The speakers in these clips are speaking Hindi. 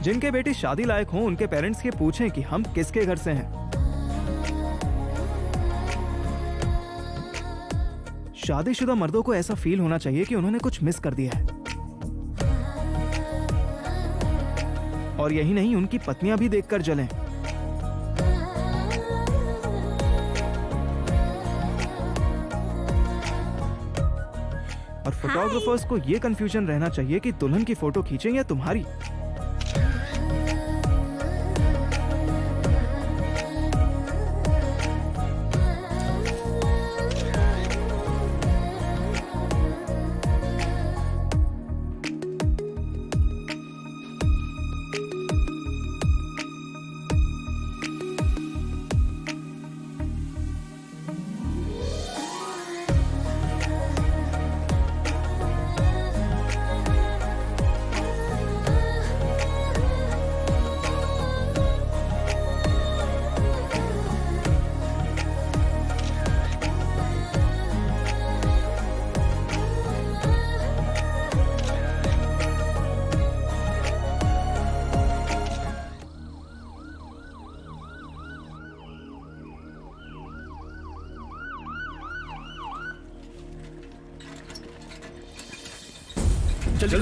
जिनके बेटी शादी लायक हो उनके पेरेंट्स ये पूछें कि हम किसके घर से हैं। शादीशुदा मर्दों को ऐसा फील होना चाहिए कि उन्होंने कुछ मिस कर दिया है। और यही नहीं, उनकी पत्नियां भी देखकर जलें। और फोटोग्राफर्स को यह कंफ्यूजन रहना चाहिए कि दुल्हन की फोटो खींचें या तुम्हारी।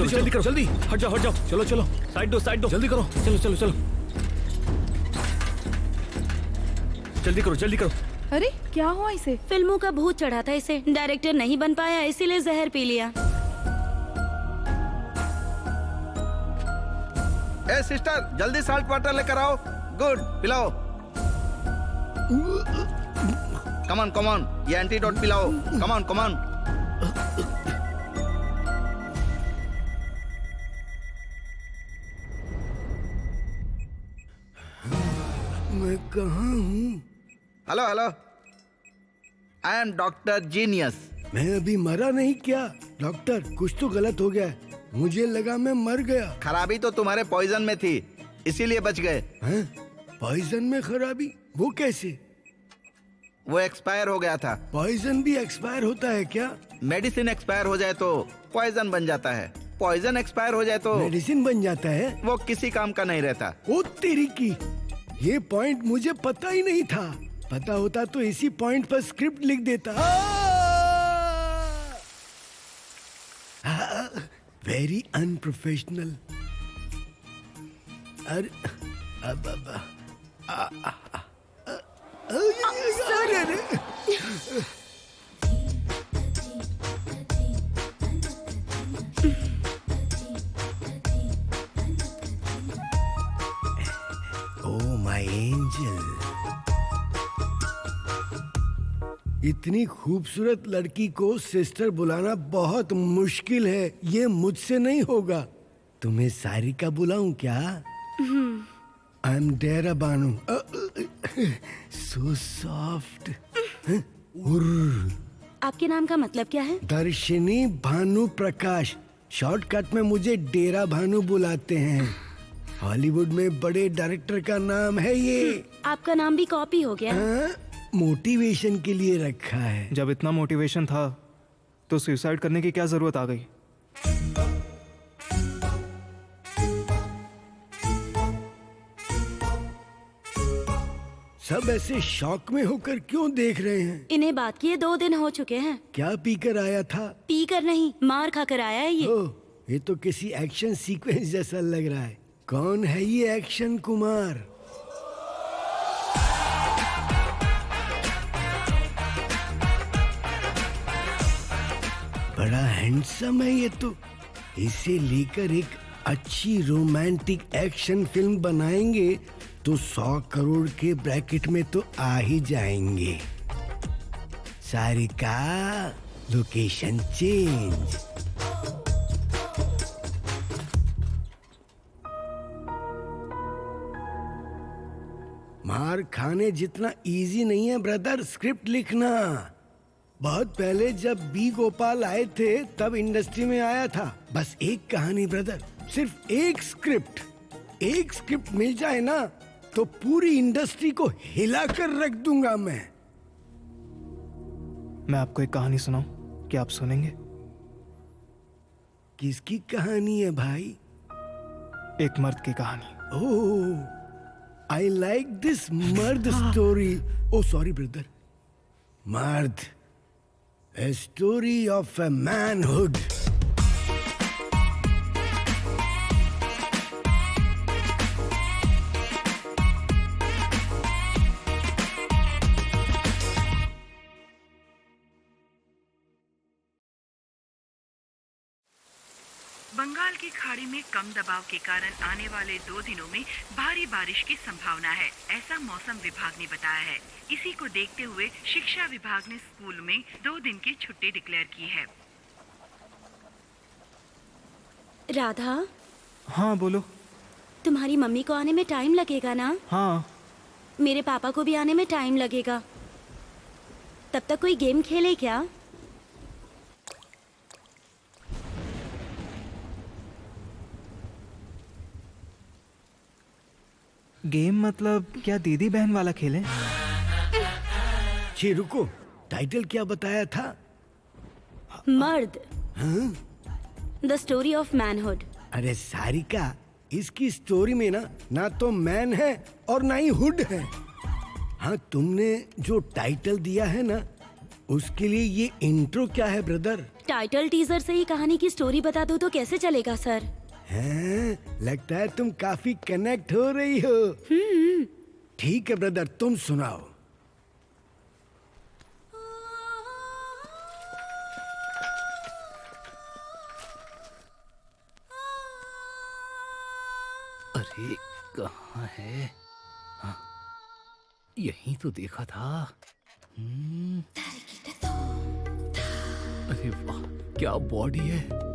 जल्दी करो जल्दी। हट जाओ चलो साइड दो जल्दी करो। चलो जल्दी करो। अरे क्या हुआ इसे? फिल्मों का भूत चढ़ा था इसे, डायरेक्टर नहीं बन पाया इसीलिए जहर पी लिया। ए सिस्टर, जल्दी साल्ट वाटर लेकर आओ। गुड, पिलाओ। कम ऑन, ये एंटीडोट पिलाओ। Come on. मैं कहाँ हूँ? Hello, I am doctor genius. मैं अभी मरा नहीं क्या? डॉक्टर, कुछ तो गलत हो गया है। मुझे लगा मैं मर गया। खराबी तो तुम्हारे पॉइजन में थी, इसीलिए बच गए। हैं? पॉइजन में खराबी? वो कैसे? वो एक्सपायर हो गया था। पॉइजन भी एक्सपायर होता है क्या? मेडिसिन एक्सपायर हो जाए तो पॉइजन बन जाता है, पॉइजन एक्सपायर हो जाए तो मेडिसिन बन जाता है? वो किसी काम का नहीं रहता। ओ तेरी की, ये पॉइंट मुझे पता ही नहीं था। पता होता तो इसी पॉइंट पर स्क्रिप्ट लिख देता। Very unprofessional. अरे ओ माय एंजल, इतनी खूबसूरत लड़की को सिस्टर बुलाना बहुत मुश्किल है। ये मुझसे नहीं होगा। तुम्हें सारिका बुलाऊं क्या? I am Dera Banu. So soft. आपके नाम का मतलब क्या है? दर्शिनी भानु प्रकाश। शॉर्टकट में मुझे डेरा भानु बुलाते हैं। हॉलीवुड में बड़े डायरेक्टर का नाम है ये। आपका नाम भी कॉपी हो गया। मोटिवेशन के लिए रखा है। जब इतना मोटिवेशन था तो सुसाइड करने की क्या जरूरत आ गई? सब ऐसे शॉक में होकर क्यों देख रहे हैं? इन्हें बात किए 2 दिन हो चुके हैं। क्या पीकर आया था? पीकर नहीं, मार खाकर आया है ये। ओह, ये तो किसी एक्शन सीक्वेंस जैसा लग रहा है। कौन है ये एक्शन कुमार? बड़ा हैंडसम है ये तो। इसे लेकर एक अच्छी रोमांटिक एक्शन फिल्म बनाएंगे तो 100 करोड़ के ब्रैकेट में तो आ ही जाएंगे। Sarika, location change. मार खाने जितना इजी नहीं है ब्रदर स्क्रिप्ट लिखना। बहुत पहले जब बी गोपाल आए थे तब इंडस्ट्री में आया था। बस एक कहानी ब्रदर, सिर्फ एक स्क्रिप्ट मिल जाए ना तो पूरी इंडस्ट्री को हिलाकर रख दूंगा मैं। मैं आपको एक कहानी सुनाऊं, क्या आप सुनेंगे? किसकी कहानी है भाई? एक मर्द की कहानी। Oh, I like this Mard story. Oh, sorry, brother. Mard. A story of a manhood. Bengal की खाड़ी में कम दबाव के कारण आने वाले 2 दिनों में भारी बारिश की संभावना है, ऐसा मौसम विभाग ने बताया है। इसी को देखते हुए शिक्षा विभाग ने स्कूल में 2 दिन की छुट्टी डिक्लेयर की है। राधा, हाँ बोलो। तुम्हारी मम्मी को आने में टाइम लगेगा ना? हाँ। मेरे पापा को भी आने में टाइम लगेगा। तब तक कोई गेम खेले क्या? गेम मतलब क्या दीदी बहन वाला खेलें? छी रुको, टाइटल क्या बताया था? मर्द, द स्टोरी ऑफ मैनहुड। अरे सारिका, इसकी स्टोरी में ना तो मैन है और ना ही हुड है। हाँ, तुमने जो टाइटल दिया है ना, उसके लिए ये इंट्रो क्या है ब्रदर? टाइटल टीजर से ही कहानी की स्टोरी बता दो तो कैसे चलेगा सर? हैं, लगता है तुम काफी कनेक्ट हो रही हो। ठीक है ब्रदर, तुम सुनाओ। अरे कहाँ है? हाँ, यहीं तो देखा था। अरे वाह, क्या बॉडी है।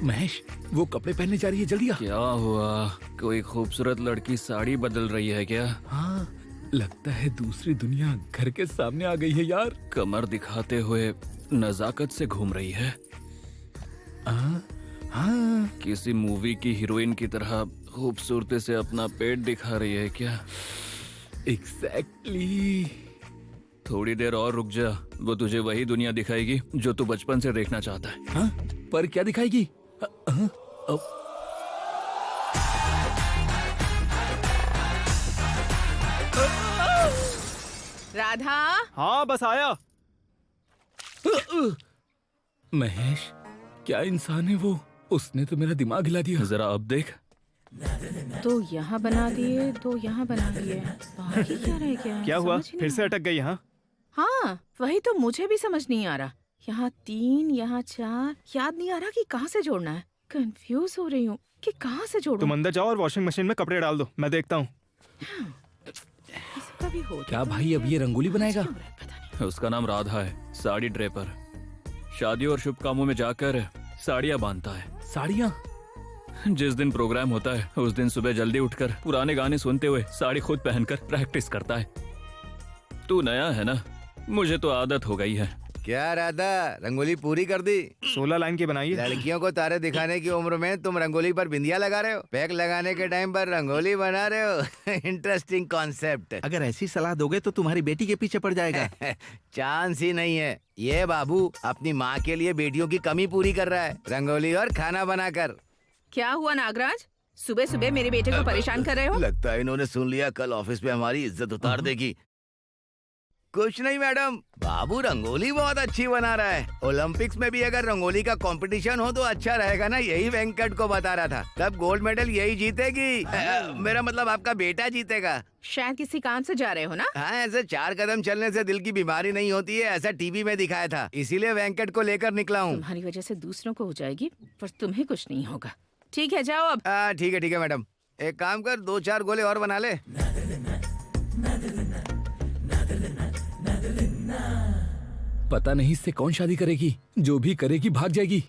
महेश, वो कपड़े पहनने जा रही है, जल्दी आ। क्या हुआ? कोई खूबसूरत लड़की साड़ी बदल रही है क्या? हाँ, लगता है दूसरी दुनिया घर के सामने आ गई है यार। कमर दिखाते हुए नजाकत से घूम रही है। हाँ, किसी मूवी की हीरोइन की तरह खूबसूरती से अपना पेट दिखा रही है क्या? एग्जैक्टली। थोड़ी देर और रुक जा, वो तुझे वही दुनिया दिखाएगी जो तू बचपन से देखना चाहता है। हाँ, पर क्या दिखाएगी? राधा, हाँ बस आया। महेश, क्या इंसान है वो? उसने तो मेरा दिमाग हिला दिया। जरा अब देख। तो यहाँ बना दिए, तो यहाँ बना दिए, बाकी क्या रह गया? क्या हुआ? समझ ही फिर नहीं से अटक गई यहाँ? हाँ, वही तो मुझे भी समझ नहीं आ रहा। यहाँ 3, यहाँ 4, याद नहीं आ रहा कि कहाँ से जोड़ना है। कंफ्यूज हो रही हूँ कि कहाँ से जोड़ूं। तुम अंदर जाओ और वॉशिंग मशीन में कपड़े डाल दो, मैं देखता हूँ। इसका भी हो क्या भाई, अब ये रंगोली बनाएगा? पता नहीं। उसका नाम राधा है, साड़ी ड्रेपर। शादी और शुभ कामों में जाकर साड़ियाँ बांधता है। साड़ियाँ? जिस दिन प्रोग्राम होता है उस दिन सुबह जल्दी उठकर पुराने गाने सुनते हुए साड़ी खुद पहनकर प्रैक्टिस करता है। तू नया है ना, मुझे तो आदत हो गई है। क्या राधा, रंगोली पूरी कर दी? 16 लाइन की बनाई है। लड़कियों को तारे दिखाने की उम्र में तुम रंगोली पर बिंदिया लगा रहे हो, पैक लगाने के टाइम पर रंगोली बना रहे हो। Interesting concept. अगर ऐसी सलाह दोगे तो तुम्हारी बेटी के पीछे पड़ जाएगा। चांस ही नहीं है। ये बाबू अपनी माँ के लिए बेटियों की कमी पूरी कर रहा है, रंगोली और खाना बनाकर। क्या हुआ नागराज? सुबह सुबह मेरे बेटे को परेशान कर रहे हो? लगता है इन्होंने सुन लिया, कल ऑफिस में हमारी इज्जत उतार देगी। कुछ नहीं मैडम, बाबू रंगोली बहुत अच्छी बना रहा है। ओलंपिक्स में भी अगर रंगोली का कंपटीशन हो तो अच्छा रहेगा ना, यही वेंकट को बता रहा था। तब गोल्ड मेडल यही जीतेगी। मेरा मतलब आपका बेटा जीतेगा। शायद किसी काम से जा रहे हो ना? हाँ, ऐसे 4 कदम चलने से दिल की बीमारी नहीं होती है, ऐसा टीवी में दिखाया था, इसीलिए वेंकट को लेकर निकला हूँ। तुम्हारी वजह से दूसरों को हो जाएगी, पर तुम्हें कुछ नहीं होगा। ठीक है, जाओ अब। ठीक है मैडम, एक काम कर, 2-4 गोले और बना ले। पता नहीं इससे कौन शादी करेगी, जो भी करेगी भाग जाएगी।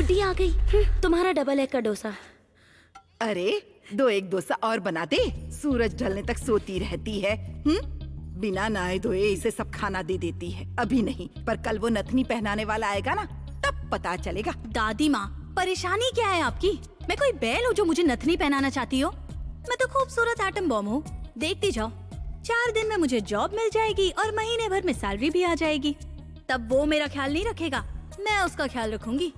बुड्ढी आ गई। तुम्हारा डबल एग का डोसा। अरे 2 एक डोसा और बना दे। सूरज ढलने तक सोती रहती है। बिना नहाए धोए इसे सब खाना दे देती है। अभी नहीं, पर कल वो नथनी पहनाने वाला आएगा ना, तब पता चलेगा। दादी माँ, परेशानी क्या है आपकी? मैं कोई बैल हूँ जो मुझे नथनी पहनाना चाहती हो? मैं तो खूबसूरत एटम बॉम्ब हूँ। देखती जाओ, 4 दिन में मुझे जॉब मिल जाएगी और महीने भर में सैलरी भी आ जाएगी। तब वो मेरा ख्याल नहीं रखेगा, मैं उसका ख्याल रखूंगी।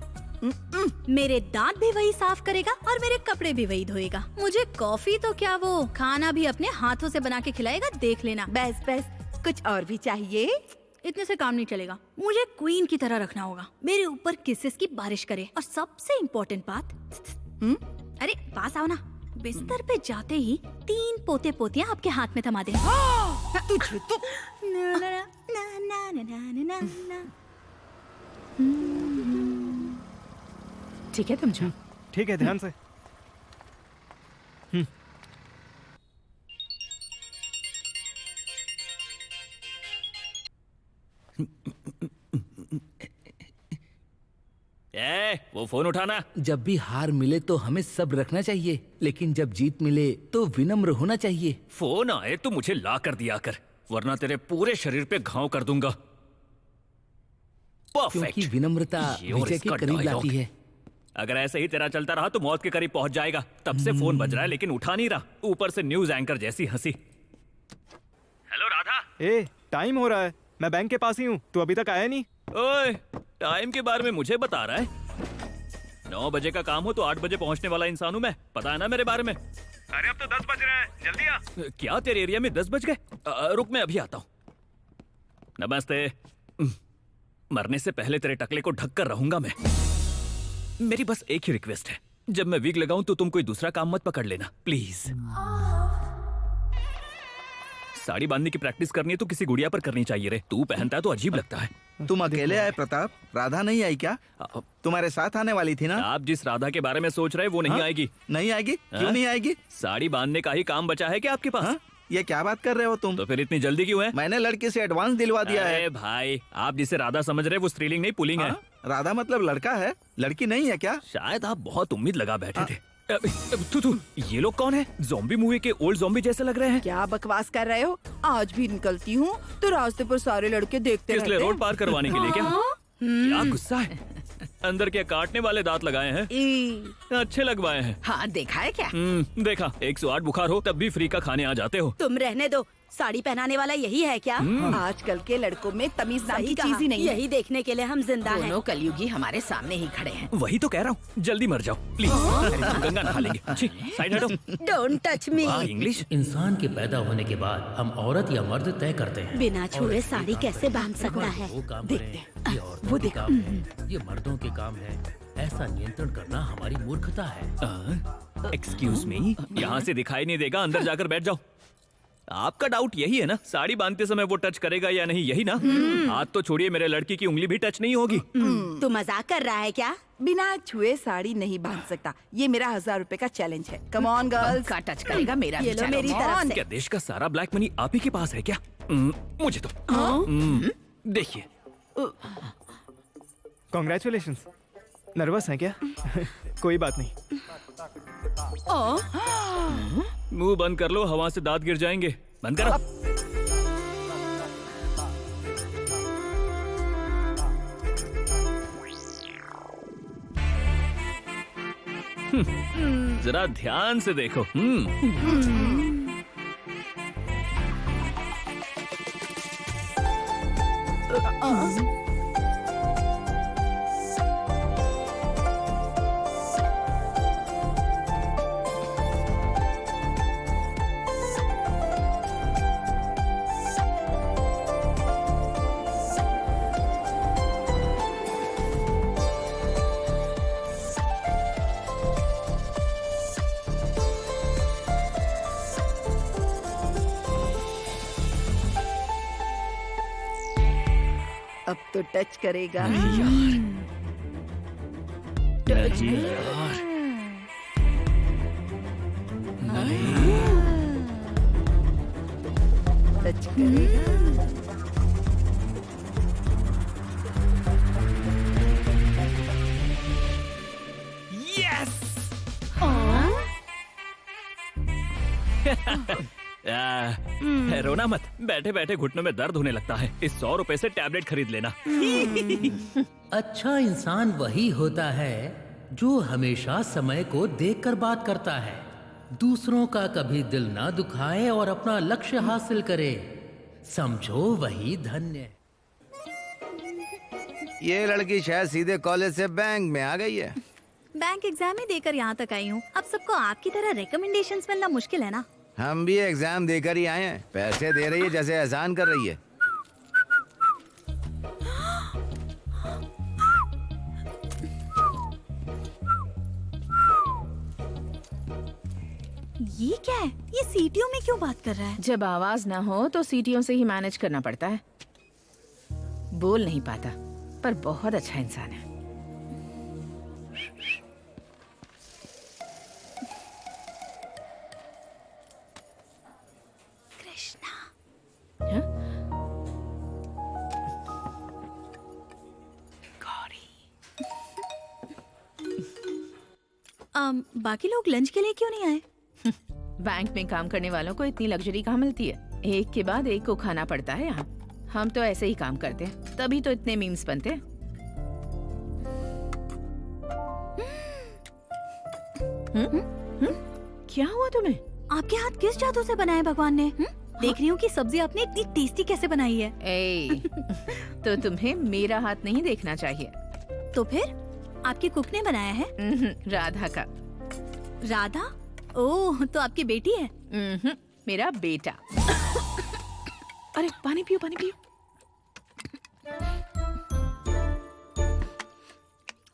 मेरे दांत भी वही साफ करेगा और मेरे कपड़े भी वही धोएगा। मुझे कॉफी तो क्या, वो खाना भी अपने हाथों से बना के खिलाएगा, देख लेना। बस बस, कुछ और भी चाहिए? इतने से काम नहीं चलेगा, मुझे क्वीन की तरह रखना होगा। मेरे ऊपर किसेस की बारिश करे। और सबसे इम्पोर्टेंट बात, अरे पास आओ ना। बिस्तर पे जाते ही 3 पोते पोतियां आपके हाथ में थमा दे। तुझे तो ठीक है, तुम जाओ। ठीक है, ध्यान से। वो फोन उठाना। जब भी हार मिले तो हमें सब्र रखना चाहिए, लेकिन जब जीत मिले तो विनम्र होना चाहिए। फोन आए तो मुझे ला कर दिया कर, वरना तेरे पूरे शरीर पे घाव कर दूंगा। क्योंकि परफेक्ट। विनम्रता ये और विजय के इसका करीब dialogue। लाती है। अगर ऐसे ही तेरा चलता रहा तो मौत के करीब पहुंच जाएगा। तब से फोन बज रहा है लेकिन उठा नहीं रहा, ऊपर से न्यूज एंकर जैसी हंसी। हेलो राधा। ए, टाइम हो रहा है, मैं बैंक के पास ही हूँ, तू अभी तक आया नहीं। ओए, टाइम के बारे में मुझे बता रहा है? 9 बजे का काम हो तो 8 बजे पहुंचने वाला इंसान हूँ मैं, पता है ना मेरे बारे में। अरे अब तो 10 बज रहे हैं, जल्दी आ। क्या तेरे एरिया में 10 बज गए? रुक, मैं अभी आता हूँ। नमस्ते। मरने से पहले तेरे टकले को ढक कर रहूंगा मैं। मेरी बस एक ही रिक्वेस्ट है, जब मैं वीक लगाऊं तो तुम कोई दूसरा काम मत पकड़ लेना, प्लीज। साड़ी बांधने की प्रैक्टिस करनी है तो किसी गुड़िया पर करनी चाहिए रे। तू पहनता है तो अजीब लगता है। तुम अकेले आए प्रताप? राधा नहीं आई क्या? तुम्हारे साथ आने वाली थी ना? आप जिस राधा के बारे में सोच रहे हैं वो नहीं हाँ? आएगी। नहीं आएगी? क्यों हाँ? नहीं आएगी? साड़ी बांधने का ही काम बचा है क्या आपके पास? हाँ? ये क्या बात कर रहे हो तुम? तो फिर इतनी जल्दी क्यों है? मैंने लड़के से एडवांस दिलवा दिया है। अरे भाई, आप जिसे राधा समझ रहे हैं वो स्त्रीलिंग नहीं पुल्लिंग है। हाँ? राधा मतलब लड़का है, लड़की नहीं है क्या? शायद आप बहुत उम्मीद लगा बैठे थे। तू ये लोग कौन है? ज़ॉम्बी मूवी के ओल्ड ज़ॉम्बी जैसे लग रहे हैं। क्या बकवास कर रहे हो? आज भी निकलती हूँ तो रास्ते पर सारे लड़के देखते किस लिए? रहते रोड पार करवाने के लिए क्या? क्या गुस्सा है? अंदर क्या काटने वाले दांत लगाए हैं? अच्छे लगवाए हैं। हाँ, देखा है क्या? देखा। 108 बुखार हो तब भी फ्री का खाने आ जाते हो। तुम रहने दो, साड़ी पहनाने वाला यही है क्या? आजकल के लड़कों में तमीज नाम सही की कहा। चीज ही नहीं है। यही देखने के लिए हम जिंदा हैं। दोनों कलयुगी हमारे सामने ही खड़े हैं। वही तो कह रहा हूँ, जल्दी मर जाओ प्लीज। गंगा नहा लेंगे। छी, साइड हटो। Don't touch me. इंग्लिश। इंसान के पैदा होने के बाद हम औरत या मर्द तय करते हैं। बिना छुए साड़ी कैसे बांध सकता है? वो काम देखते करें, ये औरतों वो के देखो। काम है, ये मर्दों के काम है। ऐसा नियंत्रण करना हमारी मूर्खता है। एक्सक्यूज मी, यहाँ से दिखाई नहीं देगा, अंदर जाकर बैठ जाओ। आपका डाउट यही है ना, साड़ी बांधते समय वो टच करेगा या नहीं, यही ना? हाथ तो छोड़िए, मेरे लड़की की उंगली भी टच नहीं होगी। तू मजाक कर रहा है क्या? बिना छुए साड़ी नहीं बांध सकता। ये मेरा 1000 रुपए का चैलेंज है। Come on girls. का टच करेगा मेरा ये लो बेचारा। मेरी तरफ से। क्या देश का सारा ब्लैक मनी आप ही के पास है क्या? मुझे तो देखिए। कॉन्ग्रेचुलेशंस। नर्वस हैं क्या? कोई बात नहीं। मुंह बंद कर लो, हवा से दांत गिर जाएंगे। बंद करो। जरा ध्यान से देखो। अब तो टच करेगा। नहीं यार। टच करेगा। रोना मत, बैठे बैठे घुटनों में दर्द होने लगता है। इस 100 रुपए से टैबलेट खरीद लेना। अच्छा इंसान वही होता है जो हमेशा समय को देखकर बात करता है, दूसरों का कभी दिल ना दुखाए और अपना लक्ष्य हासिल करे। समझो वही धन्य। ये लड़की शायद सीधे कॉलेज से बैंक में आ गई है। बैंक एग्जाम ही देकर यहाँ तक आई हूँ। अब सबको आपकी तरह रिकमेंडेशंस मिलना मुश्किल है ना। हम भी एग्जाम देकर ही आए हैं। पैसे दे रही है जैसे एहसान कर रही है। ये क्या है? ये सीटियों में क्यों बात कर रहा है? जब आवाज ना हो तो सीटियों से ही मैनेज करना पड़ता है। बोल नहीं पाता पर बहुत अच्छा इंसान है। कृष्णा। हाँ? बाकी लोग लंच के लिए क्यों नहीं आए? बैंक में काम करने वालों को इतनी लग्जरी कहाँ मिलती है? एक के बाद एक को खाना पड़ता है यहाँ। हम तो ऐसे ही काम करते हैं, तभी तो इतने मीम्स बनते हैं। क्या हुआ तुम्हें? आपके हाथ किस जादू से बनाए भगवान ने? देख रही हूँ कि सब्जी आपने इतनी टेस्टी कैसे बनाई है। ए, तो तुम्हें मेरा हाथ नहीं देखना चाहिए। तो फिर आपके कुक ने बनाया है? राधा का। राधा? ओह, तो आपकी बेटी है? मेरा बेटा। अरे पानी पियो, पानी पियो।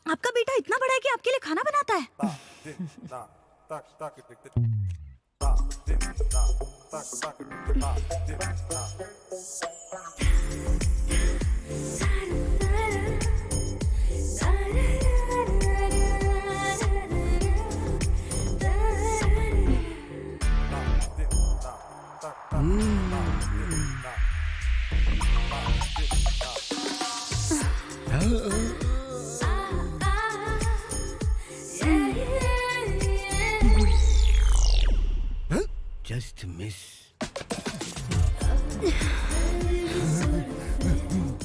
आपका बेटा इतना बड़ा है कि आपके लिए खाना बनाता है? Just miss.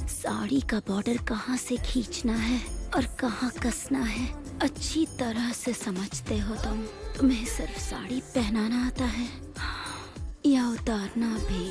साड़ी का बॉर्डर कहाँ से खींचना है और कहाँ कसना है अच्छी तरह से समझते हो तुम। तुम्हें सिर्फ साड़ी पहनाना आता है या उतारना भी?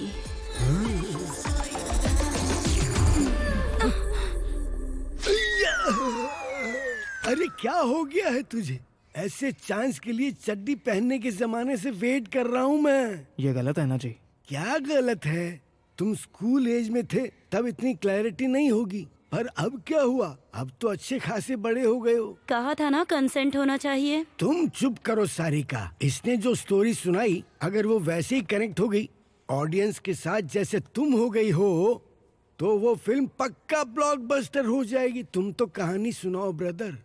अरे क्या हो गया है तुझे? ऐसे चांस के लिए चड्डी पहनने के जमाने से वेट कर रहा हूँ मैं। ये गलत है ना जी? क्या गलत है? तुम स्कूल एज में थे तब इतनी क्लैरिटी नहीं होगी, पर अब क्या हुआ? अब तो अच्छे खासे बड़े हो गए हो। कहा था ना कंसेंट होना चाहिए। तुम चुप करो सारिका। इसने जो स्टोरी सुनाई, अगर वो वैसे ही कनेक्ट हो गई ऑडियंस के साथ जैसे तुम हो गई हो, तो वो फिल्म पक्का ब्लॉकबस्टर हो जाएगी। तुम तो कहानी सुनाओ ब्रदर।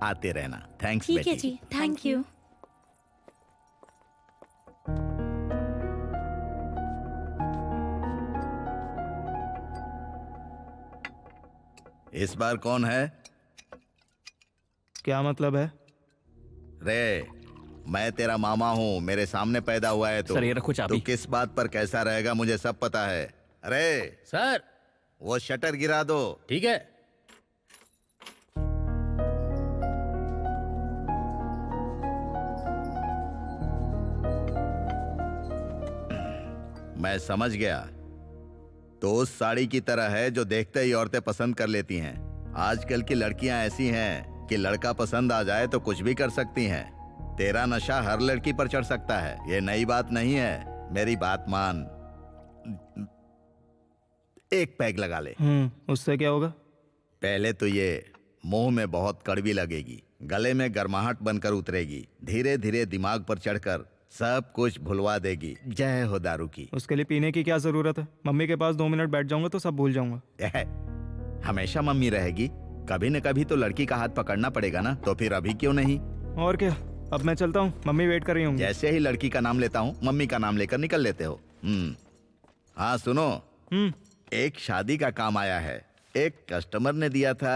आते रहना। थैंक्स ठीक है बेटी। जी, थैंक यू। इस बार कौन है? क्या मतलब है? रे, मैं तेरा मामा हूँ, मेरे सामने पैदा हुआ है तो। सर, ये रखो चाबी। तू किस बात पर कैसा रहेगा मुझे सब पता है। अरे सर। वो शटर गिरा दो। ठीक है। मैं समझ गया। तो उस साड़ी की तरह है जो देखते ही औरतें पसंद कर लेती हैं। आजकल की लड़कियां ऐसी हैं कि लड़का पसंद आ जाए तो कुछ भी कर सकती हैं। तेरा नशा हर लड़की पर चढ़ सकता है, ये नई बात नहीं है। मेरी बात मान, एक पैग लगा ले। उससे क्या होगा? पहले तो ये मुंह में बहुत कड़वी लगेगी, गले में गर्माहट बनकर उतरेगी, धीरे धीरे दिमाग पर चढ़कर सब कुछ भुलवा देगी। जय हो दारू की। उसके लिए पीने की क्या जरूरत है? मम्मी के पास 2 मिनट बैठ जाऊंगा तो सब भूल जाऊंगा। हमेशा मम्मी रहेगी? कभी न कभी तो लड़की का हाथ पकड़ना पड़ेगा ना, तो फिर अभी क्यों नहीं? और क्या, अब मैं चलता हूँ, मम्मी वेट कर रही होंगी। जैसे ही लड़की का नाम लेता हूँ, मम्मी का नाम लेकर निकल लेते हो। हाँ सुनो, एक शादी का काम आया है। एक कस्टमर ने दिया था।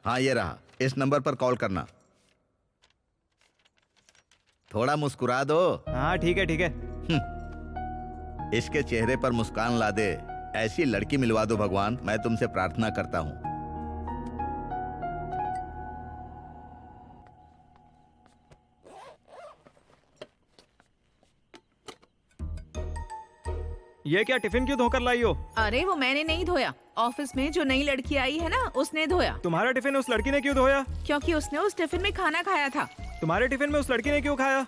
हाँ ये रहा, इस नंबर पर कॉल करना। थोड़ा मुस्कुरा दो। हाँ ठीक है ठीक है। इसके चेहरे पर मुस्कान ला दे, ऐसी लड़की मिलवा दो भगवान, मैं तुमसे प्रार्थना करता हूँ। ये क्या टिफिन क्यों धोकर लाई हो? अरे वो मैंने नहीं धोया, ऑफिस में जो नई लड़की आई है ना उसने धोया। तुम्हारा टिफिन उस लड़की ने क्यों धोया? क्योंकि उसने उस टिफिन में खाना खाया था। तुम्हारे टिफिन में उस लड़की ने क्यों खाया?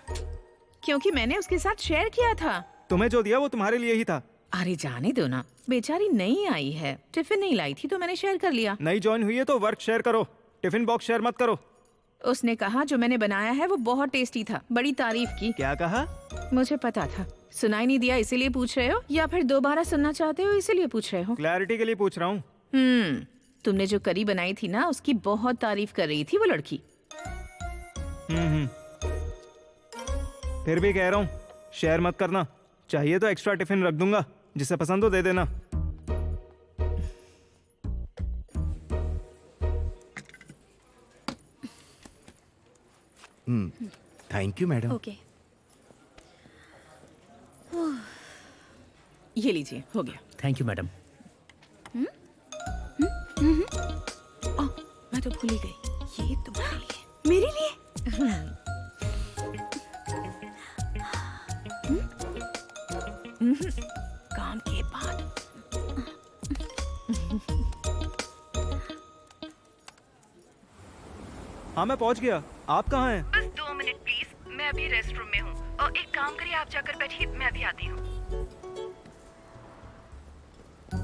क्योंकि मैंने उसके साथ शेयर किया था। तुम्हें जो दिया वो तुम्हारे लिए ही था। अरे जाने दो ना, बेचारी नई आई है, टिफिन नहीं लाई थी तो मैंने शेयर कर लिया। नई ज्वाइन हुई है तो वर्क शेयर करो, टिफिन बॉक्स शेयर मत करो। उसने कहा जो मैंने बनाया है वो बहुत टेस्टी था, बड़ी तारीफ की। क्या कहा? मुझे पता था। सुनाई नहीं दिया इसीलिए पूछ रहे हो या फिर दोबारा सुनना चाहते हो इसीलिए पूछ रहे हो? क्लैरिटी के लिए पूछ रहा हूँ। तुमने जो करी बनाई थी ना उसकी बहुत तारीफ कर रही थी वो लड़की। फिर भी कह रहा हूँ शेयर मत करना। चाहिए तो एक्स्ट्रा टिफिन रख दूंगा, जिसे पसंद हो दे देना। Thank you madam. ओके। ये लीजिए, हो गया। Thank you madam. मैं तो भूल ही गई, ये तुम्हारे लिए। मेरे लिए? काम के बाद। हाँ मैं पहुँच गया। आप कहाँ हैं? बस 2 मिनट प्लीज, मैं अभी रेस्ट रूम में हूँ। और एक काम करिए, आप जाकर बैठिए, मैं अभी आती हूँ।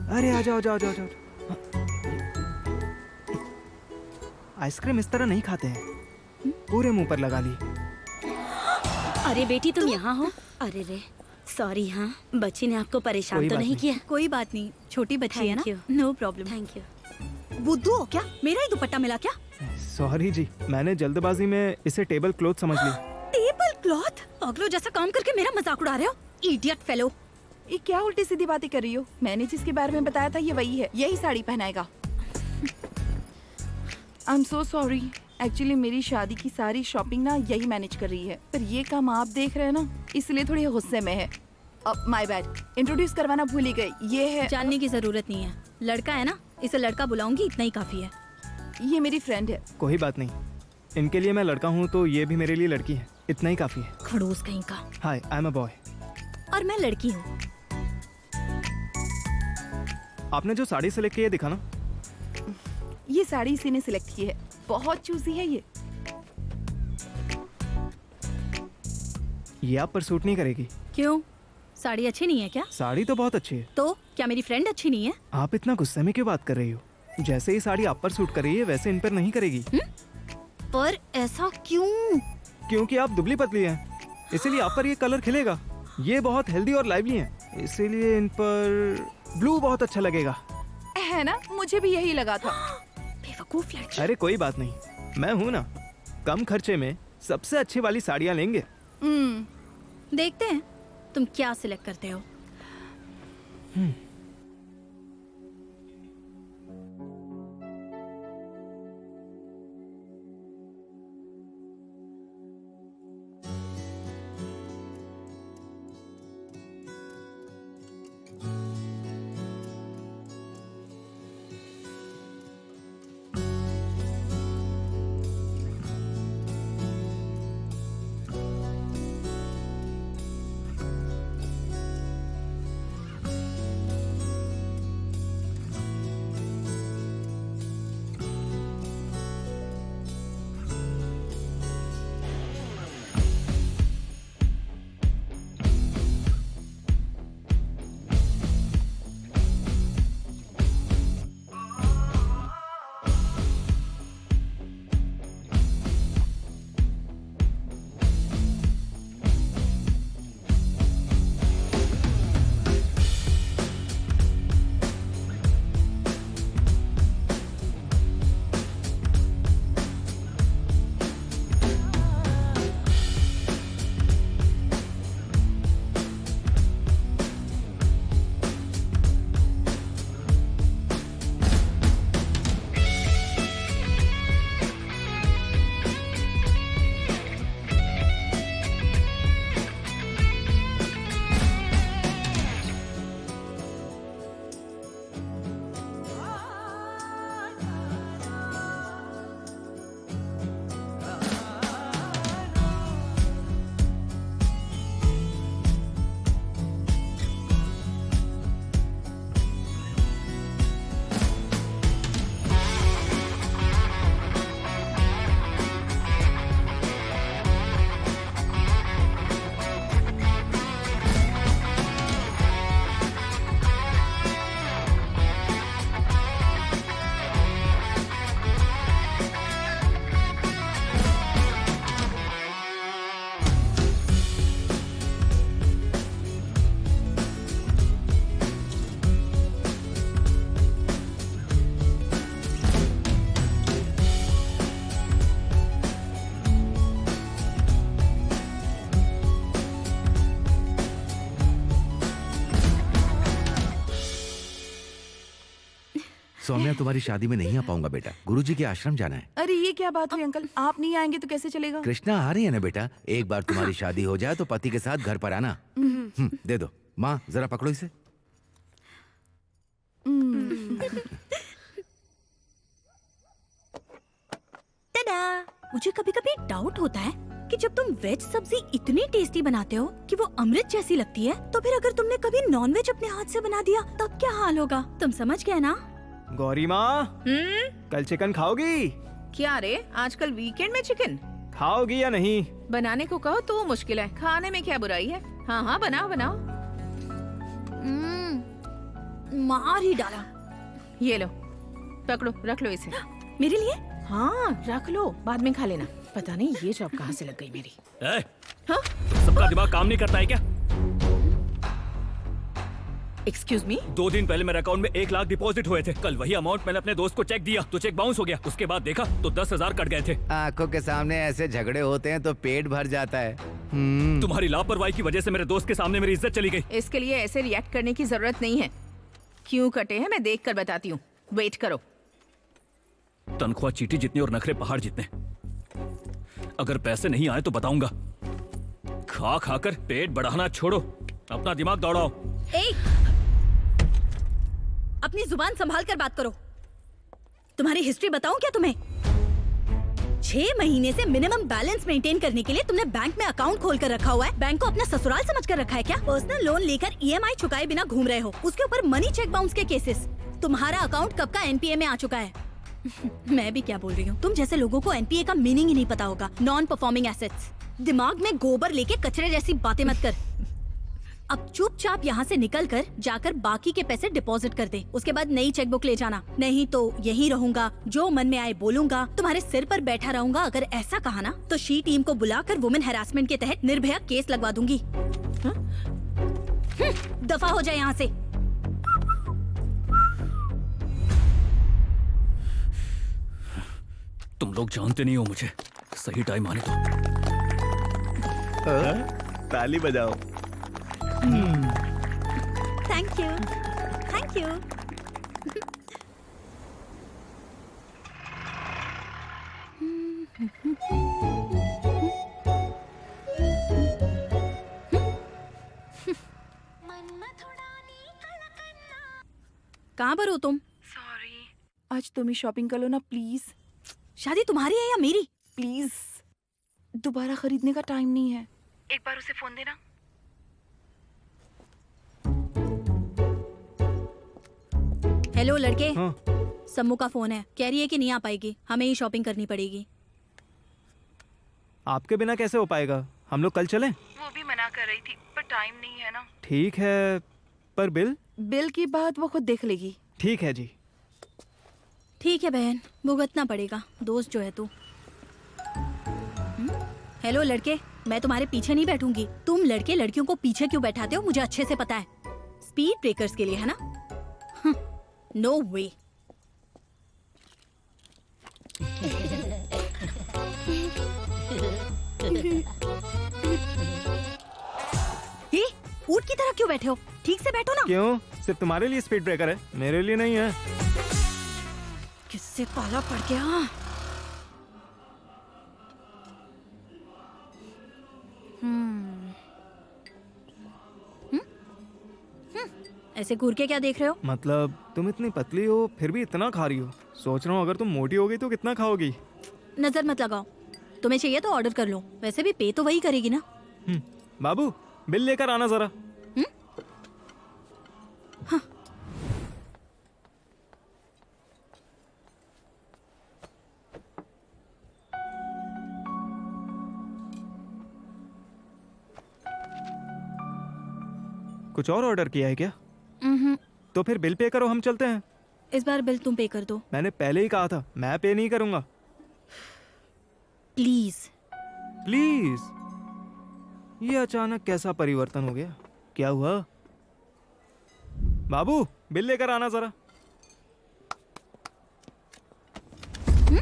अरे आ जाओ जाओ जाओ जाओ। आइसक्रीम इस तरह नहीं खाते हैं, पूरे मुंह पर लगा ली। अरे बेटी तुम यहाँ हो? अरे रे सॉरी। हाँ बच्ची ने आपको परेशान तो नहीं किया? कोई बात नहीं, छोटी बच्ची है ना। No problem. Thank you. बुद्धू हो क्या? मेरा ही दुपट्टा मिला क्या? सॉरी जी, मैंने जल्दबाजी में इसे टेबल क्लॉथ समझ ली। Table cloth? पागलों जैसा काम करके मेरा मजाक उड़ा रहे हो? Idiot fellow. ये क्या उल्टी सीधी बातें कर रही हो? मैंने जिसके बारे में बताया था ये वही है, यही साड़ी पहनाएगा। I am so sorry, actually मेरी शादी की सारी शॉपिंग ना यही मैनेज कर रही है, पर ये काम आप देख रहे हैं ना इसलिए थोड़ी गुस्से में है। अब माय बैड, इंट्रोड्यूस करवाना भूल ही गई। ये है। जानने की जरूरत नहीं है, लड़का है ना, इसे लड़का बुलाऊंगी, इतना ही काफी है। ये मेरी फ्रेंड है। कोई बात नहीं, इनके लिए मैं लड़का हूँ तो ये भी मेरे लिए लड़की है, इतना ही काफी है। खड़ूस कहीं का। हाय, आई एम अ बॉय। और मैं लड़की हूँ। आपने जो साड़ी सिलेक्ट की है दिखा ना। ये साड़ी इसी ने सिलेक्ट की है, बहुत चूजी है ये। ये आप पर सूट नहीं करेगी। क्यों? साड़ी अच्छी नहीं है क्या? साड़ी तो बहुत अच्छी है। तो क्या मेरी फ्रेंड अच्छी नहीं है? आप इतना गुस्से में क्यों बात कर रही हो? जैसे ही साड़ी आप पर सूट कर रही है वैसे इन पर नहीं करेगी। पर ऐसा क्यों? क्योंकि आप दुबली पतली हैं, इसीलिए आप पर ये कलर खिलेगा। ये बहुत हेल्दी और लाइवली हैं, इसीलिए इन पर ब्लू बहुत अच्छा लगेगा। है ना, मुझे भी यही लगा था। बेवकूफ लड़की। अरे कोई बात नहीं, मैं हूँ ना, कम खर्चे में सबसे अच्छी वाली साड़ियाँ लेंगे। देखते हैं तुम क्या सिलेक्ट करते हो। सौम्या तुम्हारी शादी में नहीं आ पाऊंगा बेटा, गुरुजी के आश्रम जाना है। अरे ये क्या बात हुई अंकल, आप नहीं आएंगे तो कैसे चलेगा? कृष्णा आ रही है ना बेटा, एक बार तुम्हारी शादी हो जाए तो पति के साथ घर पर आना। दे दो माँ, जरा पकड़ो इसे। टडा! मुझे कभी कभी डाउट होता है कि जब तुम वेज सब्जी इतनी टेस्टी बनाते हो कि वो अमृत जैसी लगती है, तो फिर अगर तुमने कभी नॉन वेज अपने हाथ से बना दिया तब क्या हाल होगा? तुम समझ गए ना? गौरी माँ, कल चिकन खाओगी? क्या रे, आजकल वीकेंड में चिकन खाओगी या नहीं? बनाने को कहो तो मुश्किल है, खाने में क्या बुराई है? हाँ हाँ बनाओ बनाओ। मार ही डाला। ये लो, पकड़ो, रख लो इसे। मेरे लिए? हाँ रख लो, बाद में खा लेना। पता नहीं ये जॉब कहाँ से लग गई मेरी। हाँ? सबका दिमाग काम नहीं करता है क्या? Excuse me? 2 दिन पहले मेरे अकाउंट में 1 लाख डिपॉजिट हुए थे। कल वही अमाउंट मैंने अपने दोस्त को चेक दिया तो चेक बाउंस हो गया। उसके बाद देखा तो 10,000 कट गए थे। आंखों के सामने ऐसे झगड़े होते हैं तो पेट भर जाता है। तुम्हारी लापरवाही की वजह से मेरे दोस्त के सामने मेरी इज्जत चली गई। इसके लिए ऐसे रिएक्ट करने की जरूरत नहीं है। क्यों कटे हैं मैं देख कर बताती हूँ, वेट करो। तनख्वाह चीटी जितनी और नखरे पहाड़ जितने। अगर पैसे नहीं आए तो बताऊंगा। खा खाकर पेट बढ़ाना छोड़ो, अपना दिमाग दौड़ाओ। अपनी जुबान संभाल कर बात करो। तुम्हारी हिस्ट्री बताऊं क्या तुम्हें? 6 महीने से मिनिमम बैलेंस मेंटेन करने के लिए तुमने बैंक में अकाउंट खोल कर रखा हुआ है। बैंक को अपना ससुराल समझ कर रखा है क्या? पर्सनल लोन लेकर EMI चुकाए बिना घूम रहे हो, उसके ऊपर मनी चेक बाउंस के केसेस। तुम्हारा अकाउंट कब का NPA में आ चुका है। मैं भी क्या बोल रही हूँ, तुम जैसे लोगों को NPA का मीनिंग ही नहीं पता होगा। Non performing assets. दिमाग में गोबर लेके कचरे जैसी बातें मत कर। अब चुपचाप यहाँ से निकल कर जाकर बाकी के पैसे डिपॉजिट कर दे। उसके बाद नई चेकबुक ले जाना, नहीं तो यहीं रहूंगा, जो मन में आए बोलूंगा, तुम्हारे सिर पर बैठा रहूंगा। अगर ऐसा कहा ना तो शी टीम को बुलाकर वुमेन हैरासमेंट के तहत निर्भया केस लगवा दूंगी। दफा हो जाए यहाँ से। तुम लोग जानते नहीं हो मुझे, सही टाइम आने दो। ताली बजाओ। Thank you, thank you. कहाँ पर हो तुम? सॉरी, आज तुम ही शॉपिंग कर लो ना प्लीज। शादी तुम्हारी है या मेरी? प्लीज, दोबारा खरीदने का टाइम नहीं है। एक बार उसे फोन देना। हेलो लड़के। हाँ। सम्मू का फोन है, कह रही है कि नहीं आ पाएगी, हमें ही शॉपिंग करनी पड़ेगी। आपके बिना कैसे हो पाएगा? हम लोग कल चलें? वो भी मना कर रही थी पर टाइम नहीं है ना। ठीक है, पर बिल? बिल की बात वो खुद देख लेगी। ठीक है जी। ठीक है बहन, भुगतना पड़ेगा, दोस्त जो है तू। हेलो लड़के, मैं तुम्हारे पीछे नहीं बैठूंगी। तुम लड़के लड़कियों को पीछे क्यों बैठाते हो मुझे अच्छे से पता है। स्पीड ब्रेकर्स के लिए है ना? नो वे। ऊंट की तरह क्यों बैठे हो? ठीक से बैठो ना। क्यों? सिर्फ तुम्हारे लिए स्पीड ब्रेकर है, मेरे लिए नहीं है। किससे पाला पड़ गया? ऐसे घूर के क्या देख रहे हो? मतलब तुम इतनी पतली हो फिर भी इतना खा रही हो। सोच रहा हूँ अगर तुम मोटी हो गई तो कितना खाओगी। नजर मत लगाओ, तुम्हें चाहिए तो ऑर्डर कर लो, वैसे भी पे तो वही करेगी ना। बाबू बिल लेकर आना जरा। हाँ। कुछ और ऑर्डर किया है क्या? तो फिर बिल पे करो, हम चलते हैं। इस बार बिल तुम पे कर दो। मैंने पहले ही कहा था मैं पे नहीं करूंगा। प्लीज। प्लीज? ये अचानक कैसा परिवर्तन हो गया? क्या हुआ? बाबू बिल लेकर आना जरा।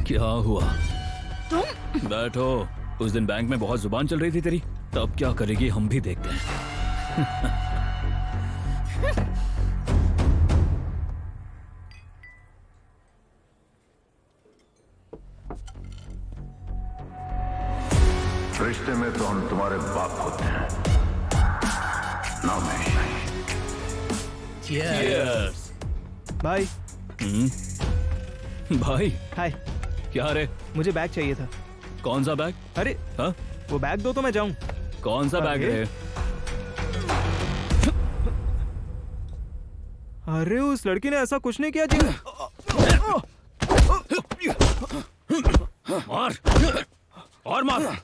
क्या हुआ? तुम बैठो। उस दिन बैंक में बहुत जुबान चल रही थी तेरी, तब क्या करेगी हम भी देखते हैं। रिश्ते में तो हम तुम्हारे बाप होते हैं ना मैं। Cheers. भाई। भाई हाय। क्या रे? मुझे बैग चाहिए था। कौन सा बैग? अरे हाँ? वो बैग दो तो मैं जाऊं। कौन सा बैग अरे? रे? अरे उस लड़की ने ऐसा कुछ नहीं किया जी। मार और मार।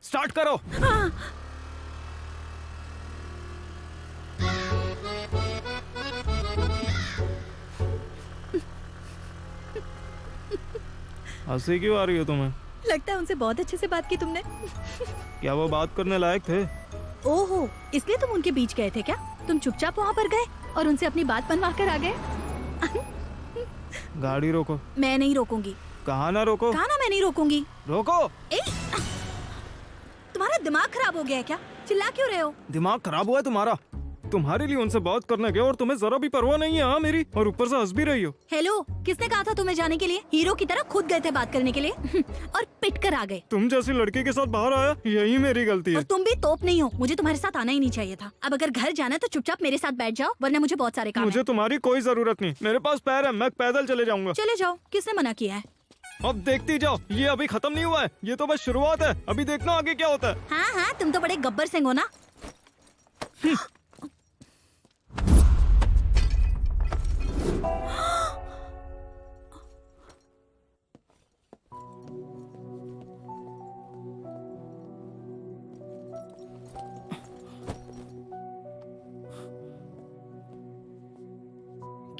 स्टार्ट करो। हंसी क्यों आ रही हो तुम्हें? लगता है उनसे बहुत अच्छे से बात की तुमने। क्या वो बात करने लायक थे? ओहो, इसलिए तुम उनके बीच गए थे क्या? तुम चुपचाप वहाँ पर गए और उनसे अपनी बात बनवा कर आ गए? गाड़ी रोको। मैं नहीं रोकूंगी। कहाँ ना रोको? कहा ना मैं नहीं रोकूंगी। रोको। तुम्हारा दिमाग खराब हो गया है क्या? चिल्ला क्यों रहे हो? दिमाग खराब हुआ है तुम्हारा? तुम्हारे लिए उनसे बात करने गया और तुम्हें जरा भी परवाह नहीं है। हाँ मेरी, और ऊपर से हंस भी रही हो। हेलो, किसने कहा था तुम्हें जाने के लिए? हीरो की तरह खुद गए थे बात करने के लिए और पिट कर आ गए। तुम जैसी लड़की के साथ बाहर आया, यही मेरी गलती है। और तुम भी तोप नहीं हो। मुझे तुम्हारे साथ आना ही नहीं चाहिए था। अब अगर घर जाना है तो चुपचाप मेरे साथ बैठ जाओ, वरना मुझे बहुत सारे काम मुझे तुम्हारी कोई जरूरत नहीं। मेरे पास पैर है, मैं पैदल चले जाऊंगा। चले जाओ, किसने मना किया है? अब देखती जाओ, ये अभी खत्म नहीं हुआ है। ये तो बस शुरुआत है, अभी देखना आगे क्या होता है। हाँ हाँ, तुम तो बड़े गब्बर सिंह हो ना।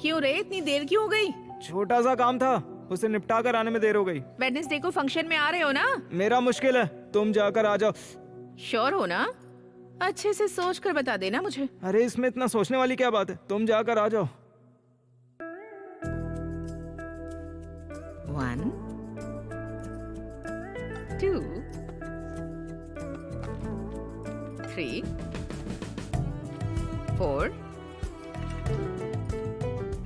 क्यों रे, इतनी देर क्यों हो गई? छोटा सा काम था, उसे निपटा कर आने में देर हो गई। वेडनेसडे को फंक्शन में आ रहे हो ना? मेरा मुश्किल है, तुम जाकर आ जाओ। श्योर हो ना? अच्छे से सोच कर बता देना मुझे। अरे इसमें इतना सोचने वाली क्या बात है, तुम जाकर आ जाओ। 1 2 3 4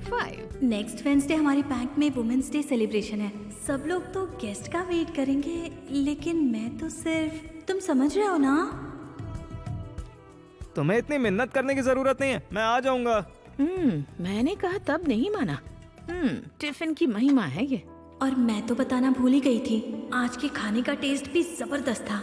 5। नेक्स्ट वेडनेसडे हमारे बैंक में वुमेन्स डे सेलिब्रेशन है। सब लोग तो गेस्ट का वेट करेंगे, लेकिन मैं तो सिर्फ, तुम समझ रहे हो ना? तुम्हें इतनी मेहनत करने की जरूरत नहीं है, मैं आ जाऊंगा। मैंने कहा तब नहीं माना। टिफिन की महिमा है ये। और मैं तो बताना भूल ही गई थी, आज के खाने का टेस्ट भी जबरदस्त था।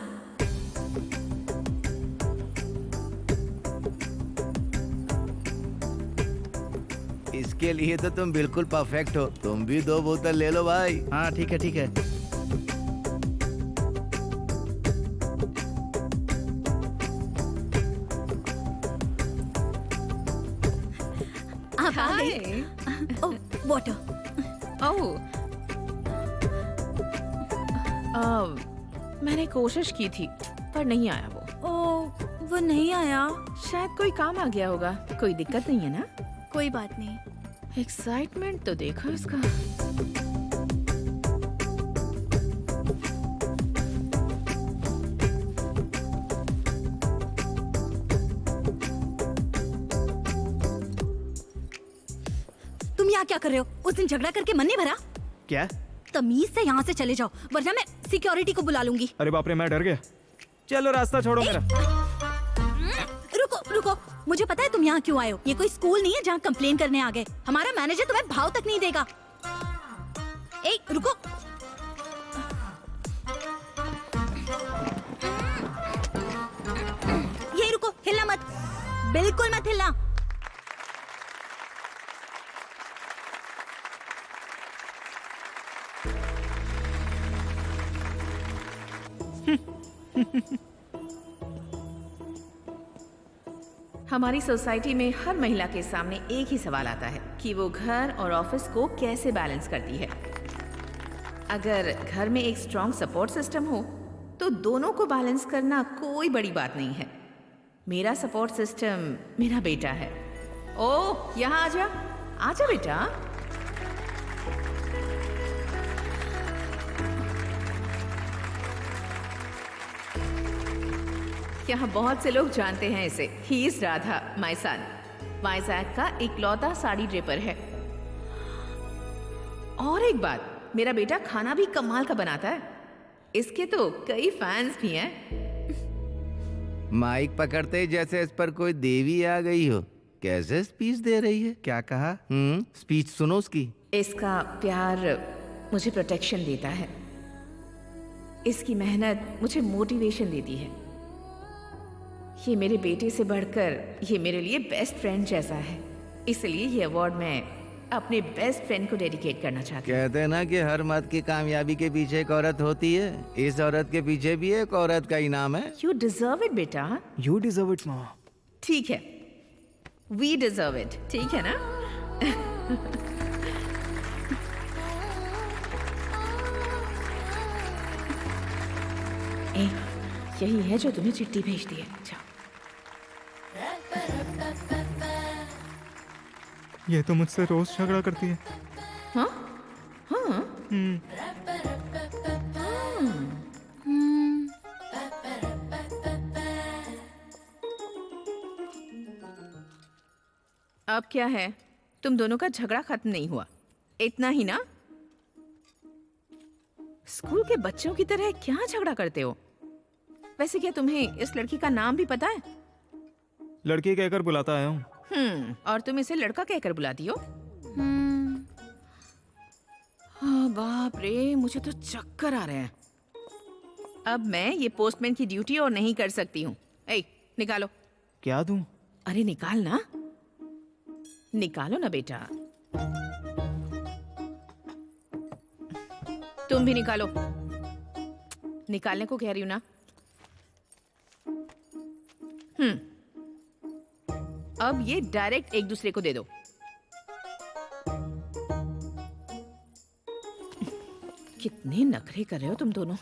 इसके लिए तो तुम बिल्कुल परफेक्ट हो। तुम भी 2 बोतल ले लो भाई। हाँ ठीक है ठीक है। आप आ गए? ओह, वाटर। मैंने कोशिश की थी पर नहीं आया वो। ओह, वो नहीं आया। शायद कोई काम आ गया होगा। कोई दिक्कत नहीं है ना? कोई बात नहीं। एक्साइटमेंट तो देखो इसका। तुम यहाँ क्या कर रहे हो? उस दिन झगड़ा करके मन नहीं भरा? क्या? तमीज से यहाँ से चले जाओ, वरना मैं सिक्योरिटी को बुला लूंगी। अरे बाप रे, मैं डर गया। चलो रास्ता छोड़ो मेरा। रुको रुको, मुझे पता है तुम यहाँ क्यों आए हो। ये कोई स्कूल नहीं है जहाँ कंप्लेन करने आ गए। हमारा मैनेजर तुम्हें भाव तक नहीं देगा। ए, रुको। यही रुको, हिलना मत, बिल्कुल मत हिलना। हमारी सोसाइटी में हर महिला के सामने एक ही सवाल आता है कि वो घर और ऑफिस को कैसे बैलेंस करती है। अगर घर में एक स्ट्रॉन्ग सपोर्ट सिस्टम हो तो दोनों को बैलेंस करना कोई बड़ी बात नहीं है। मेरा सपोर्ट सिस्टम मेरा बेटा है। ओ, यहाँ आजा, आजा बेटा। यहाँ बहुत से लोग जानते हैं इसे। He is Radha, my son. Vizag का इकलौता साड़ी ड्रेपर है। और एक बात, मेरा बेटा खाना भी कमाल का बनाता है। इसके तो कई फैंस भी हैं। माइक पकड़ते ही जैसे इस पर कोई देवी आ गई हो। कैसे स्पीच दे रही है? क्या कहा? स्पीच सुनो उसकी। इसका प्यार मुझे प्रोटेक्शन देता है। इसकी मेहनत मुझे मोटिवेशन देती है। ये मेरे बेटे से बढ़कर ये मेरे लिए बेस्ट फ्रेंड जैसा है। इसलिए ये अवार्ड मैं अपने बेस्ट फ्रेंड को डेडिकेट करना चाहती हूँ। कहते हैं ना कि हर मर्द की कामयाबी के पीछे एक औरत होती है। इस औरत के पीछे भी एक औरत का इनाम है। यू डिजर्व इट बेटा। यू डिजर्व इट माँ। ठीक है, वी डिजर्व इट। ठीक है ना? यही है जो तुम्हें चिट्ठी भेज दी है। जाओ। ये तो मुझसे रोज झगड़ा करती है। हाँ हाँ। अब क्या है, तुम दोनों का झगड़ा खत्म नहीं हुआ, इतना ही ना? स्कूल के बच्चों की तरह क्या झगड़ा करते हो? वैसे क्या तुम्हें इस लड़की का नाम भी पता है? लड़की कहकर बुलाता आया हूँ। और तुम इसे लड़का कहकर बुलाती हो? हाँ, बाप रे, मुझे तो चक्कर आ रहे हैं। अब मैं ये पोस्टमैन की ड्यूटी और नहीं कर सकती हूँ। ए, निकालो। क्या दूं? अरे निकाल ना, निकालो ना बेटा। तुम भी निकालो। निकालने को कह रही हूँ ना। अब ये डायरेक्ट एक दूसरे को दे दो। कितने नखरे कर रहे हो तुम दोनों।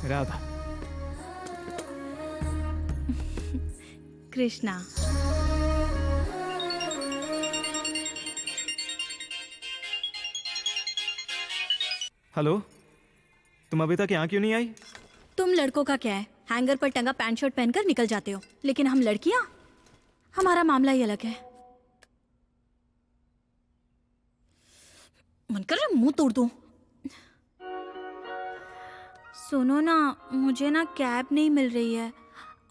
राधा। कृष्णा। हेलो, तुम अभी तक यहाँ क्यों नहीं आई? तुम लड़कों का क्या है, हैंगर पर टंगा पैंट शर्ट पहनकर निकल जाते हो, लेकिन हम लड़कियां, हमारा मामला ही अलग है। मन कर रहा मुंह तोड़ दूं। सुनो ना, मुझे ना कैब नहीं मिल रही है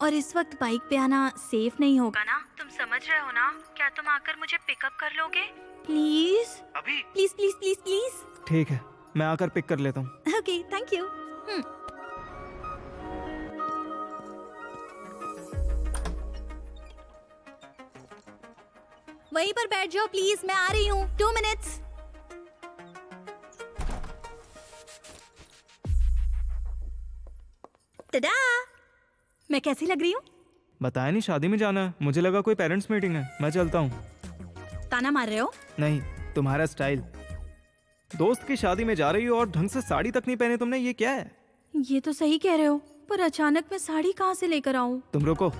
और इस वक्त बाइक पे आना सेफ नहीं होगा ना। तुम समझ रहे हो ना? क्या तुम आकर मुझे पिकअप कर लोगे प्लीज? अभी? Please please please please. ठीक है, मैं आकर पिक कर लेता हूँ। Okay, thank you. वहीं पर बैठ जाओ प्लीज, मैं आ रही हूँ। 2 मिनट्स। टडा! मैं कैसी लग रही हूँ? बताया नहीं, शादी में जाना है। मुझे लगा कोई पेरेंट्स मीटिंग है। मैं चलता हूँ। ताना मार रहे हो? नहीं, तुम्हारा स्टाइल। दोस्त की शादी में जा रही हो और ढंग से साड़ी तक नहीं पहने तुमने, ये क्या है? ये तो सही कह रहे हो, पर अचानक मैं साड़ी कहाँ से लेकर आऊँ? तुम रुको।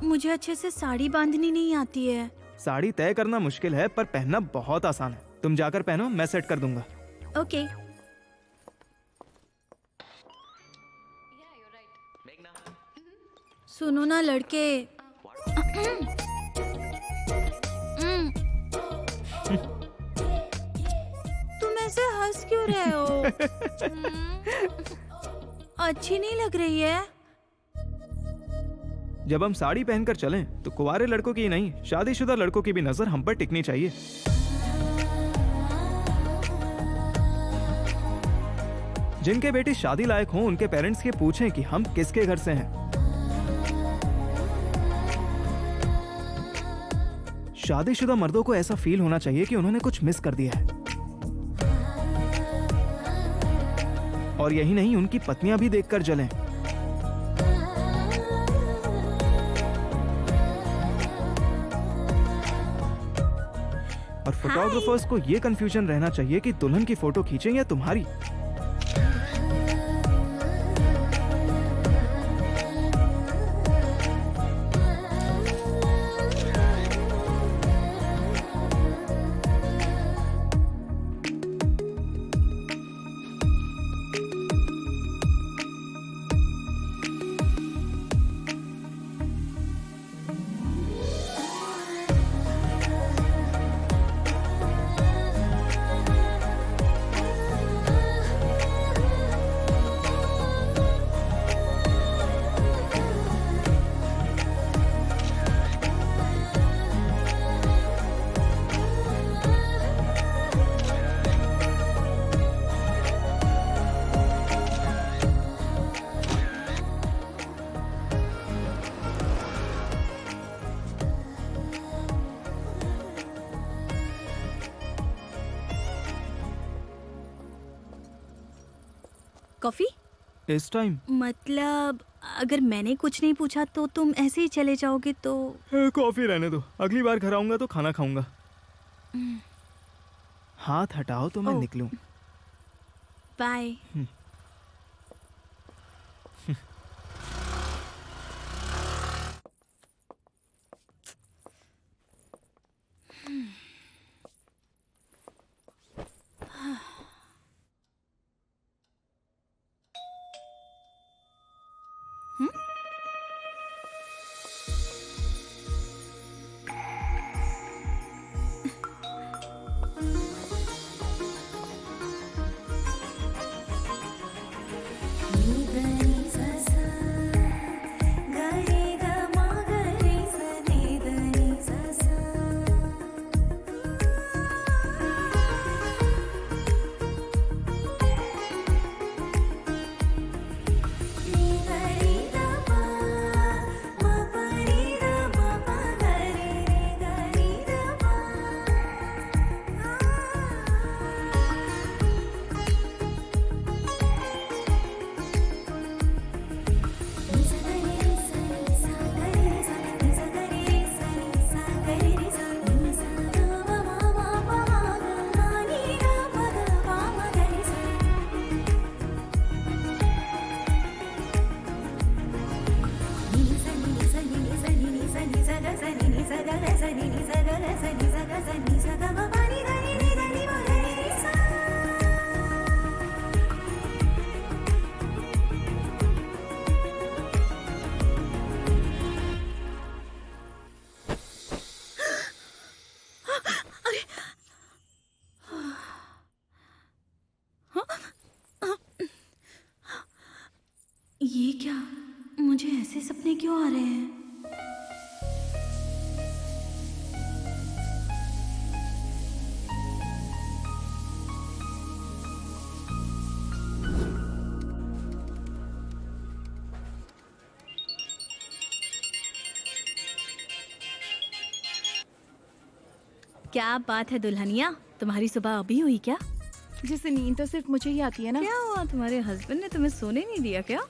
मुझे अच्छे से साड़ी बांधनी नहीं आती है। साड़ी तय करना मुश्किल है पर पहनना बहुत आसान है। तुम जाकर पहनो, मैं सेट कर दूंगा। ओके। सुनो ना लड़के, तुम ऐसे हंस क्यों रहे हो? अच्छी नहीं लग रही है। जब हम साड़ी पहनकर चलें तो कुंवारे लड़कों की नहीं, शादीशुदा लड़कों की भी नजर हम पर टिकनी चाहिए। जिनके बेटी शादी लायक हो उनके पेरेंट्स के पूछें कि हम किसके घर से हैं। शादीशुदा मर्दों को ऐसा फील होना चाहिए कि उन्होंने कुछ मिस कर दिया है। और यही नहीं, उनकी पत्नियां भी देखकर जलें। और फोटोग्राफर्स को ये कंफ्यूजन रहना चाहिए कि दुल्हन की फोटो खींचें या तुम्हारी। कॉफी? इस टाइम? मतलब अगर मैंने कुछ नहीं पूछा तो तुम ऐसे ही चले जाओगे तो? कॉफी रहने दो, अगली बार घर आऊंगा तो खाना खाऊंगा। हाथ हटाओ तो मैं निकलूं। बाय। ये क्या? मुझे ऐसे सपने क्यों आ रहे हैं? क्या बात है दुल्हनिया, तुम्हारी सुबह अभी हुई क्या? जैसे नींद तो सिर्फ मुझे ही आती है ना। क्या हुआ, तुम्हारे हस्बैंड ने तुम्हें सोने नहीं दिया क्या?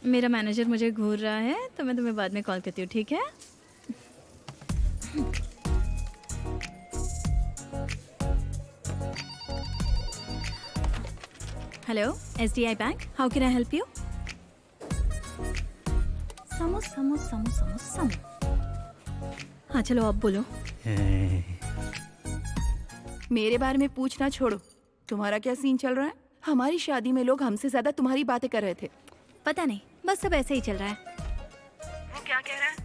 मेरा मैनेजर मुझे घूर रहा है तो मैं तुम्हें बाद में कॉल करती हूँ, ठीक है? Hello, SDI bank, how can I help you? समो समो समो समो समो। हाँ चलो अब बोलो। मेरे बारे में पूछना छोड़ो, तुम्हारा क्या सीन चल रहा है? हमारी शादी में लोग हमसे ज्यादा तुम्हारी बातें कर रहे थे। पता नहीं, बस सब ऐसे ही चल रहा है। वो क्या कह रहा है?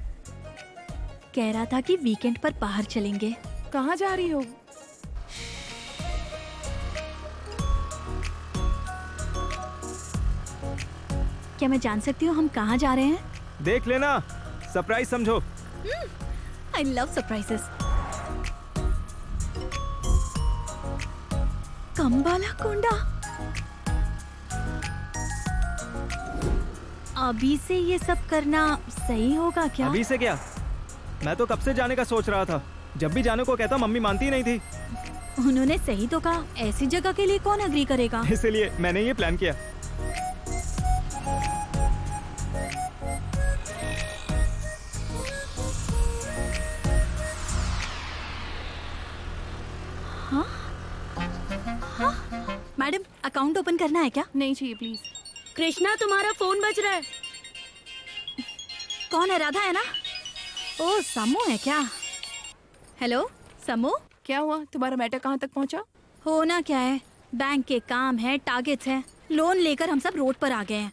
कह रहा था कि वीकेंड पर बाहर चलेंगे। कहाँ जा रही हो? क्या मैं जान सकती हूँ हम कहाँ जा रहे हैं? देख लेना, सरप्राइज समझो। I love surprises. कंबाला कोंडा। अभी से ये सब करना सही होगा क्या? अभी से क्या? मैं तो कब से जाने का सोच रहा था। जब भी जाने को कहता मम्मी मानती ही नहीं थी। उन्होंने सही तो कहा, ऐसी जगह के लिए कौन अग्री करेगा? इसलिए मैंने ये प्लान किया। मैडम, अकाउंट ओपन करना है क्या? नहीं चाहिए प्लीज। कृष्णा, तुम्हारा फोन बज रहा है। कौन है? राधा है ना? ओ, समू है क्या? हेलो समू, क्या हुआ? तुम्हारा मैटर कहाँ तक पहुँचा? होना क्या है, बैंक के काम है, टारगेट्स है, लोन लेकर हम सब रोड पर आ गए हैं।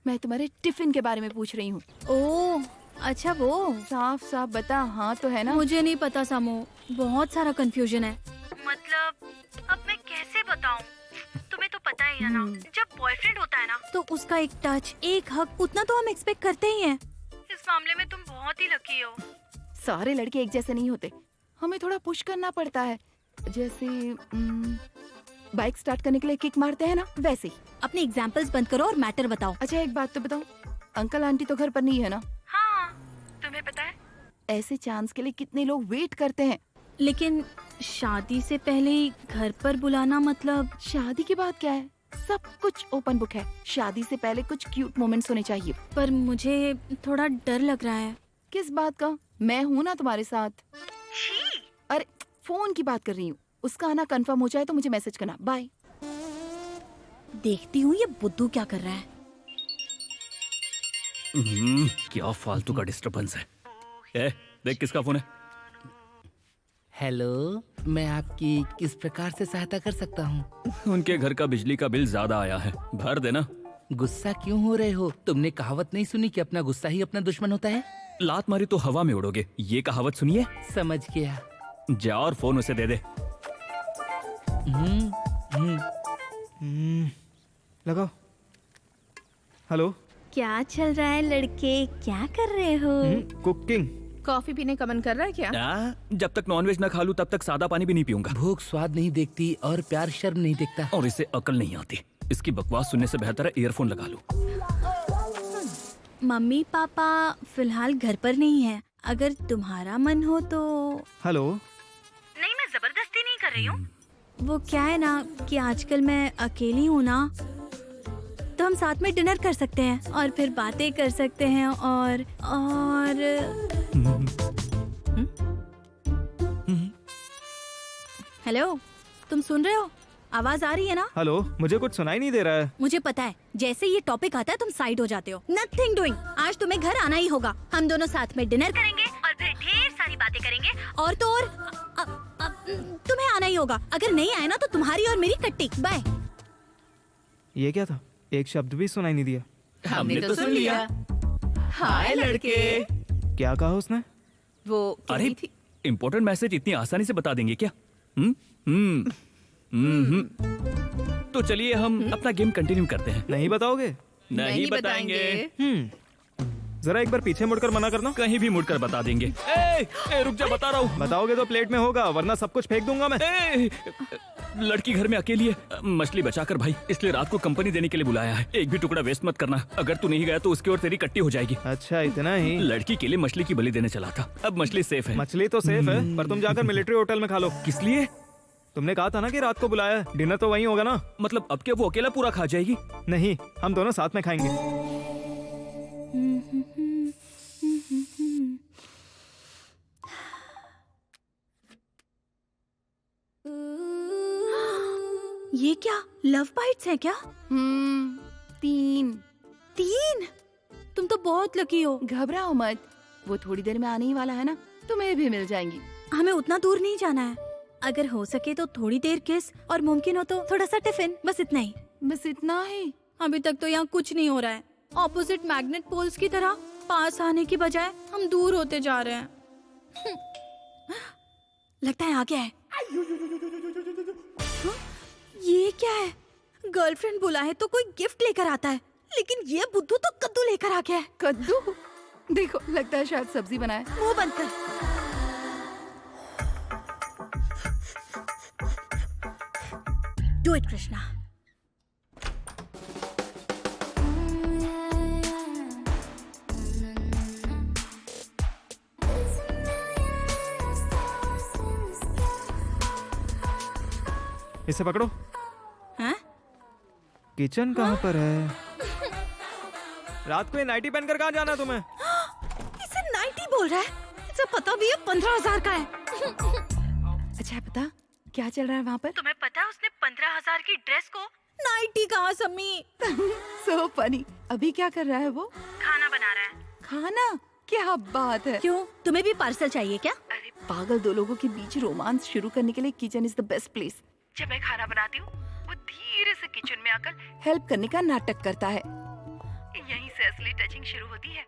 मैं तुम्हारे टिफिन के बारे में पूछ रही हूँ। ओ अच्छा, वो साफ साफ बता, हाँ तो है ना? मुझे नहीं पता समू, बहुत सारा कंफ्यूजन है। मतलब अब मैं कैसे बताऊं? तुम्हें तो पता ही है ना, जब बॉयफ्रेंड होता है ना तो उसका एक टच, एक हक, उतना तो हम एक्सपेक्ट करते ही हैं। इस मामले में तुम बहुत ही लकी हो। सारे लड़के एक जैसे नहीं होते, हमें थोड़ा पुश करना पड़ता है। जैसे बाइक स्टार्ट करने के लिए किक मारते हैं ना, वैसे ही। अपने एग्जाम्पल्स बंद करो और मैटर बताओ। अच्छा एक बात तो बताओ, अंकल आंटी तो घर पर नहीं है ना? हाँ, तुम्हें पता है ऐसे चांस के लिए कितने लोग वेट करते हैं। लेकिन शादी से पहले ही घर पर बुलाना, मतलब शादी की बात क्या है, सब कुछ ओपन बुक है। शादी से पहले कुछ क्यूट मोमेंट्स होने चाहिए। पर मुझे थोड़ा डर लग रहा है। किस बात का? मैं हूँ ना तुम्हारे साथ। अरे फोन की बात कर रही हूँ, उसका आना कंफर्म हो जाए तो मुझे मैसेज करना। बाय। देखती हूँ ये बुद्धू क्या कर रहा है। क्या फालतू का डिस्टरबेंस है। देख किसका फोन है। हेलो, मैं आपकी किस प्रकार से सहायता कर सकता हूँ? उनके घर का बिजली का बिल ज्यादा आया है, भर देना। गुस्सा क्यों हो रहे हो? तुमने कहावत नहीं सुनी कि अपना गुस्सा ही अपना दुश्मन होता है? लात मारी तो हवा में उड़ोगे, ये कहावत सुनिए। समझ गया। जा और फोन उसे दे दे। लगाओ। हेलो। क्या चल रहा है लड़के, क्या कर रहे हो? कुकिंग। कॉफी पीने का मन कर रहा है क्या? जब तक नॉनवेज न खा लूं तब तक सादा पानी भी नहीं पीऊंगा। भूख स्वाद नहीं देखती और प्यार शर्म नहीं देखता। और इसे अकल नहीं आती। इसकी बकवास सुनने से बेहतर है ईयरफोन लगा लूं। मम्मी पापा फिलहाल घर पर नहीं है, अगर तुम्हारा मन हो तो। हेलो। नहीं, मैं जबरदस्ती नहीं कर रही हूँ। वो क्या है ना कि आजकल मैं अकेली हूँ ना, तो हम साथ में डिनर कर सकते हैं और फिर बातें कर सकते हैं और हेलो, तुम सुन रहे हो? आवाज आ रही है ना? हेलो, मुझे कुछ सुनाई नहीं दे रहा है। मुझे पता है, जैसे ये टॉपिक आता है तुम साइड हो जाते हो। Nothing doing. आज तुम्हें घर आना ही होगा। हम दोनों साथ में डिनर करेंगे और फिर ढेर सारी बातें करेंगे और तो और तुम्हें आना ही होगा। अगर नहीं आए ना तो तुम्हारी और मेरी कट्टी। बाय। ये क्या था? एक शब्द भी सुनाई नहीं दिया। हमने तो सुन लिया। हाय लड़के। क्या कहा उसने? वो अरे इम्पोर्टेंट मैसेज इतनी आसानी से बता देंगे क्या? तो चलिए हम अपना गेम कंटिन्यू करते हैं। नहीं बताओगे? नहीं बताएंगे। जरा एक बार पीछे मुड़कर मना करना। कहीं भी मुड़कर बता देंगे। रुक जा, बता रहा हूँ। बताओगे तो प्लेट में होगा, वरना सब कुछ फेंक दूंगा मैं। लड़की घर में अकेली है, मछली बचाकर भाई, इसलिए रात को कंपनी देने के लिए बुलाया है। एक भी टुकड़ा वेस्ट मत करना। अगर तू नहीं गया तो उसकी और तेरी कट्टी हो जाएगी। अच्छा, इतना ही? लड़की के लिए मछली की बलि देने चला था। अब मछली सेफ है। मछली तो सेफ है, पर तुम जाकर मिलिट्री होटल में खा लो। किस लिए? तुमने कहा था ना कि रात को बुलाया है, डिनर तो वहीं होगा ना। मतलब अब क्या वो अकेला पूरा खा जाएगी? नहीं, हम दोनों साथ में खाएंगे। ये क्या लव बाइट्स है क्या? 3। तुम तो बहुत लकी हो। घबराओ मत, वो थोड़ी देर में आने ही वाला है ना, तुम्हें भी मिल जाएंगी। हमें उतना दूर नहीं जाना है। अगर हो सके तो थोड़ी देर किस और मुमकिन हो तो थोड़ा सा टिफिन, बस इतना ही। बस इतना ही? अभी तक तो यहाँ कुछ नहीं हो रहा है। ऑपोजिट मैग्नेट पोल्स की तरह पास आने की बजाय हम दूर होते जा रहे हैं। लगता है आ गया है। हाँ? ये क्या है? गर्लफ्रेंड बुला है तो कोई गिफ्ट लेकर आता है, लेकिन ये बुद्धू तो कद्दू लेकर आ गया है। कद्दू? देखो, लगता है शायद सब्जी बनाए। मुंह बंद कर। Do it Krishna. इसे पकड़ो। हाँ? किचन कहाँ पर है? रात को ये नाइटी पहनकर कहाँ जाना है तुम्हें? इसे 90 बोल रहा है। इसे पता भी है 15,000 का है। अच्छा पता क्या चल रहा है वहाँ पर? तुम्हें पता है उसने 15,000 की ड्रेस को 90 कहा सम्मी। So funny. अभी क्या कर रहा है वो? खाना बना रहा है। खाना? क्या बात है। क्यों, तुम्हें भी पार्सल चाहिए क्या? अरे पागल, दो लोगों के बीच रोमांस शुरू करने के लिए kitchen is the best place. जब मैं खाना बनाती हूँ वो धीरे से किचन में आकर हेल्प करने का नाटक करता है। यहीं से असली टचिंग शुरू होती है।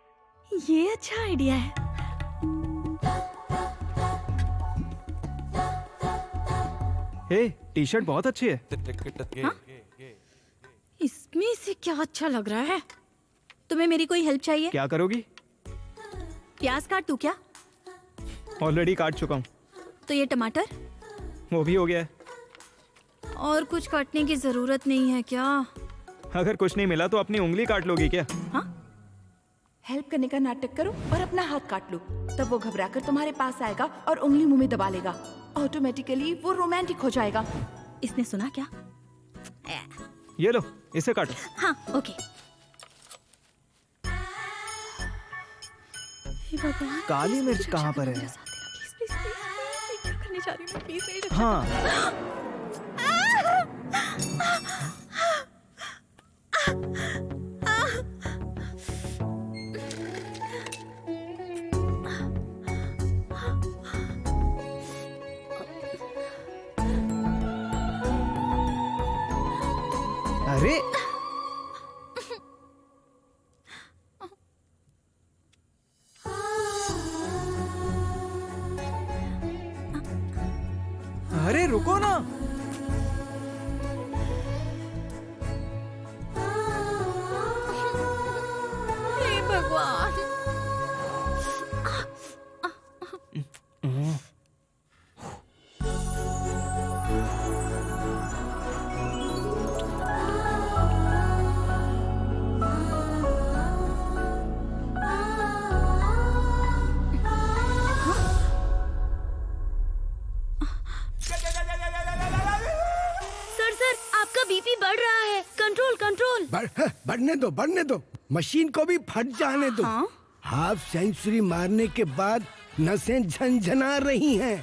ये अच्छा आइडिया है। हे, टी शर्ट बहुत अच्छी है। हाँ? इसमें से क्या अच्छा लग रहा है? तुम्हें मेरी कोई हेल्प चाहिए? क्या करोगी? प्याज काट दूं क्या? ऑलरेडी काट चुका हूँ। तो ये टमाटर? वो भी हो गया है। और कुछ काटने की जरूरत नहीं है क्या? अगर कुछ नहीं मिला तो अपनी उंगली काट लोगी क्या? हाँ? हेल्प करने का नाटक करो और अपना हाथ काट लो, तब वो घबराकर तुम्हारे पास आएगा और उंगली मुंह में दबा लेगा। ऑटोमेटिकली वो रोमांटिक हो जाएगा। इसने सुना क्या? ये लो, इसे काटो। हाँ, ओके। हे भगवान, काली मिर्च कहाँ पर है? प्लीज प्लीज प्लीज, क्या करने जा रही हूँ मैं? प्लीज मेरी रक्षा हाँ। अरे अरे रुको ना। हे भगवान। सर, आपका बीपी बढ़ रहा है। Control control. बढ़ने दो। मशीन को भी फट जाने दो। हाँ? हाफ सेंचुरी मारने के बाद नसें झनझना रही हैं,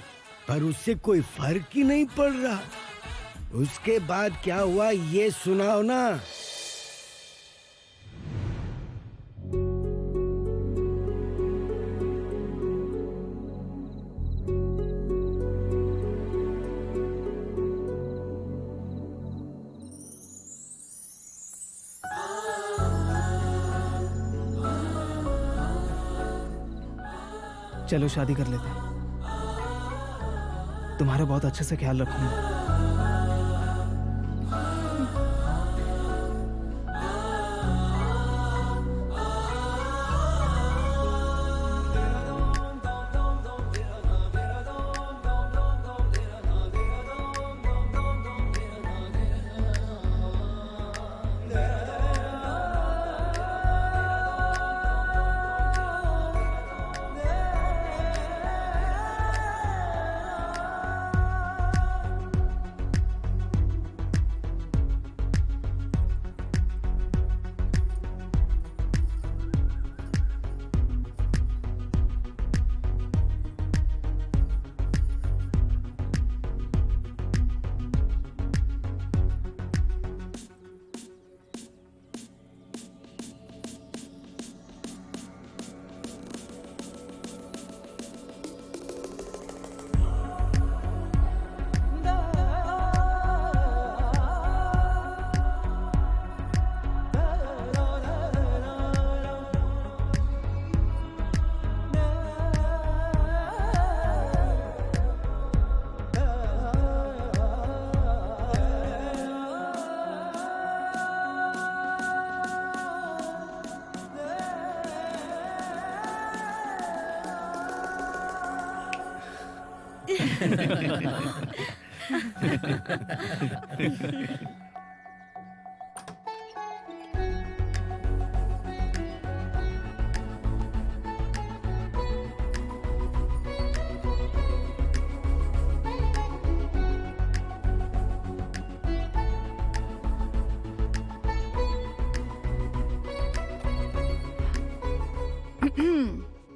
पर उससे कोई फर्क ही नहीं पड़ रहा। उसके बाद क्या हुआ ये सुनाओ ना। चलो शादी कर लेते हैं। तुम्हारा बहुत अच्छे से ख्याल रखूंगा।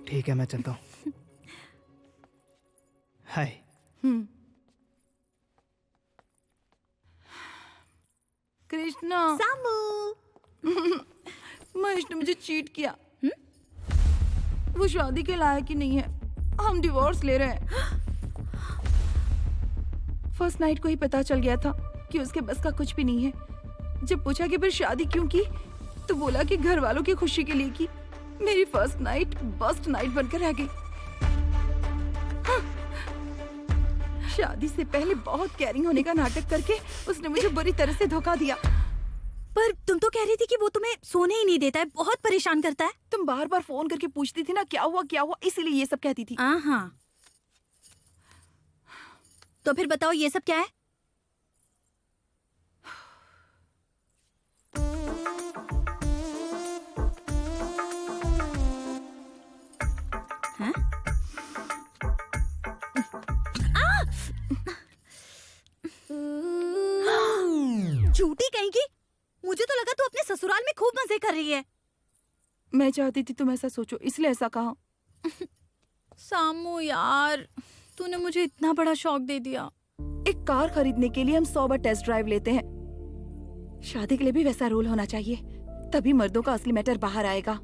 ठीक है, मैं चलता हूँ। हाय। कृष्णा, सामू। महेश ने मुझे चीट किया। वो शादी के लायक ही नहीं है। हम डिवोर्स ले रहे हैं। फर्स्ट नाइट को ही पता चल गया था कि उसके बस का कुछ भी नहीं है। जब पूछा कि फिर शादी क्यों की, तो बोला कि घर वालों की खुशी के लिए की। मेरी फर्स्ट नाइट बस्ट नाइट बनकर रह गई। हाँ। शादी से पहले बहुत केयरिंग होने का नाटक करके उसने मुझे बुरी तरह से धोखा दिया। पर तुम तो कह रही थी कि वो तुम्हें सोने ही नहीं देता है, बहुत परेशान करता है। तुम बार बार फोन करके पूछती थी ना क्या हुआ, इसीलिए ये सब कहती थी। हाँ। तो फिर बताओ ये सब क्या है? हाँ? झूठी कहीं की। मुझे तो लगा तू अपने ससुराल में खूब मजे कर रही है। मैं चाहती थी तुम ऐसा सोचो, इसलिए ऐसा कहा। सामू यार, तूने मुझे इतना बड़ा शौक दे दिया। एक कार खरीदने के लिए हम 100 बार टेस्ट ड्राइव लेते हैं। शादी के लिए भी वैसा रूल होना चाहिए, तभी मर्दों का असली मैटर बाहर आएगा।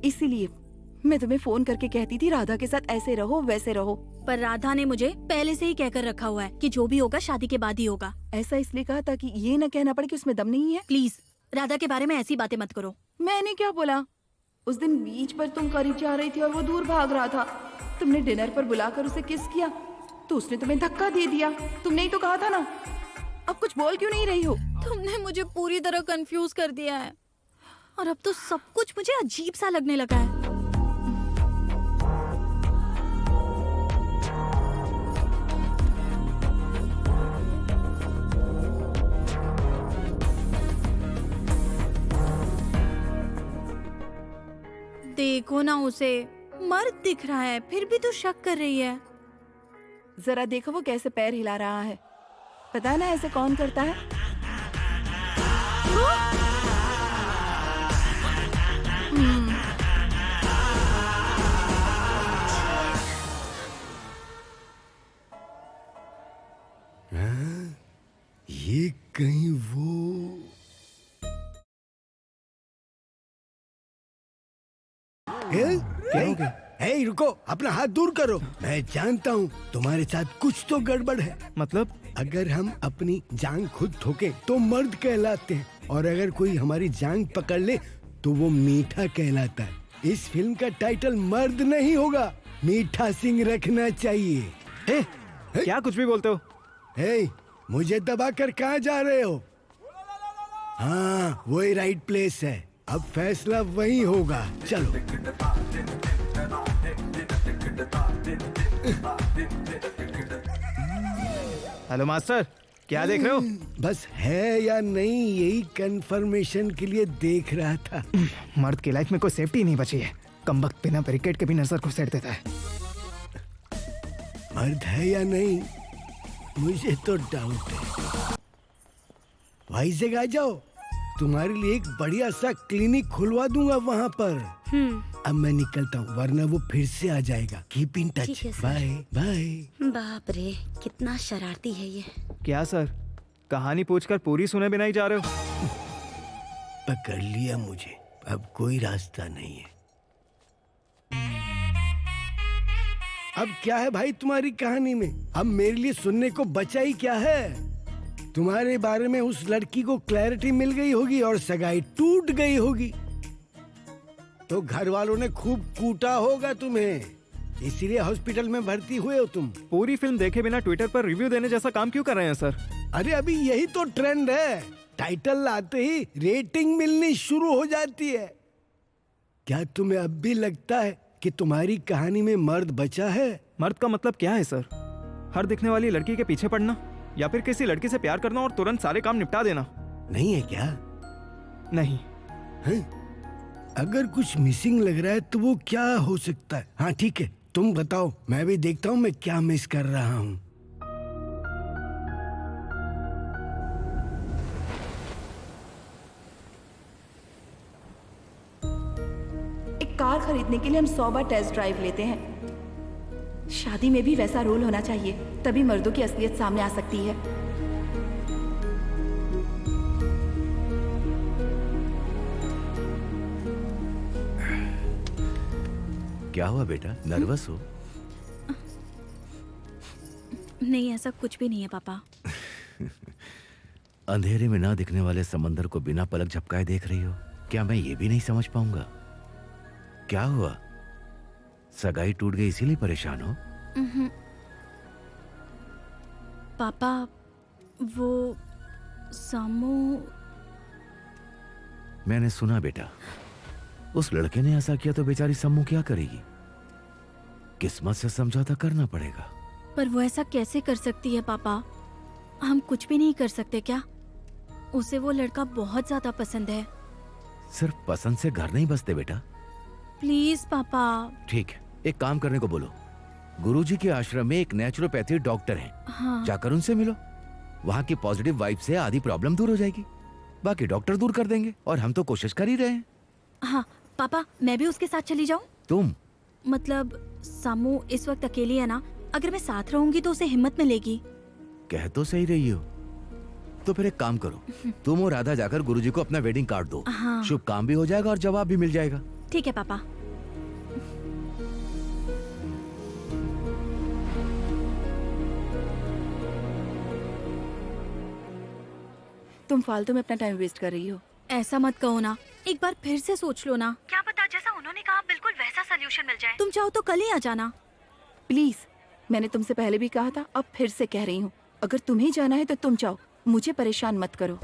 इसीलिए मैं तुम्हें फोन करके कहती थी राधा के साथ ऐसे रहो वैसे रहो। पर राधा ने मुझे पहले से ही कहकर रखा हुआ है कि जो भी होगा शादी के बाद ही होगा। ऐसा इसलिए कहा ताकि ये न कहना पड़े कि उसमें दम नहीं है। प्लीज राधा के बारे में ऐसी बातें मत करो। मैंने क्या बोला? उस दिन बीच पर तुम करीब जा रही थी और वो दूर भाग रहा था। तुमने डिनर पर बुलाकर उसे किस किया तो उसने तुम्हें धक्का दे दिया। तुमने ही तो कहा था ना। अब कुछ बोल क्यों नहीं रही हो? तुमने मुझे पूरी तरह कंफ्यूज कर दिया है और अब तो सब कुछ मुझे अजीब सा लगने लगा है। देखो ना, उसे मर्द दिख रहा है फिर भी तो शक कर रही है। जरा देखो वो कैसे पैर हिला रहा है। पता है ना ऐसे कौन करता है? ये कहीं वो क्या हो गया? हे रुको, अपना हाथ दूर करो। मैं जानता हूँ तुम्हारे साथ कुछ तो गड़बड़ है। मतलब? अगर हम अपनी जांग खुद ठोके तो मर्द कहलाते हैं, और अगर कोई हमारी जांग पकड़ ले तो वो मीठा कहलाता है। इस फिल्म का टाइटल मर्द नहीं होगा, मीठा सिंह रखना चाहिए। क्या कुछ भी बोलते हो? हे, मुझे दबा कर कहाँ जा रहे हो? हाँ, वही राइट प्लेस है। अब फैसला वही होगा। चलो। हेलो मास्टर, क्या देख रहे हो? बस है या नहीं यही कंफर्मेशन के लिए देख रहा था। मर्द की लाइफ में कोई सेफ्टी नहीं बची है। कमबख्त बिना बैरिकेड के भी नजर को सेट देता है। मर्द है या नहीं मुझे तो डाउट है। भाई से आ जाओ, तुम्हारे लिए एक बढ़िया सा क्लिनिक खुलवा दूंगा वहाँ पर। अब मैं निकलता हूँ वरना वो फिर से आ जाएगा। Keep in touch. Bye bye. बाप रे, कितना शरारती है ये। क्या सर, कहानी पूछकर पूरी सुने बिना ही जा रहे हो? पकड़ लिया मुझे, अब कोई रास्ता नहीं है। अब क्या है भाई तुम्हारी कहानी में? अब मेरे लिए सुनने को बचा ही क्या है? तुम्हारे बारे में उस लड़की को क्लैरिटी मिल गई होगी और सगाई टूट गई होगी, तो घर वालों ने खूब कूटा होगा तुम्हें, इसीलिए हॉस्पिटल में भर्ती हुए हो तुम। पूरी फिल्म देखे बिना ट्विटर पर रिव्यू देने जैसा काम क्यों कर रहे हैं सर? अरे अभी यही तो ट्रेंड है। टाइटल लाते ही रेटिंग मिलनी शुरू हो जाती है। क्या तुम्हें अब भी लगता है कि तुम्हारी कहानी में मर्द बचा है? मर्द का मतलब क्या है सर? हर दिखने वाली लड़की के पीछे पड़ना? या फिर किसी लड़की से प्यार करना और तुरंत सारे काम निपटा देना। नहीं है क्या? नहीं। हैं? अगर कुछ मिसिंग लग रहा है तो वो क्या हो सकता है? हाँ ठीक है, तुम बताओ, मैं भी देखता हूँ मैं क्या मिस कर रहा हूँ। एक कार खरीदने के लिए हम 100 बार टेस्ट ड्राइव लेते हैं। शादी में भी वैसा रोल होना चाहिए, तभी मर्दों की असलियत सामने आ सकती है। क्या हुआ बेटा, नर्वस हो? नहीं, ऐसा कुछ भी नहीं है पापा। अंधेरे में ना दिखने वाले समंदर को बिना पलक झपकाए देख रही हो। क्या मैं ये भी नहीं समझ पाऊंगा? क्या हुआ? सगाई टूट गई इसीलिए परेशान हो? पापा, वो सामू। मैंने सुना बेटा, उस लड़के ने ऐसा किया तो बेचारी सम्मू क्या करेगी? किस्मत से समझौता करना पड़ेगा। पर वो ऐसा कैसे कर सकती है पापा? हम कुछ भी नहीं कर सकते क्या? उसे वो लड़का बहुत ज्यादा पसंद है। सिर्फ पसंद से घर नहीं बसते बेटा। प्लीज पापा। ठीक है, एक काम करने को बोलो। गुरुजी के आश्रम में एक नेचुरोपैथी डॉक्टर हैं। हाँ। जाकर उनसे मिलो। वहाँ की पॉजिटिव वाइब से आधी प्रॉब्लम दूर हो जाएगी। बाकी डॉक्टर दूर कर देंगे और हम तो कोशिश कर ही रहे हैं। हाँ पापा, मैं भी उसके साथ चली जाऊँ? तुम? मतलब सामू इस वक्त अकेली है ना, अगर मैं साथ रहूंगी तो उसे हिम्मत मिलेगी। कह तो सही रही हो। तो फिर एक काम करो, तुम और राधा जाकर गुरुजी को अपना वेडिंग कार्ड दो। हाँ। शुभ काम भी हो जाएगा और जवाब भी मिल जाएगा। ठीक है पापा। तुम फालतू में अपना टाइम वेस्ट कर रही हो। ऐसा मत कहो ना, एक बार फिर से सोच लो ना। क्या पता जैसा उन्होंने कहा बिल्कुल वैसा सोल्यूशन मिल जाए। तुम चाहो तो कल ही आ जाना। प्लीज, मैंने तुमसे पहले भी कहा था, अब फिर से कह रही हूँ, अगर तुम्हें जाना है तो तुम जाओ, मुझे परेशान मत करो।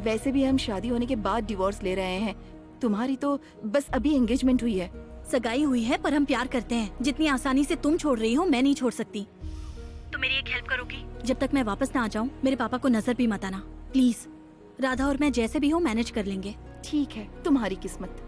वैसे भी हम शादी होने के बाद डिवोर्स ले रहे हैं, तुम्हारी तो बस अभी एंगेजमेंट हुई है। सगाई हुई है पर हम प्यार करते हैं। जितनी आसानी से तुम छोड़ रही हो मैं नहीं छोड़ सकती। तो मेरी एक हेल्प करोगी? जब तक मैं वापस ना आ जाऊँ मेरे पापा को नजर भी मत आना प्लीज। राधा और मैं जैसे भी हो मैनेज कर लेंगे। ठीक है, तुम्हारी किस्मत।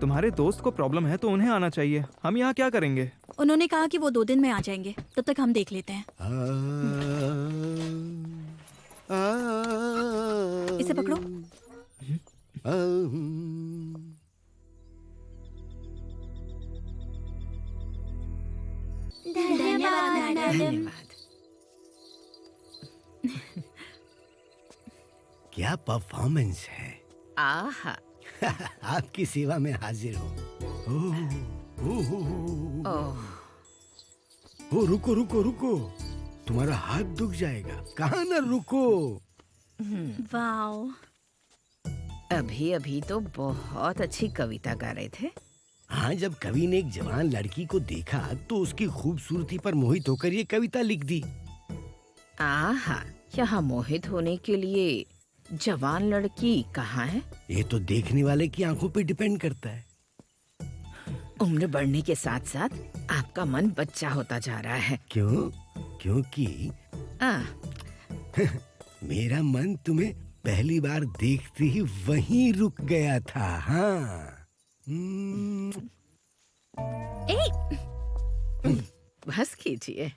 तुम्हारे दोस्त को प्रॉब्लम है तो उन्हें आना चाहिए। हम यहाँ क्या करेंगे? उन्होंने कहा कि वो 2 दिन में आ जाएंगे, तब तक हम देख लेते हैं। इसे पकड़ो। धन्यवाद। क्या परफॉर्मेंस है। आहा। आपकी सेवा में हाजिर हूँ। ओ रुको रुको रुको, तुम्हारा हाथ दुख जाएगा। कहाँ ना रुको। वाओ, अभी अभी तो बहुत अच्छी कविता गा रहे थे। हाँ, जब कवि ने एक जवान लड़की को देखा तो उसकी खूबसूरती पर मोहित होकर ये कविता लिख दी। आहा, यहाँ मोहित होने के लिए जवान लड़की कहाँ है? ये तो देखने वाले की आंखों पे डिपेंड करता है। उम्र बढ़ने के साथ साथ आपका मन बच्चा होता जा रहा है। क्यों? क्योंकि मेरा मन तुम्हें पहली बार देखते ही वहीं रुक गया था। हाँ। बस कीजिए।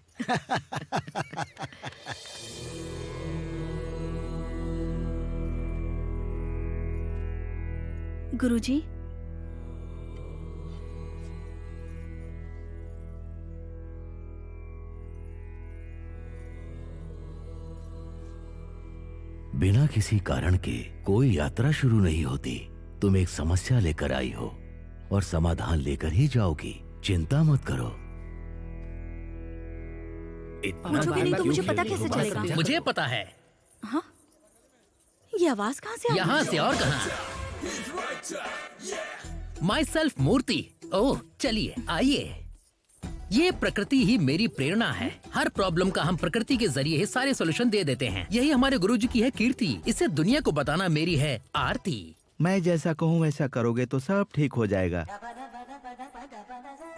गुरुजी, बिना किसी कारण के कोई यात्रा शुरू नहीं होती। तुम एक समस्या लेकर आई हो और समाधान लेकर ही जाओगी। चिंता मत करो। पूछोगे नहीं तो मुझे पता कैसे चलेगा? मुझे पता है। हाँ, ये आवाज कहाँ से आ रही है? यहाँ से और कहाँ? माई सेल्फ मूर्ति। ओह चलिए आइए। ये प्रकृति ही मेरी प्रेरणा है। हर प्रॉब्लम का हम प्रकृति के जरिए ही सारे सॉल्यूशन दे देते हैं। यही हमारे गुरुजी की है कीर्ति। इसे दुनिया को बताना मेरी है आरती। मैं जैसा कहूँ वैसा करोगे तो सब ठीक हो जाएगा।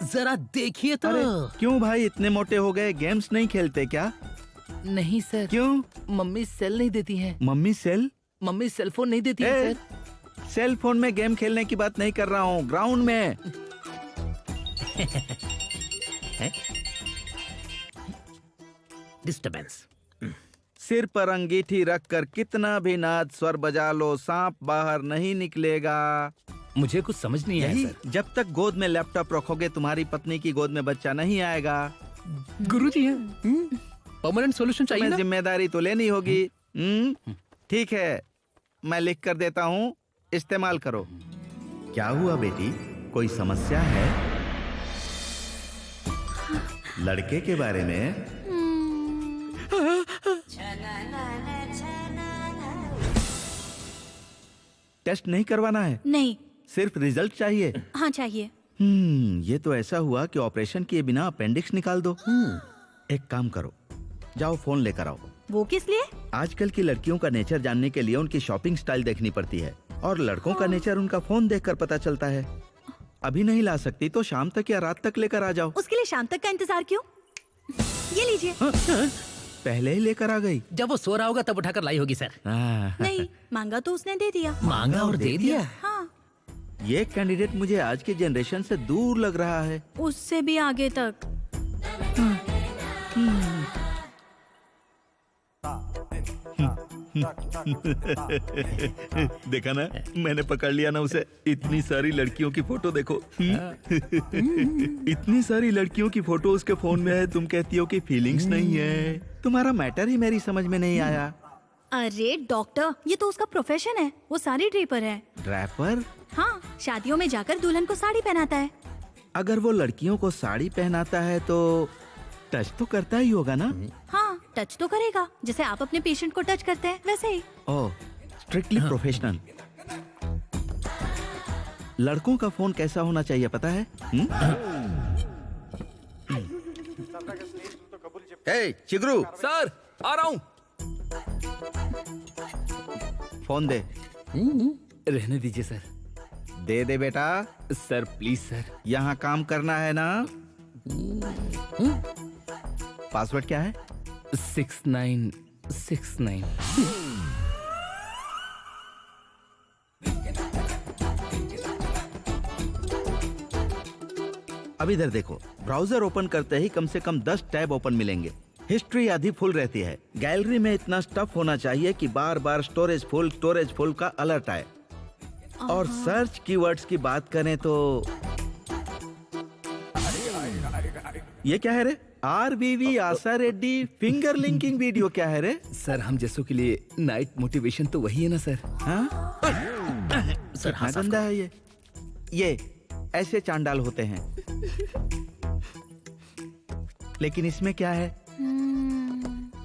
जरा देखिए तो। अरे क्यों भाई इतने मोटे हो गए? गेम्स नहीं खेलते क्या? नहीं सर। क्यों? मम्मी सेल नहीं देती हैं। मम्मी सेल? मम्मी सेल फोन नहीं देती है सर। सेल फोन में गेम खेलने की बात नहीं कर रहा हूँ, ग्राउंड में। डिस्टर्बेंस। सिर पर अंगीठी रखकर कितना भी नाद स्वर बजा लो, सांप बाहर नहीं निकलेगा। मुझे कुछ समझ नहीं आया यही सर। जब तक गोद में लैपटॉप रखोगे तुम्हारी पत्नी की गोद में बच्चा नहीं आएगा। गुरुजी है। परमानेंट सॉल्यूशन चाहिए ना? जिम्मेदारी तो लेनी होगी। ठीक है, मैं लिख कर देता हूँ, इस्तेमाल करो। क्या हुआ बेटी, कोई समस्या है? लड़के के बारे में? टेस्ट नहीं करवाना है? नहीं। सिर्फ रिजल्ट चाहिए? हाँ चाहिए। ये तो ऐसा हुआ कि ऑपरेशन किए बिना अपेंडिक्स निकाल दो। एक काम करो, जाओ फोन लेकर आओ। वो किस लिए? आजकल की लड़कियों का नेचर जानने के लिए उनकी शॉपिंग स्टाइल देखनी पड़ती है, और लड़कों का नेचर उनका फोन देखकर पता चलता है। अभी नहीं ला सकती तो शाम तक या रात तक लेकर आ जाओ। उसके लिए शाम तक का इंतजार क्यों? ये लीजिए। पहले ही लेकर आ गई। जब वो सो रहा होगा तब उठाकर लाई होगी सर। नहीं, मांगा तो उसने दे दिया। मांगा और दे दिया? हाँ। ये कैंडिडेट मुझे आज के जनरेशन से दूर लग रहा है। उससे भी आगे तक। देखा ना, मैंने पकड़ लिया ना उसे। इतनी सारी लड़कियों की फोटो देखो। इतनी सारी लड़कियों की फोटो उसके फोन में है, तुम कहती हो कि फीलिंग्स नहीं है। तुम्हारा मैटर ही मेरी समझ में नहीं आया। अरे डॉक्टर, ये तो उसका प्रोफेशन है। वो साड़ी ड्रेपर है। ड्रैपर? हाँ, शादियों में जाकर दुल्हन को साड़ी पहनाता है। अगर वो लड़कियों को साड़ी पहनाता है तो टच तो करता ही होगा ना? हाँ, टच तो करेगा, जैसे आप अपने पेशेंट को टच करते हैं वैसे ही। ओह, स्ट्रिक्टली प्रोफेशनल। लड़कों का फोन कैसा होना चाहिए पता है? हे चिगरू। सर आ रहा हूँ। फोन दे। रहने दीजिए सर। दे दे बेटा। Sir please sir. यहाँ काम करना है ना? पासवर्ड क्या है? 6969। अब इधर देखो, ब्राउजर ओपन करते ही कम से कम 10 टैब ओपन मिलेंगे। हिस्ट्री आधी फुल रहती है। गैलरी में इतना स्टफ होना चाहिए कि बार बार स्टोरेज फुल का अलर्ट आए। और सर्च कीवर्ड्स की बात करें तो ये क्या है रे? RVV आशा रेड्डी फिंगर लिंकिंग वीडियो क्या है रे? सर हम जैसों के लिए नाइट मोटिवेशन तो वही है ना सर? हाँ? सर कितना गंदा है ये ऐसे चांडाल होते हैं। लेकिन इसमें क्या है?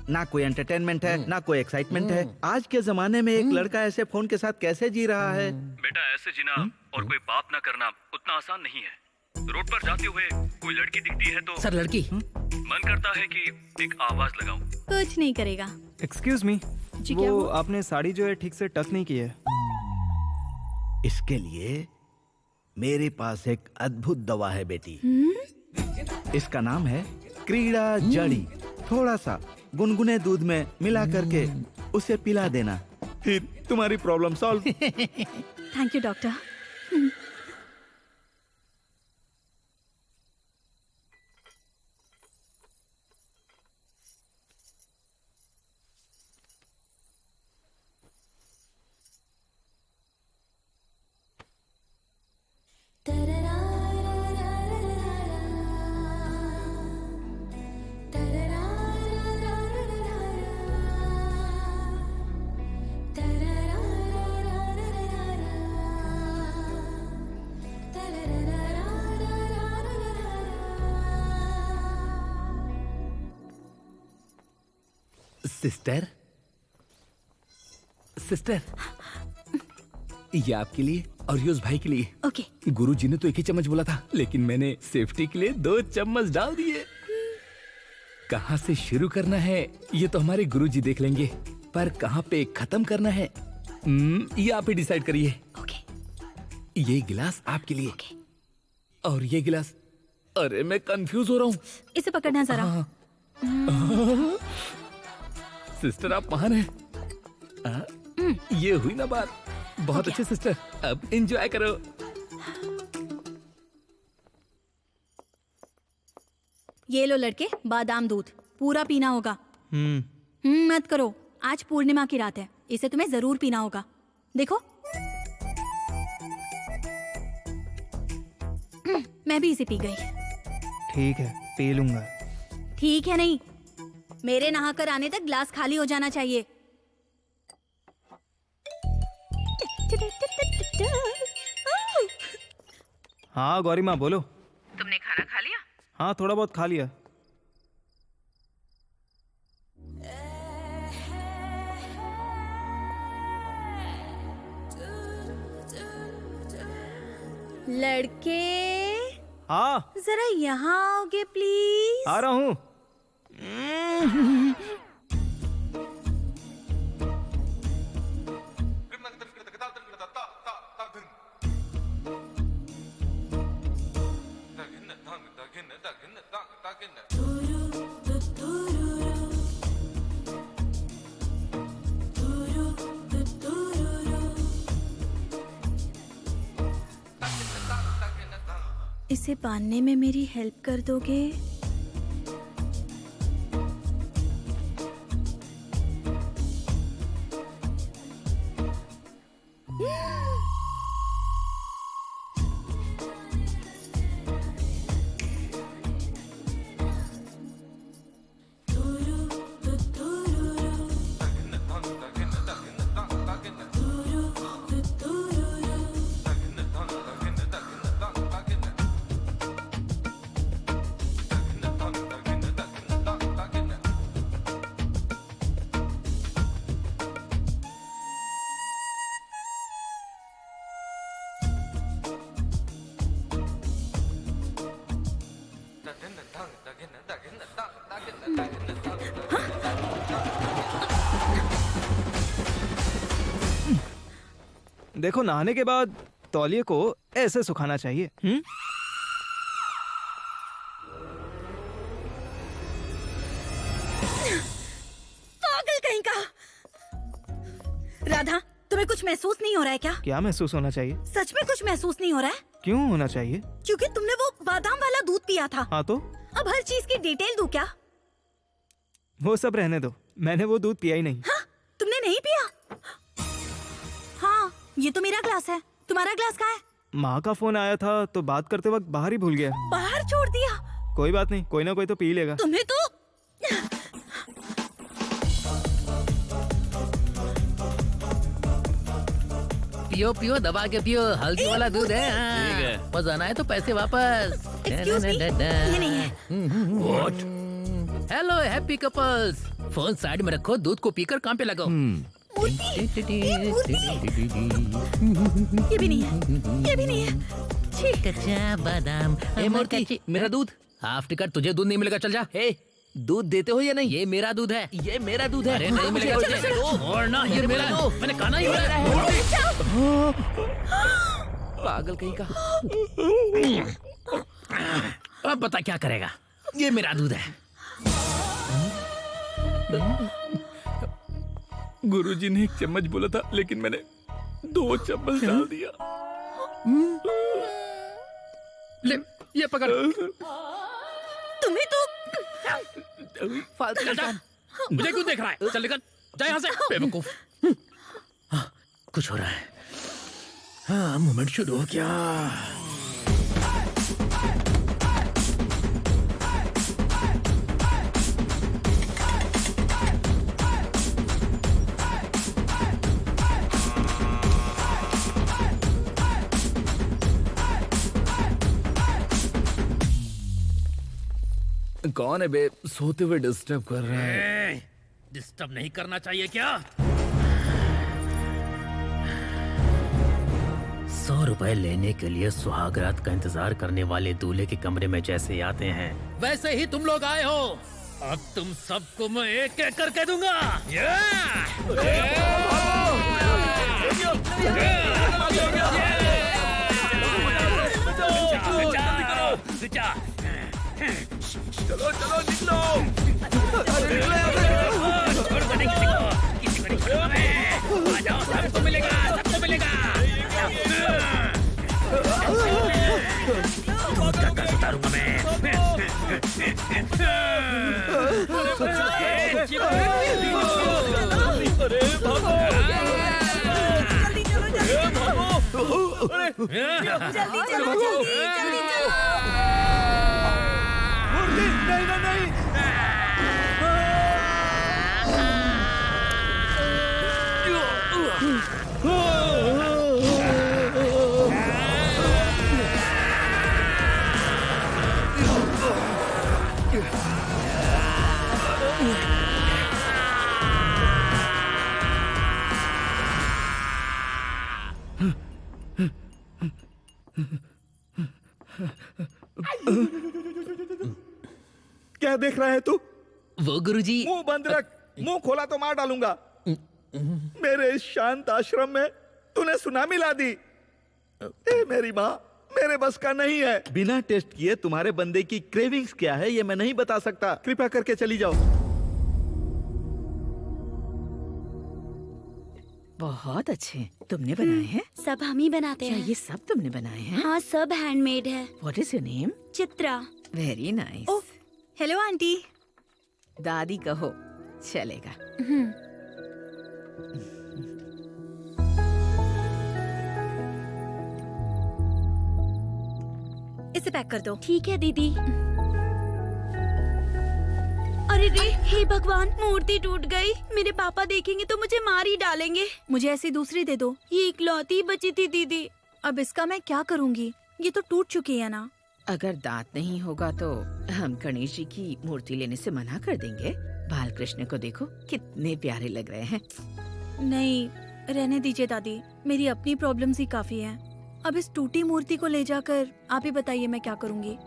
ना कोई एंटरटेनमेंट है, ना कोई एक्साइटमेंट है। आज के जमाने में एक लड़का ऐसे फोन के साथ कैसे जी रहा है? बेटा ऐसे जीना और कोई पाप ना करना उतना आसान नहीं है। रोड पर जाते हुए कोई लड़की दिखती है तो सर लड़की मन करता है कि एक आवाज लगाऊं। कुछ नहीं करेगा। एक्सक्यूज मी, जी क्या वो हुआ? आपने साड़ी जो है ठीक से टक नहीं की है। इसके लिए मेरे पास एक अद्भुत दवा है बेटी। इसका नाम है क्रीड़ा जड़ी। थोड़ा सा गुनगुने दूध में मिला करके उसे पिला देना, फिर तुम्हारी problem solve. Thank you doctor. Sister, sister, ये आपके लिए और ये उस भाई के लिए। ओके। गुरुजी ने तो एक ही चम्मच बोला था, लेकिन मैंने सेफ्टी के लिए 2 चम्मच डाल दिए। कहाँ से शुरू करना है ये तो हमारे गुरुजी देख लेंगे, पर कहाँ पे खत्म करना है ये आप ही डिसाइड करिए। ओके। ये गिलास आपके लिए और ये गिलास, अरे मैं कंफ्यूज हो रहा हूँ। इसे पकड़ना जरा। सिस्टर आप महान हैं। ये हुई ना बात। बहुत अच्छे सिस्टर, अब एंजॉय करो। ये लो लड़के, बादाम दूध पूरा पीना होगा। मत करो, आज पूर्णिमा की रात है, इसे तुम्हें जरूर पीना होगा। देखो मैं भी इसे पी गई। ठीक है, पी लूंगा। ठीक है नहीं, मेरे नहाकर आने तक ग्लास खाली हो जाना चाहिए। हाँ गौरी माँ बोलो। तुमने खाना खा लिया? हाँ थोड़ा बहुत खा लिया। लड़के हाँ जरा यहाँ आओगे प्लीज? आ रहा हूँ। इसे बांधने में मेरी हेल्प कर दोगे? देखो नहाने के बाद तौलिए को ऐसे सुखाना चाहिए। पागल कहीं का। राधा, तुम्हें कुछ महसूस नहीं हो रहा है क्या? क्या महसूस होना चाहिए? सच में कुछ महसूस नहीं हो रहा है? क्यों होना चाहिए? क्योंकि तुमने वो बादाम वाला दूध पिया था। हाँ तो अब हर चीज की डिटेल दूं क्या? वो सब रहने दो, मैंने वो दूध पिया ही नहीं। हाँ? तुमने नहीं पिया? हाँ, ये तो मेरा ग्लास है। तुम्हारा ग्लास कहाँ है? माँ का फोन आया था तो बात करते वक्त बाहर ही भूल गया। बाहर छोड़ दिया? कोई बात नहीं, कोई ना कोई तो पी लेगा। तुम्हें तो पियो पियो, दबा के पियो, हल्दी वाला दूध है। ठीक है। बस आना है तो पैसे वापस। Excuse me, ये नहीं है। Hello happy couples, phone side में रखो, दूध को पीकर काम पे लगाओ। ये भी नहीं है, ये भी नहीं है। छी। कच्चा बादाम। ए मूर्ति, मेरा दूध। हाफ टिकट, तुझे दूध नहीं मिलेगा, चल जा। ए, दूध देते हो या नहीं? ये मेरा दूध है। ये मेरा दूध है। अरे नहीं मिलेगा तुझे। और ना, ये मेरा है। मैंने कहा ना ये मेरा है। पागल कहीं का। अब बता क्या करेगा? ये मेरा दूध है। गुरुजी ने 1 चम्मच बोला था, लेकिन मैंने 2 चम्मच डाल दिया। ले, ये पकड़। तुम्हें तो फालतू चल जा। मुझे क्यों देख रहा है? चल निकल, जा यहाँ से, बेवकूफ। हाँ, कुछ हो रहा है। हाँ, मूवमेंट शुरू हो गया। कौन है बे? सोते हुए डिस्टर्ब कर रहा है। डिस्टर्ब नहीं करना चाहिए क्या? 100 रुपए लेने के लिए सुहागरात का इंतजार करने वाले दूल्हे के कमरे में जैसे आते हैं, वैसे ही तुम लोग आए हो। अब तुम सबको मैं एक एक करके दूंगा। चलो चलो निकलो। किसी को नहीं छोड़ूंगा मैं। आ जाओ, सबको मिलेगा, सबको मिलेगा। दूध का कर्ज उतारूंगा मैं। अरे भागो, जल्दी चलो, जल्दी भागो। जल्दी चलो, जल्दी चलो। नहीं नहीं नहीं। क्या देख रहा है तू? वो गुरुजी। मुंह बंद रख। मुंह खोला तो मार डालूंगा। मेरे इस शांत आश्रम में तूने सुनामी ला दी। ए मेरी माँ, मेरे बस का नहीं है। बिना टेस्ट किए तुम्हारे बंदे की क्रेविंग्स क्या है ये मैं नहीं बता सकता। कृपया करके चली जाओ। बहुत अच्छे तुमने बनाए हैं। सब हम ही बनाते क्या हैं। ये सब तुमने बनाए हैं? हाँ, सब हैंडमेड है। What is your name? Chitra. Very nice. Oh, hello aunty. दादी कहो चलेगा। इसे पैक कर दो। ठीक है दीदी। अरे रे, हे भगवान, मूर्ति टूट गई। मेरे पापा देखेंगे तो मुझे मार ही डालेंगे। मुझे ऐसी दूसरी दे दो। ये इकलौती बची थी दीदी। अब इसका मैं क्या करूँगी? ये तो टूट चुकी है ना। अगर दांत नहीं होगा तो हम गणेश जी की मूर्ति लेने से मना कर देंगे। बालकृष्ण को देखो कितने प्यारे लग रहे हैं। नहीं, रहने दीजिए दादी। मेरी अपनी प्रॉब्लम्स ही काफी हैं। अब इस टूटी मूर्ति को ले जाकर आप ही बताइए मैं क्या करूँगी।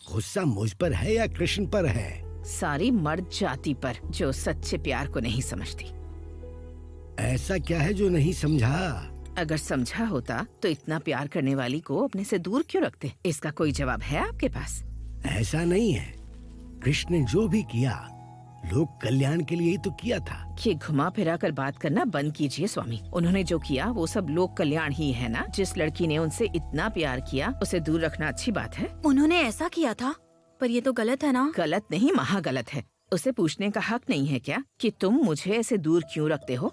गुस्सा मुझ पर है या कृष्ण पर है? सारी मर्द जाति पर जो सच्चे प्यार को नहीं समझती। ऐसा क्या है जो नहीं समझा? अगर समझा होता तो इतना प्यार करने वाली को अपने से दूर क्यों रखते? इसका कोई जवाब है आपके पास? ऐसा नहीं है। कृष्ण ने जो भी किया लोक कल्याण के लिए ही तो किया था। ये घुमा फिरा कर बात करना बंद कीजिए स्वामी। उन्होंने जो किया वो सब लोक कल्याण ही है ना। जिस लड़की ने उनसे इतना प्यार किया उसे दूर रखना अच्छी बात है? उन्होंने ऐसा किया था, पर ये तो गलत है ना। गलत नहीं, महा गलत है। उसे पूछने का हक नहीं है क्या कि तुम मुझे ऐसे दूर क्यों रखते हो?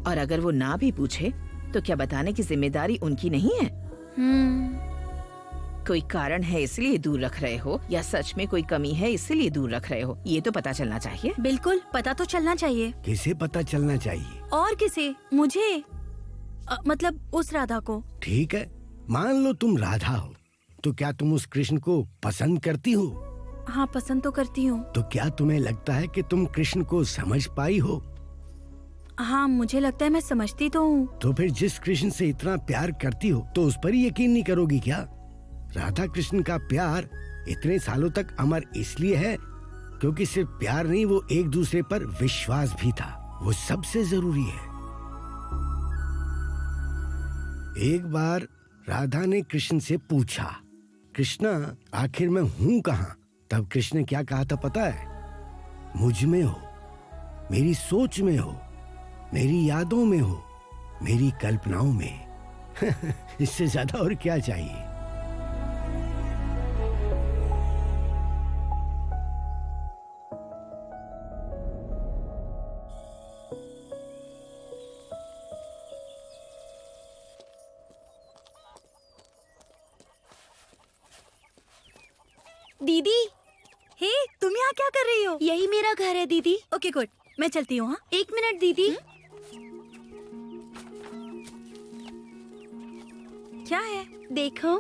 और अगर वो ना भी पूछे तो क्या बताने की जिम्मेदारी उनकी नहीं है? कोई कारण है इसलिए दूर रख रहे हो या सच में कोई कमी है इसलिए दूर रख रहे हो? ये तो पता चलना चाहिए। बिल्कुल पता तो चलना चाहिए। किसे पता चलना चाहिए? और किसे? मुझे मतलब उस राधा को। ठीक है, मान लो तुम राधा हो, तो क्या तुम उस कृष्ण को पसंद करती हो? हाँ, पसंद तो करती हूँ। तो क्या तुम्हें लगता है कि तुम कृष्ण को समझ पाई हो? हाँ, मुझे लगता है मैं समझती तो हूँ। तो फिर जिस कृष्ण से इतना प्यार करती हो तो उस पर ही यकीन नहीं करोगी क्या? राधा कृष्ण का प्यार इतने सालों तक अमर इसलिए है क्योंकि सिर्फ प्यार नहीं, वो एक दूसरे पर विश्वास भी था। वो सबसे जरूरी है। एक बार राधा ने कृष्ण से पूछा, कृष्णा आखिर मैं हूँ कहाँ? तब कृष्ण ने क्या कहा था पता है? मुझ में हो, मेरी सोच में हो, मेरी यादों में हो, मेरी कल्पनाओं में। इससे ज्यादा और क्या चाहिए? दीदी, हे तुम यहाँ क्या कर रही हो? यही मेरा घर है दीदी। ओके गुड, मैं चलती हूँ। हाँ, 1 मिनट दीदी। क्या है? देखो।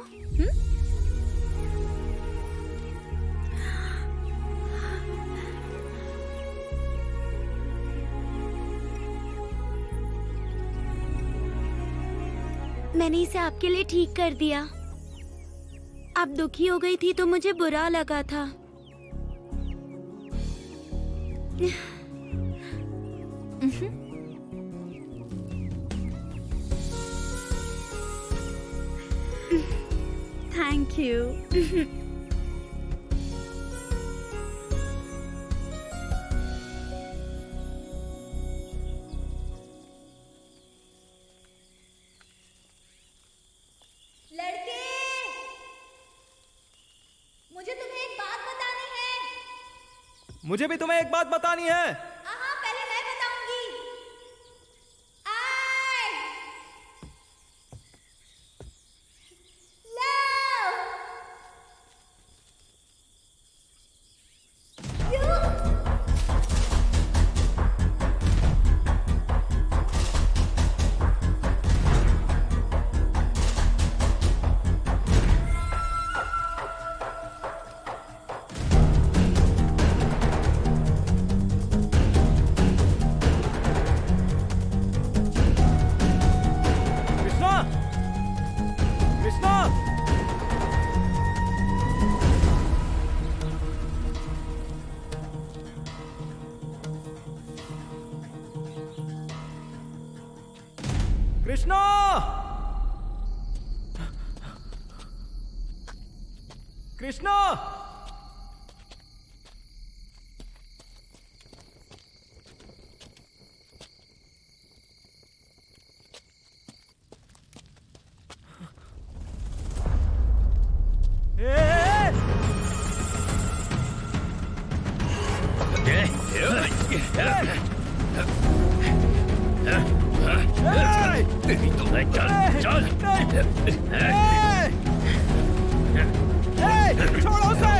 मैंने इसे आपके लिए ठीक कर दिया। आप दुखी हो गई थी तो मुझे बुरा लगा था। Thank you. मुझे भी तुम्हें एक बात बतानी है। पहले मैं बताऊंगी। कृष्णा, कृष्णा, तेरी तो चल छोड़ो उसे।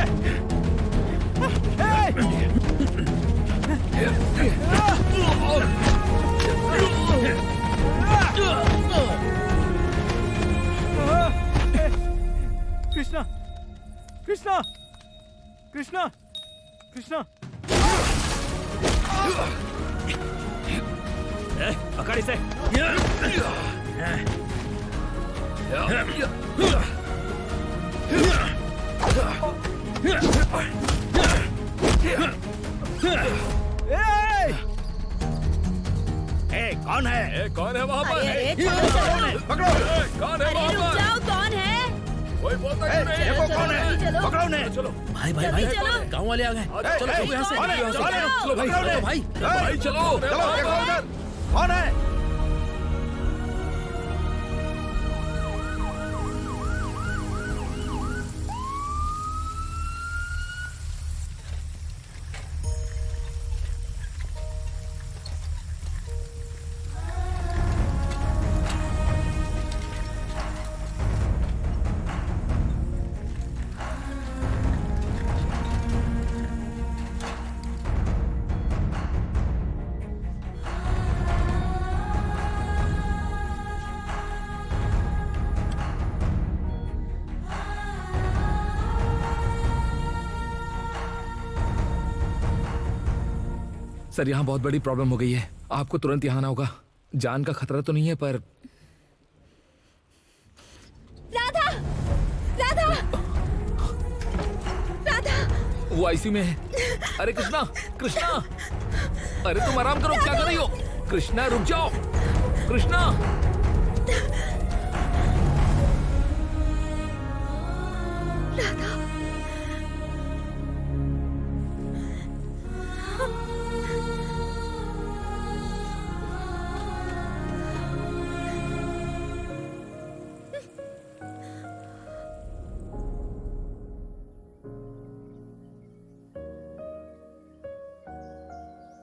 कृष्णा, कृष्णा, कृष्णा, कृष्णा, पकड़ इसे। कौन है? कौन है वहाँ पर? पकड़ो। कौन है वहाँ पर? जाओ, कौन है? कोई बोलता क्यों नहीं? देखो कौन है? पकड़ो उन्हें। चलो भाई भाई भाई, गांव वाले आ गए। चलो चलो यहाँ से, कौन है? चलो कौन है? चलो भाई, पकड़ो चलो उन्हें। भाई। भाई चलो चलो देखो उधर कौन है? सर, यहाँ बहुत बड़ी प्रॉब्लम हो गई है। आपको तुरंत यहाँ आना होगा। जान का खतरा तो नहीं है पर राधा, राधा, राधा, वो आईसीयू में है। अरे कृष्णा, कृष्णा, अरे तुम आराम करो, क्या कर रही हो? कृष्णा रुक जाओ, कृष्णा। राधा,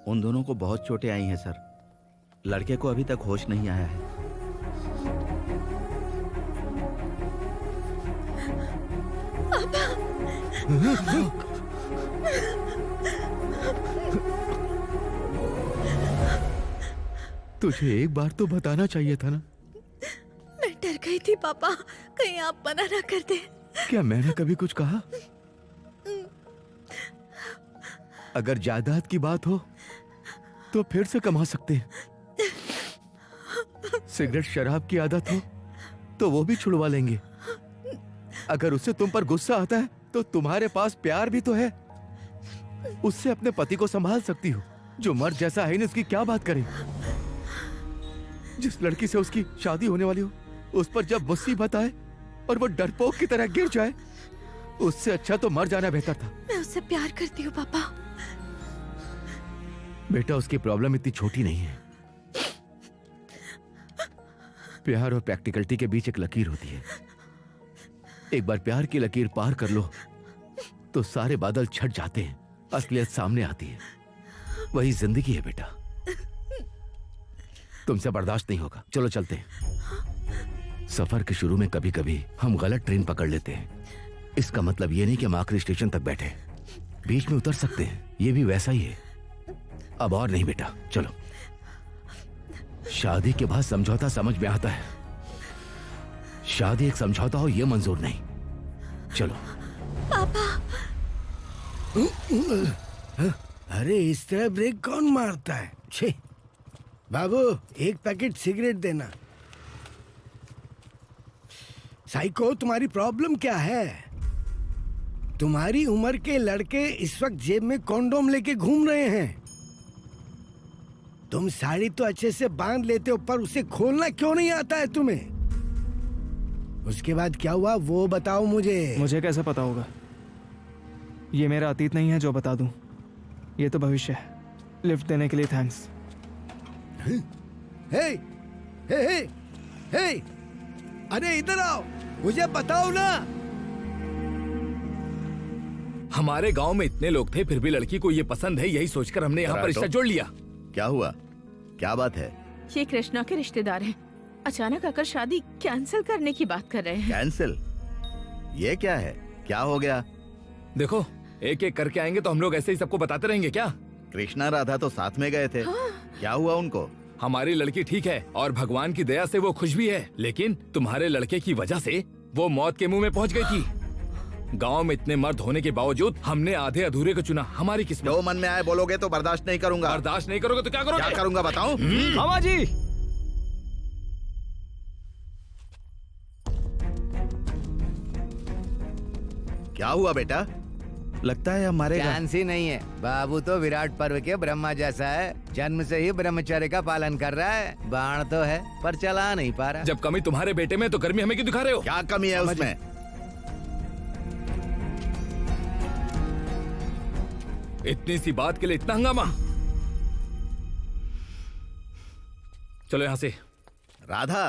उन दोनों को बहुत चोटें आई हैं सर। लड़के को अभी तक होश नहीं आया है। तुझे एक बार तो बताना चाहिए था ना। मैं डर गई थी पापा, कहीं आप मना ना कर दे। क्या मैंने कभी कुछ कहा? अगर जायदाद की बात हो तो फिर से कमा सकते हैं। सिगरेट शराब की आदत हो तो वो भी छुड़वा लेंगे। अगर उससे तुम पर गुस्सा आता है तो तुम्हारे पास प्यार भी तो है। उससे अपने पति को संभाल सकती हो। जो मर्द जैसा है नहीं, उसकी क्या बात करें। जिस लड़की से उसकी शादी होने वाली हो, उस पर जब मुसीबत आए और वो डरपोक की तरह गिर जाए, उससे अच्छा तो मर जाना बेहतर था। मैं उससे प्यार करती हूँ पापा। बेटा, उसकी प्रॉब्लम इतनी छोटी नहीं है। प्यार और प्रैक्टिकलिटी के बीच एक लकीर होती है। एक बार प्यार की लकीर पार कर लो तो सारे बादल छट जाते हैं, असलियत सामने आती है। वही जिंदगी है बेटा। तुमसे बर्दाश्त नहीं होगा, चलो चलते हैं। सफर के शुरू में कभी कभी हम गलत ट्रेन पकड़ लेते हैं। इसका मतलब ये नहीं कि हम आखिरी स्टेशन तक बैठे, बीच में उतर सकते हैं। ये भी वैसा ही है। अब और नहीं बेटा, चलो। शादी के बाद समझौता समझ में आता है। शादी एक समझौता हो, ये मंजूर नहीं। चलो। पापा। अरे इस तरह ब्रेक कौन मारता है? छे बाबू, एक पैकेट सिगरेट देना। साइको, तुम्हारी प्रॉब्लम क्या है? तुम्हारी उम्र के लड़के इस वक्त जेब में कॉन्डोम लेके घूम रहे हैं। तुम साड़ी तो अच्छे से बांध लेते हो, पर उसे खोलना क्यों नहीं आता है तुम्हें? उसके बाद क्या हुआ वो बताओ मुझे। मुझे कैसे पता होगा? ये मेरा अतीत नहीं है जो बता दूं, ये तो भविष्य है। लिफ्ट देने के लिए थैंक्स। हे हे हे हे, अरे इधर आओ, मुझे बताओ ना। हमारे गांव में इतने लोग थे, फिर भी लड़की को ये पसंद है, यही सोचकर हमने यहाँ पर रिश्ता जोड़ लिया। क्या हुआ? क्या बात है? ये कृष्णा के रिश्तेदार हैं। अचानक आकर शादी कैंसिल करने की बात कर रहे हैं। कैंसिल? ये क्या है? क्या हो गया? देखो, एक एक करके आएंगे तो हम लोग ऐसे ही सबको बताते रहेंगे क्या? कृष्णा राधा तो साथ में गए थे। क्या हुआ उनको? हमारी लड़की ठीक है और भगवान की दया से वो खुश भी है, लेकिन तुम्हारे लड़के की वजह से वो मौत के मुंह में पहुंच गई थी। गांव में इतने मर्द होने के बावजूद हमने आधे अधूरे को चुना। हमारी किस्मत। जो मन में आए बोलोगे तो बर्दाश्त नहीं करूंगा। बर्दाश्त नहीं करोगे तो क्या करोगे? क्या करूंगा बताऊं? मामा जी, क्या हुआ बेटा? लगता है हमारे चांस ही नहीं है। बाबू तो विराट पर्व के ब्रह्मा जैसा है, जन्म से ही ब्रह्मचर्य का पालन कर रहा है। बाण तो है पर चला नहीं पा रहा। जब कमी तुम्हारे बेटे में तो गर्मी हमें क्यों दिखा रहे हो? क्या कमी है उसमें? इतनी सी बात के लिए इतना हंगामा? चलो यहाँ से। राधा,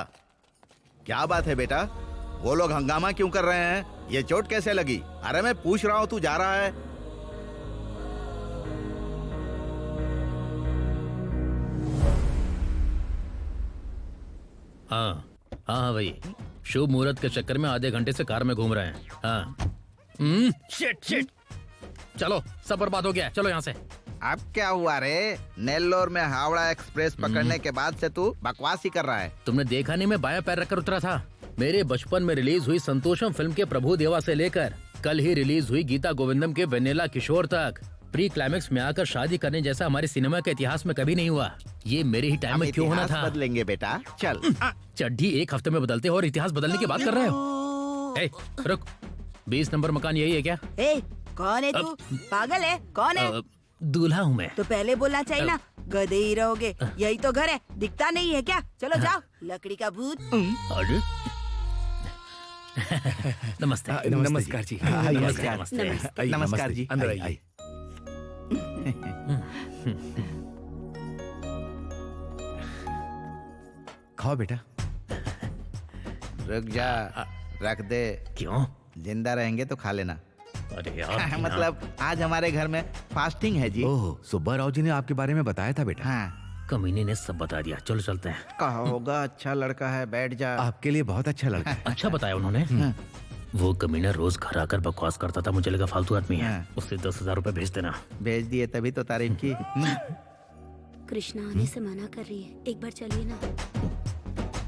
क्या बात है बेटा? वो लोग हंगामा क्यों कर रहे हैं? ये चोट कैसे लगी? अरे मैं पूछ रहा हूँ, तू जा रहा है। हाँ हाँ भाई, शुभ मुहूर्त के चक्कर में आधे घंटे से कार में घूम रहे हैं। हाँ। शिट शिट, चलो सब बर्बाद हो गया, चलो यहाँ से। अब क्या हुआ रे? नेल्लोर में हावड़ा एक्सप्रेस पकड़ने के बाद से तू बकवास ही कर रहा है। तुमने देखा नहीं, मैं बायां पैर रखकर उतरा था। मेरे बचपन में रिलीज हुई संतोषम फिल्म के प्रभु देवा से लेकर कल ही रिलीज हुई गीता गोविंदम के वेनेला किशोर तक प्री क्लाइमेक्स में आकर शादी करने जैसा हमारे सिनेमा के इतिहास में कभी नहीं हुआ। ये मेरे ही टाइम में क्यों होना था? बदलेंगे बेटा, चल। चड्ढी एक हफ्ते में बदलते हो और इतिहास बदलने की बात कर रहे हो? ए, रुक, 20 नंबर मकान यही है क्या? ए, कौन है तू? पागल है? कौन है? दूल्हा हूँ मैं। तो पहले बोलना चाहिए ना, गधे ही रहोगे। यही तो घर है, दिखता नहीं है क्या? चलो जाओ, लकड़ी का भूत। अरे नमस्ते। नमस्कार जी। नमस्कार नमस्ते। नमस्कार जी, अंदर आइए। खाओ बेटा। रुक जा, रख दे। क्यों? जिंदा रहेंगे तो खा लेना। अरे यार, मतलब आज हमारे घर में फास्टिंग है जी। ओह, सुब्बा राव जी ने आपके बारे में बताया था बेटा। हाँ, कमीने ने सब बता दिया। चलो चलते हैं। कहा होगा अच्छा लड़का है, बैठ जा। आपके लिए बहुत अच्छा लड़का है। अच्छा बताया उन्होंने। वो कमीना रोज घर आकर बकवास करता था, मुझे लगा फालतू आदमी है। उससे 10,000 रुपए भेज देना। भेज दिए तभी तो तारीफ की। कृष्णा आने से मना कर रही है, एक बार चलिए ना।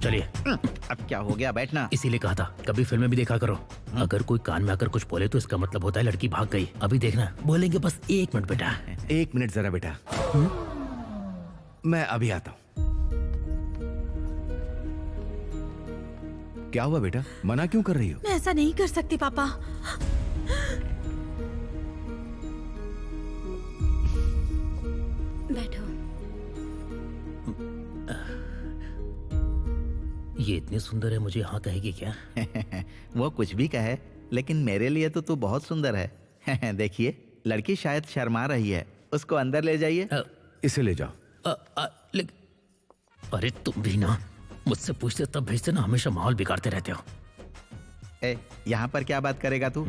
चलिए। अब क्या हो गया, बैठना। इसीलिए कहा था कभी फिल्में भी देखा करो। अगर कोई कान में आकर कुछ बोले तो इसका मतलब होता है लड़की भाग गई। अभी देखना, बोलेंगे बस 1 मिनट बेटा। 1 मिनट जरा बेटा, मैं अभी आता हूँ। क्या हुआ बेटा, मना क्यों कर रही हो? मैं ऐसा नहीं कर सकती पापा। बैठो। ये इतनी सुंदर है, मुझे हाँ कहेगी क्या? वो कुछ भी कहे, लेकिन मेरे लिए तो तू बहुत सुंदर है। देखिए, लड़की शायद शर्मा रही है, उसको अंदर ले जाइए। इसे ले जाओ। अरे तुम भी ना मुझसे पूछते तब भेजते ना, हमेशा माहौल बिगाड़ते रहते हो। यहाँ पर क्या बात करेगा तू?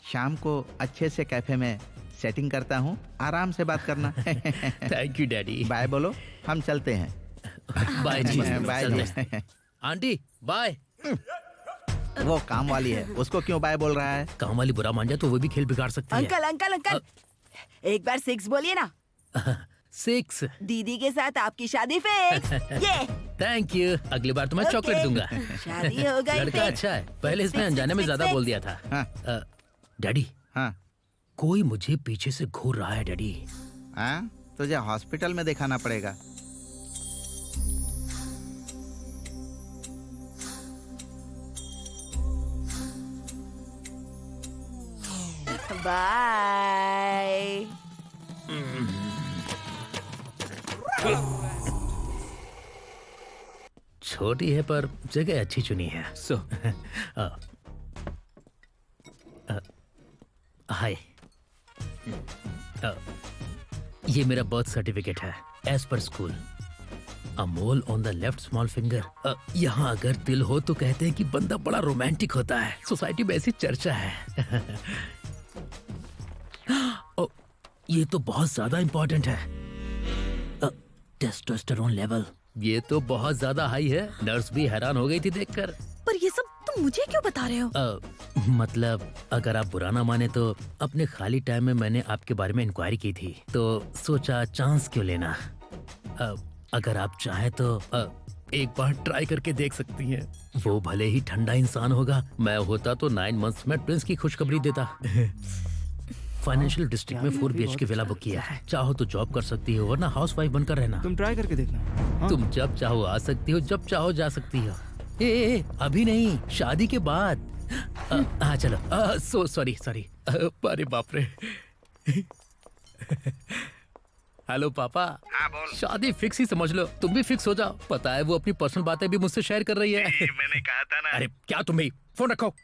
शाम को अच्छे से कैफे में सेटिंग करता हूँ, आराम से बात करना। Thank you daddy. बाय बोलो, हम चलते हैं। बाय जी। बाय चलते हैं। Aunty bye. वो काम वाली है, उसको क्यों बाय बोल रहा है? काम वाली बुरा मान जाए तो वो भी खेल बिगाड़ सकती है। अंकल अंकल अंकल, एक बार 6 बोलिए ना। 6। दीदी के साथ आपकी शादी फिक्स। ये थैंक यू, अगली बार तो मैं चॉकलेट दूंगा। शादी हो गई। लड़का अच्छा है, पहले इसने अनजाने में ज्यादा बोल दिया था। डैडी। हाँ, कोई मुझे पीछे से घूर रहा है डैडी। हाँ, तुझे हॉस्पिटल में दिखाना पड़ेगा। बाय। छोटी है पर जगह अच्छी चुनी है। हाय। ये मेरा बर्थ सर्टिफिकेट है, as per school. A mole on the left small finger. यहाँ अगर दिल हो तो कहते हैं कि बंदा बड़ा रोमांटिक होता है। सोसाइटी में ऐसी चर्चा है। ये तो बहुत ज्यादा इंपॉर्टेंट है। टेस्टोस्टेरोन लेवल, ये तो बहुत ज्यादा हाई है। नर्स भी हैरान हो गई थी देखकर। पर ये सब तुम मुझे क्यों बता रहे हो? मतलब अगर आप बुरा ना माने तो अपने खाली टाइम में मैंने आपके बारे में इंक्वायरी की थी, तो सोचा चांस क्यों लेना। अगर आप चाहें तो एक बार ट्राई करके देख सकती हैं। वो भले ही ठंडा इंसान होगा, मैं होता तो 9 मंथ्स में ट्विंस की खुशखबरी देता। फाइनेंशियल डिस्ट्रिक्ट में 4 BHK विला बुक किया है। चाहो तो जॉब कर सकती हो, वरना हाउस वाइफ बनकर रहना। तुम ट्राई करके देखना। तुम जब चाहो आ सकती हो, जब चाहो जा सकती हो। ए, अभी नहीं, शादी के बाद। हाँ चलो। सॉरी। अरे बाप रे। हेलो पापा। हाँ बोल। शादी फिक्स ही समझ लो, तुम भी फिक्स हो जाओ। पता है वो अपनी पर्सनल बातें भी मुझसे शेयर कर रही है। मैंने कहा था ना। अरे क्या तुम भी, फोन रखो।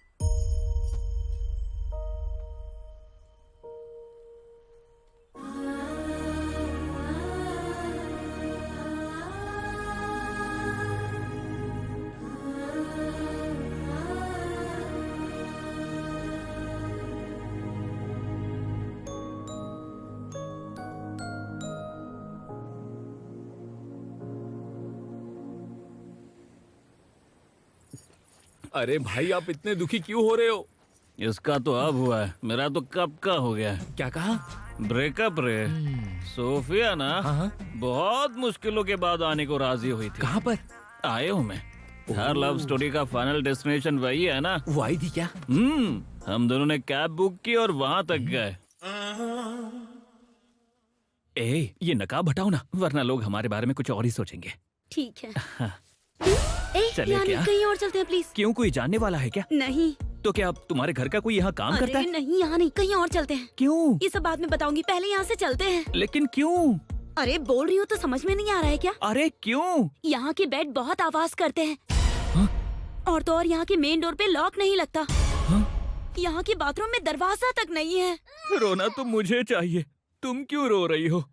अरे भाई, आप इतने दुखी क्यों हो रहे हो? इसका तो अब हुआ है, मेरा तो कब का हो गया है। क्या कहा? ब्रेकअप रे। सोफिया ना बहुत मुश्किलों के बाद आने को राजी हुई थी। कहाँ पर? आए हूँ मैं। हर लव स्टोरी का फाइनल डेस्टिनेशन वही है ना। वो आई थी क्या? हम दोनों ने कैब बुक की और वहाँ तक गए। ये नकाब हटाओ ना, वरना लोग हमारे बारे में कुछ और ही सोचेंगे। ठीक है। चले क्या? कहीं और चलते हैं प्लीज। क्यों, कोई जानने वाला है क्या? नहीं। तो क्या तुम्हारे घर का कोई यहाँ काम करता है? नहीं, यहाँ नहीं, कहीं और चलते हैं। क्यों? ये सब बाद में बताऊंगी, पहले यहाँ से चलते हैं। लेकिन क्यों? अरे बोल रही हूँ तो समझ में नहीं आ रहा है क्या? अरे क्यों? यहाँ के बेड बहुत आवाज करते हैं। और तो और यहाँ के मेन डोर पे लॉक नहीं लगता। यहाँ के बाथरूम में दरवाजा तक नहीं है। रोना तो मुझे चाहिए, तुम क्यों रो रही हो?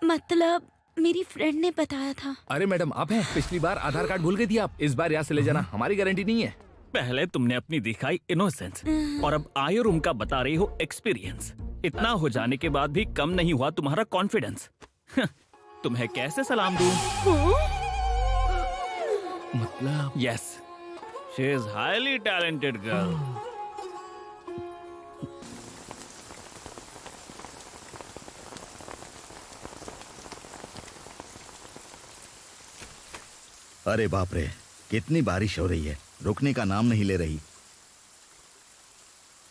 मतलब मेरी फ्रेंड ने बताया था। अरे मैडम, आप हैं? पिछली बार आधार कार्ड भूल गई थी आप, इस बार यहाँ से ले जाना, हमारी गारंटी नहीं है। पहले तुमने अपनी दिखाई इनोसेंस और अब आयो रूम का बता रही हो एक्सपीरियंस। इतना हो जाने के बाद भी कम नहीं हुआ तुम्हारा कॉन्फिडेंस। तुम्हें कैसे सलाम दूं? मतलब? Yes, she is highly talented girl. अरे बाप रे, कितनी बारिश हो रही है, रुकने का नाम नहीं ले रही।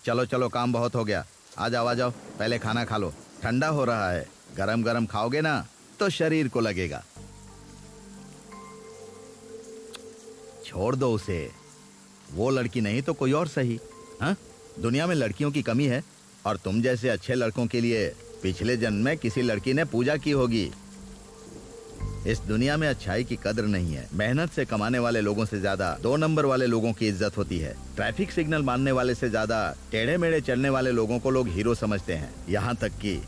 चलो चलो, काम बहुत हो गया, आ जाओ आ जाओ, पहले खाना खा लो, ठंडा हो रहा है। गरम गरम खाओगे ना तो शरीर को लगेगा। छोड़ दो उसे, वो लड़की नहीं तो कोई और सही। हाँ, दुनिया में लड़कियों की कमी है, और तुम जैसे अच्छे लड़कों के लिए पिछले जन्म में किसी लड़की ने पूजा की होगी। इस दुनिया में अच्छाई की कदर नहीं है। मेहनत से कमाने वाले लोगों से ज्यादा 2 नंबर वाले लोगों की इज्जत होती है। ट्रैफिक सिग्नल मानने वाले से ज्यादा टेढ़े मेढ़े चलने वाले लोगों को लोग हीरो समझते हैं। यहाँ तक कि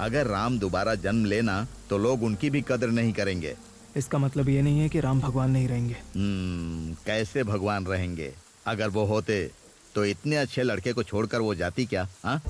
अगर राम दोबारा जन्म लेना तो लोग उनकी भी कदर नहीं करेंगे। इसका मतलब ये नहीं है कि राम भगवान नहीं रहेंगे। कैसे भगवान रहेंगे? अगर वो होते तो इतने अच्छे लड़के को छोड़कर वो जाती क्या? हाँ,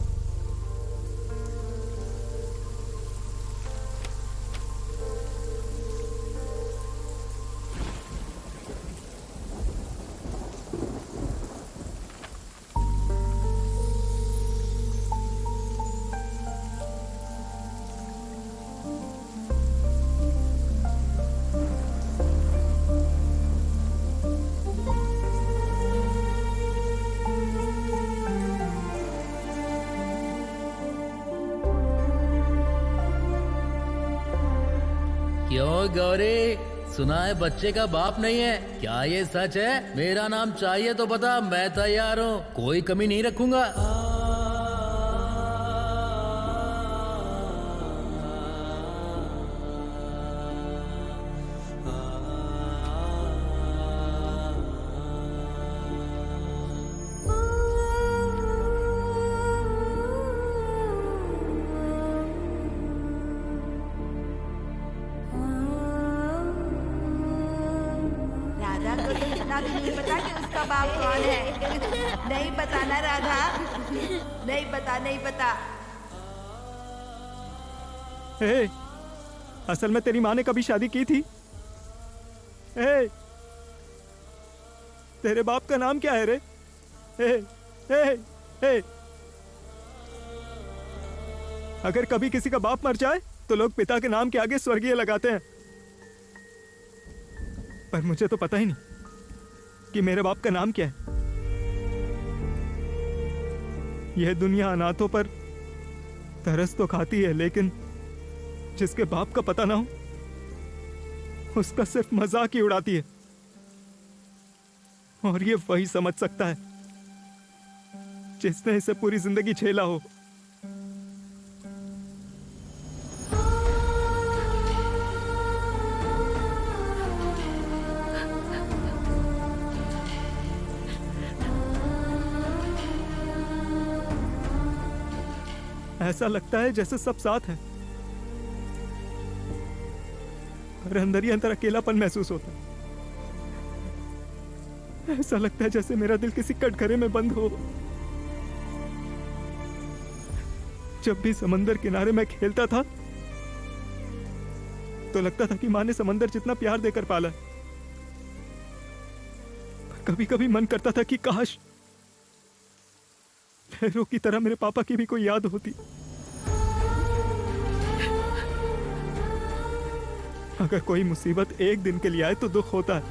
क्यों गौरी, सुना है बच्चे का बाप नहीं है? क्या ये सच है? मेरा नाम चाहिए तो बता, मैं तैयार हूँ, कोई कमी नहीं रखूंगा। राधा को तो इतना भी नहीं पता कि उसका बाप कौन है। नहीं पता ना राधा, नहीं पता, नहीं पता। हे, असल में तेरी माँ ने कभी शादी की थी? हे, तेरे बाप का नाम क्या है रे? हे, हे, हे। अगर कभी किसी का बाप मर जाए तो लोग पिता के नाम के आगे स्वर्गीय लगाते हैं, पर मुझे तो पता ही नहीं कि मेरे बाप का नाम क्या है। यह दुनिया अनाथों पर तरस तो खाती है, लेकिन जिसके बाप का पता ना हो उसका सिर्फ मजाक ही उड़ाती है। और ये वही समझ सकता है जिसने इसे पूरी जिंदगी झेला हो। ऐसा लगता है जैसे सब साथ हैं, पर अंदर ही अंदर अकेलापन महसूस होता है। ऐसा लगता है जैसे मेरा दिल किसी कटघरे में बंद हो। जब भी समंदर किनारे मैं खेलता था तो लगता था कि माँ ने समंदर जितना प्यार देकर पाला है। पर कभी कभी मन करता था कि काश लहरों की तरह मेरे पापा की भी कोई याद होती। अगर कोई मुसीबत एक दिन के लिए आए तो दुख होता है,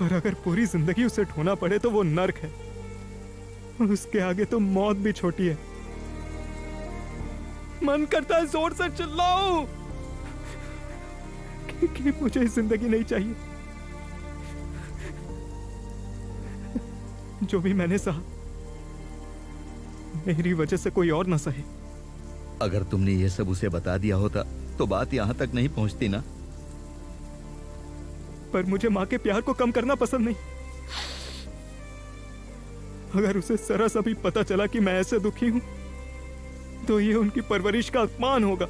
और अगर पूरी जिंदगी उसे ढोना पड़े तो वो नर्क है। उसके आगे तो मौत भी छोटी है। मन करता है जोर से चिल्लाऊं कि मुझे जिंदगी नहीं चाहिए। जो भी मैंने सहा मेरी वजह से कोई और ना सहे। अगर तुमने ये सब उसे बता दिया होता तो बात यहाँ तक नहीं पहुँचती ना। पर मुझे माँ के प्यार को कम करना पसंद नहीं। अगर उसे जरा सा भी पता चला कि मैं ऐसे दुखी हूं तो ये उनकी परवरिश का अपमान होगा।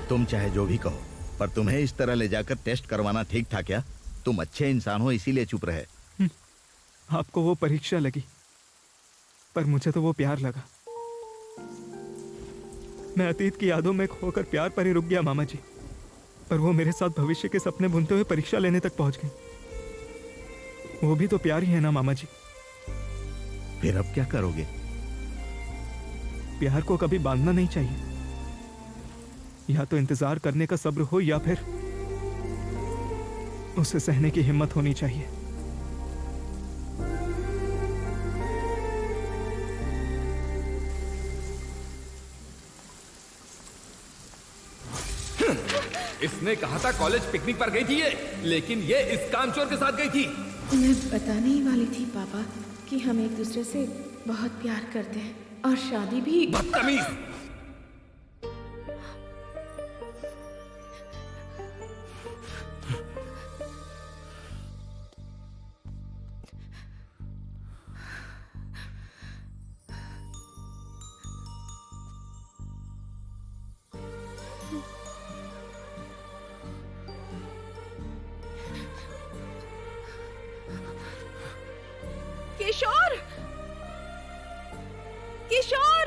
तुम चाहे जो भी कहो, पर तुम्हें इस तरह ले जाकर टेस्ट करवाना ठीक था क्या? तुम अच्छे इंसान हो इसीलिए चुप रहे। आपको वो परीक्षा लगी, पर मुझे तो वो प्यार लगा। मैं अतीत की यादों में खोकर प्यार पर ही रुक गया मामा जी। पर वो मेरे साथ भविष्य के सपने बुनते हुए परीक्षा लेने तक पहुंच गई। वो भी तो प्यार ही है ना मामा जी। फिर अब क्या करोगे? प्यार को कभी बांधना नहीं चाहिए। या तो इंतजार करने का सब्र हो या फिर उसे सहने की हिम्मत होनी चाहिए। इसने कहा था कॉलेज पिकनिक पर गई थी ये, लेकिन ये इस कामचोर के साथ गई थी। मैं बताने ही वाली थी पापा कि हम एक दूसरे से बहुत प्यार करते हैं और शादी भी। बदतमीज! किशोर, किशोर,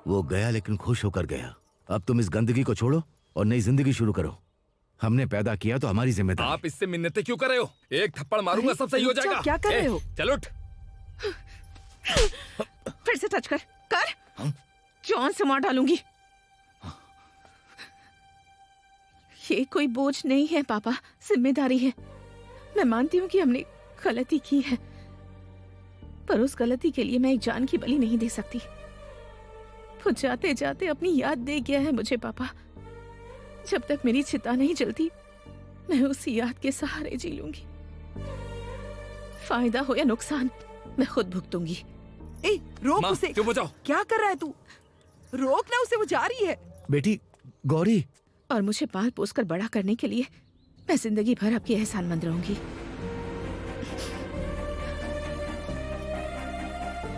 वो गया लेकिन खुश होकर गया। अब तुम इस गंदगी को छोड़ो और नई जिंदगी शुरू करो। हमने पैदा किया तो हमारी जिम्मेदारी। आप इससे मिन्नतें क्यों कर रहे हो? एक थप्पड़ मारूंगा सब सही हो जाएगा। क्या कर रहे हो? चल उठ। फिर से टच कर जॉन से मार डालूंगी। ये कोई बोझ नहीं है पापा, जिम्मेदारी है। मैं मानती हूँ कि हमने गलती की है, पर उस गलती के लिए मैं एक जान की बलि नहीं दे सकती। वो जाते जाते अपनी याद दे गया है मुझे पापा। जब तक मेरी चिता नहीं जलती मैं उसी याद के सहारे जी लूंगी। फायदा हो या नुकसान मैं खुद भुगतूंगी। ए, रोक माँ, उसे। चुप हो जाओ। क्या कर रहा है तू? रोक ना उसे, वो जा रही है। बेटी गौरी, और मुझे पाल पोस कर बड़ा करने के लिए मैं जिंदगी भर आपकी एहसानमंद रहूंगी।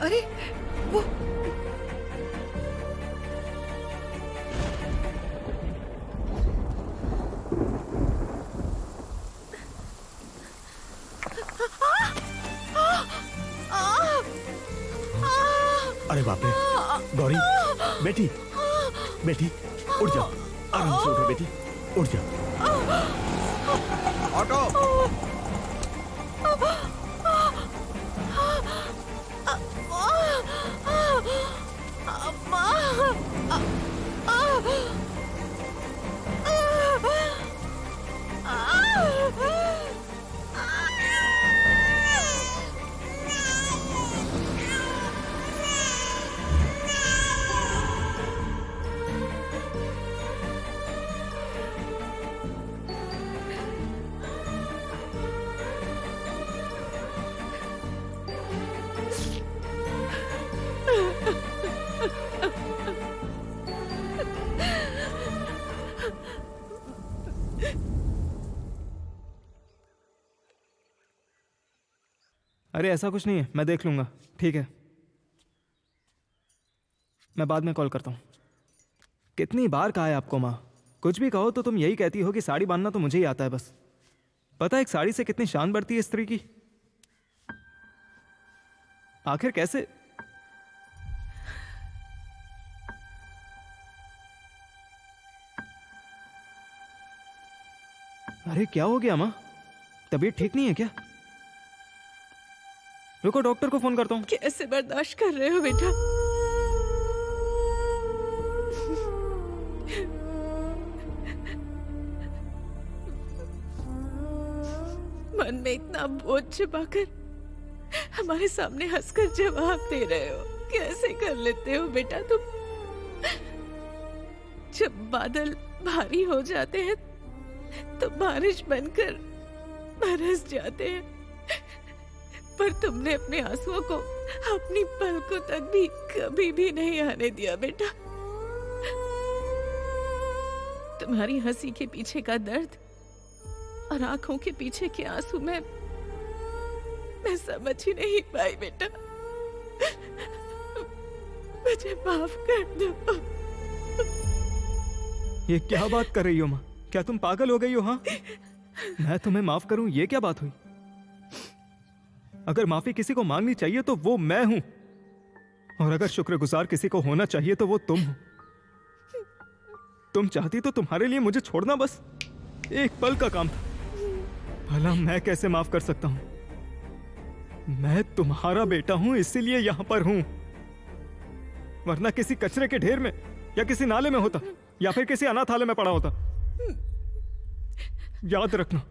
अरे वो अरे बाप रे! गौरी, बेटी, बेटी, उठ जा। आराम से उठो बेटी, उठ जा। ऑटो! अरे ऐसा कुछ नहीं है, मैं देख लूंगा। ठीक है, मैं बाद में कॉल करता हूँ। कितनी बार कहा है आपको माँ, कुछ भी कहो तो तुम यही कहती हो कि साड़ी बांधना तो मुझे ही आता है बस। पता है एक साड़ी से कितनी शान बढ़ती है स्त्री की। आखिर कैसे? अरे क्या हो गया माँ, तबीयत ठीक नहीं है क्या? रुको डॉक्टर को फोन करता हूँ। कैसे बर्दाश्त कर रहे हो बेटा? मन में इतना बोझ छिपाकर हमारे सामने हंसकर जवाब दे रहे हो। कैसे कर लेते हो बेटा तुम? जब बादल भारी हो जाते हैं तो बारिश बनकर बरस जाते हैं, पर तुमने अपने आंसुओं को अपनी पलकों तक भी कभी भी नहीं आने दिया बेटा। तुम्हारी हंसी के पीछे का दर्द और आंखों के पीछे के आंसू मैं समझ ही नहीं पाई बेटा। मुझे माफ कर दो। ये क्या बात कर रही हो माँ? क्या तुम पागल हो गई हो? हाँ, मैं तुम्हें माफ करूं, ये क्या बात हुई? अगर माफी किसी को मांगनी चाहिए तो वो मैं हूं, और अगर शुक्रगुजार किसी को होना चाहिए तो वो तुम हो। तुम चाहती तो तुम्हारे लिए मुझे छोड़ना बस एक पल का काम था। भला मैं कैसे माफ कर सकता हूं? मैं तुम्हारा बेटा हूं, इसीलिए यहां पर हूं, वरना किसी कचरे के ढेर में या किसी नाले में होता, या फिर किसी अनाथालय में पड़ा होता। याद रखना,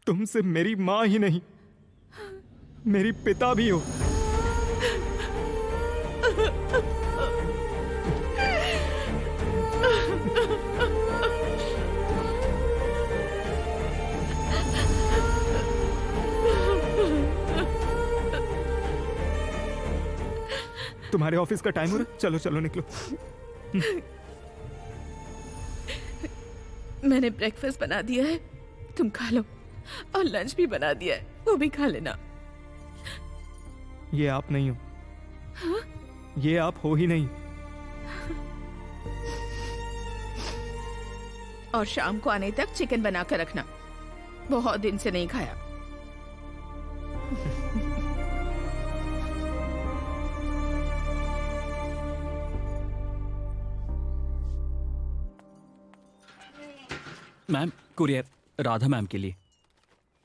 तुमसे मेरी मां ही नहीं, मेरी पिता भी हो। तुम्हारे ऑफिस का टाइम हो रहा है, चलो चलो निकलो। मैंने ब्रेकफास्ट बना दिया है, तुम खा लो, और लंच भी बना दिया है, वो भी खा लेना। ये आप नहीं हो। हाँ? ये आप हो ही नहीं। और शाम को आने तक चिकन बना कर रखना, बहुत दिन से नहीं खाया। मैम, कुरियर राधा मैम के लिए।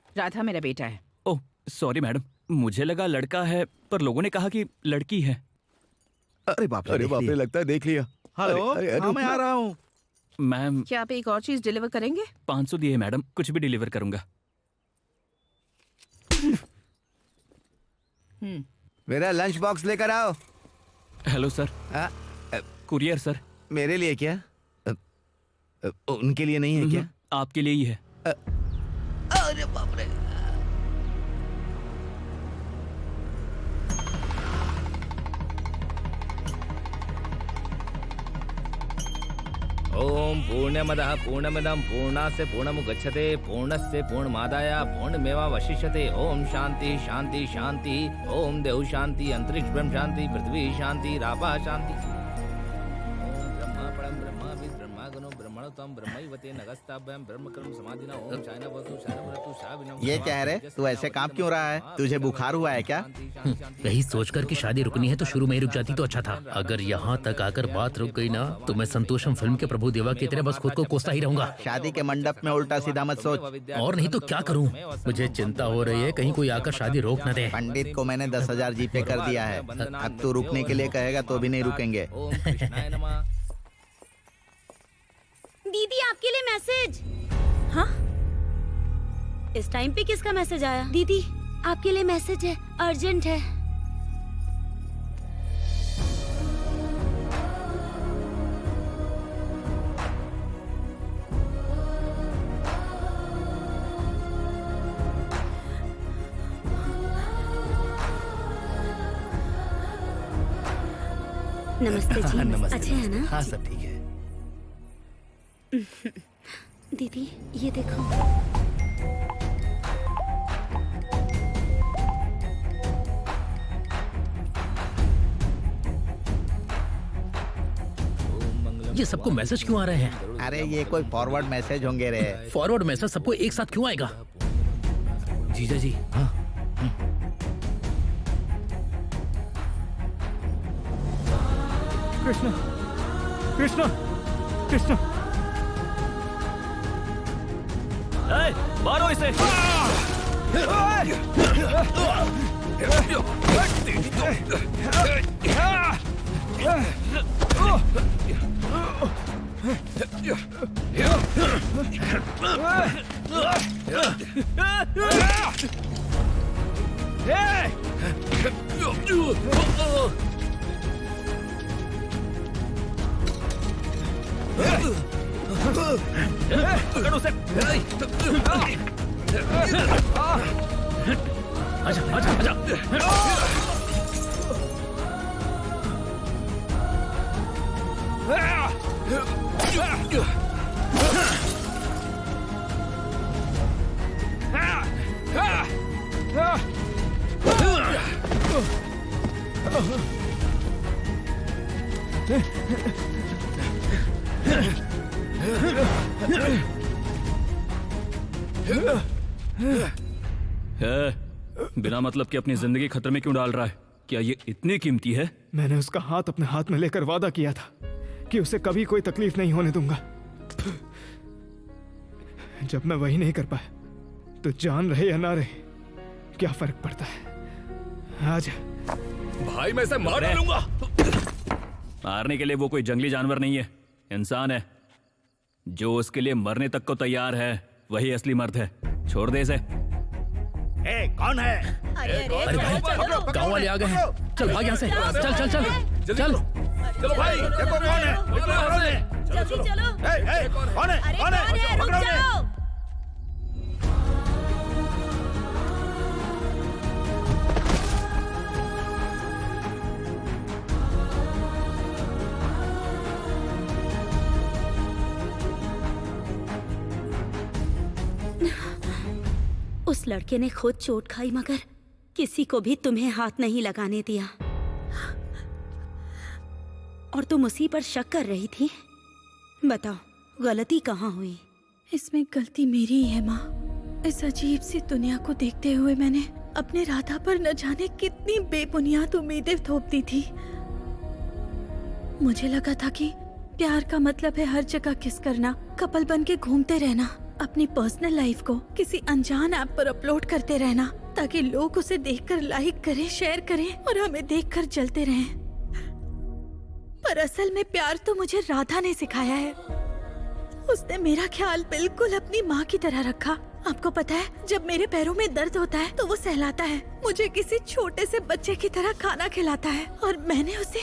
राधा मेरा बेटा है। ओह सॉरी मैडम, मुझे लगा लड़का है, पर लोगों ने कहा कि लड़की है। अरे बाप रे, लगता है देख लिया। हेलो, हाँ मैं आ रहा हूँ। मैम, क्या आप एक और चीज डिलीवर करेंगे? 500 दिए मैडम, कुछ भी डिलीवर करूंगा। मेरा लंच बॉक्स लेकर आओ। Hello sir. Courier sir. मेरे लिए क्या? उनके लिए नहीं है क्या? आपके लिए ही है। अरे बाप रे। ओम पूर्णमदः पूर्णमिदं पूर्णास्य पूर्णमुदच्यते पूर्णस्य पूर्णमादाय पूर्णमेवावशिष्यते। ओम शांति शांति शांति। ओम देव शांति, अंतरिक्ष ब्रह्म शांति, पृथ्वी शांति, रापा शांति। ओम ब्रह्मा परम ब्रह्मा विद ब्रह्मा गणो ब्रह्मणोत्तम ब्रह्मैवते नगस्ताभ्याम ब्रह्मकर्म समाधिना। ओम चाइनावतु शानवतु शाविनम। ये क्या है रे? तू ऐसे काम क्यों रहा है? तुझे बुखार हुआ है क्या? यही सोचकर कि शादी रुकनी है तो शुरू में ही रुक जाती तो अच्छा था। अगर यहाँ तक आकर बात रुक गई ना तो मैं संतोषम फिल्म के प्रभु देवा की तरह बस खुद को कोसता ही रहूंगा। शादी के मंडप में उल्टा सीधा मत सोच। और नहीं तो क्या करूँ? मुझे चिंता हो रही है कहीं कोई आकर शादी रोक न दे। पंडित को मैंने 10,000 जीपे कर दिया है। अब तू रुकने के लिए कहेगा तो भी नहीं रुकेंगे। दीदी आपके लिए मैसेज। हाँ, इस टाइम पे किसका मैसेज आया? दीदी आपके लिए मैसेज है, अर्जेंट है। नमस्ते जी। नमस्ते। अच्छे हैं ना? हाँ सब ठीक है। दीदी ये देखो। ये सबको मैसेज क्यों आ रहे हैं? अरे ये कोई फॉरवर्ड मैसेज होंगे रे। फॉरवर्ड मैसेज सबको एक साथ क्यों आएगा? जीजा जी। हाँ। कृष्णा, कृष्णा, कृष्णा। मारो इसे। पकड़ उसे। आजा आजा आजा। बिना मतलब कि अपनी जिंदगी खतरे में क्यों डाल रहा है? क्या ये इतनी कीमती है? मैंने उसका हाथ अपने हाथ में लेकर वादा किया था कि उसे कभी कोई तकलीफ नहीं होने दूंगा। जब मैं वही नहीं कर पाया तो जान रहे या ना रहे क्या फर्क पड़ता है। आज भाई मैं इसे मार डालूंगा। मारने के लिए वो कोई जंगली जानवर नहीं है, इंसान है। जो उसके लिए मरने तक को तैयार है वही असली मर्द है। छोड़ दे इसे। कौन है? अरे भाई, गांव वाले आ गए हैं। चल भाग यहाँ से। चल चल चल चल। चलो भाई, देखो कौन है? जल्दी चलो। कौन है? कौन है? रुक जाओ। उस लड़के ने खुद चोट खाई मगर किसी को भी तुम्हें हाथ नहीं लगाने दिया। और तुम उसी पर शक कर रही थी। बताओ गलती कहाँ हुई? इसमें गलती मेरी ही है माँ। इस अजीब सी दुनिया को देखते हुए मैंने अपने राधा पर न जाने कितनी बेबुनियाद उम्मीदें थोप दी थी। मुझे लगा था कि प्यार का मतलब है हर जगह किस करना, कपल बन के घूमते रहना, अपनी पर्सनल लाइफ को किसी अनजान ऐप पर अपलोड करते रहना ताकि लोग उसे देखकर लाइक करें, शेयर करें और हमें देखकर जलते रहें। पर असल में प्यार तो मुझे राधा ने सिखाया है। उसने मेरा ख्याल बिल्कुल अपनी माँ की तरह रखा। आपको पता है, जब मेरे पैरों में दर्द होता है तो वो सहलाता है, मुझे किसी छोटे से बच्चे की तरह खाना खिलाता है और मैंने उसे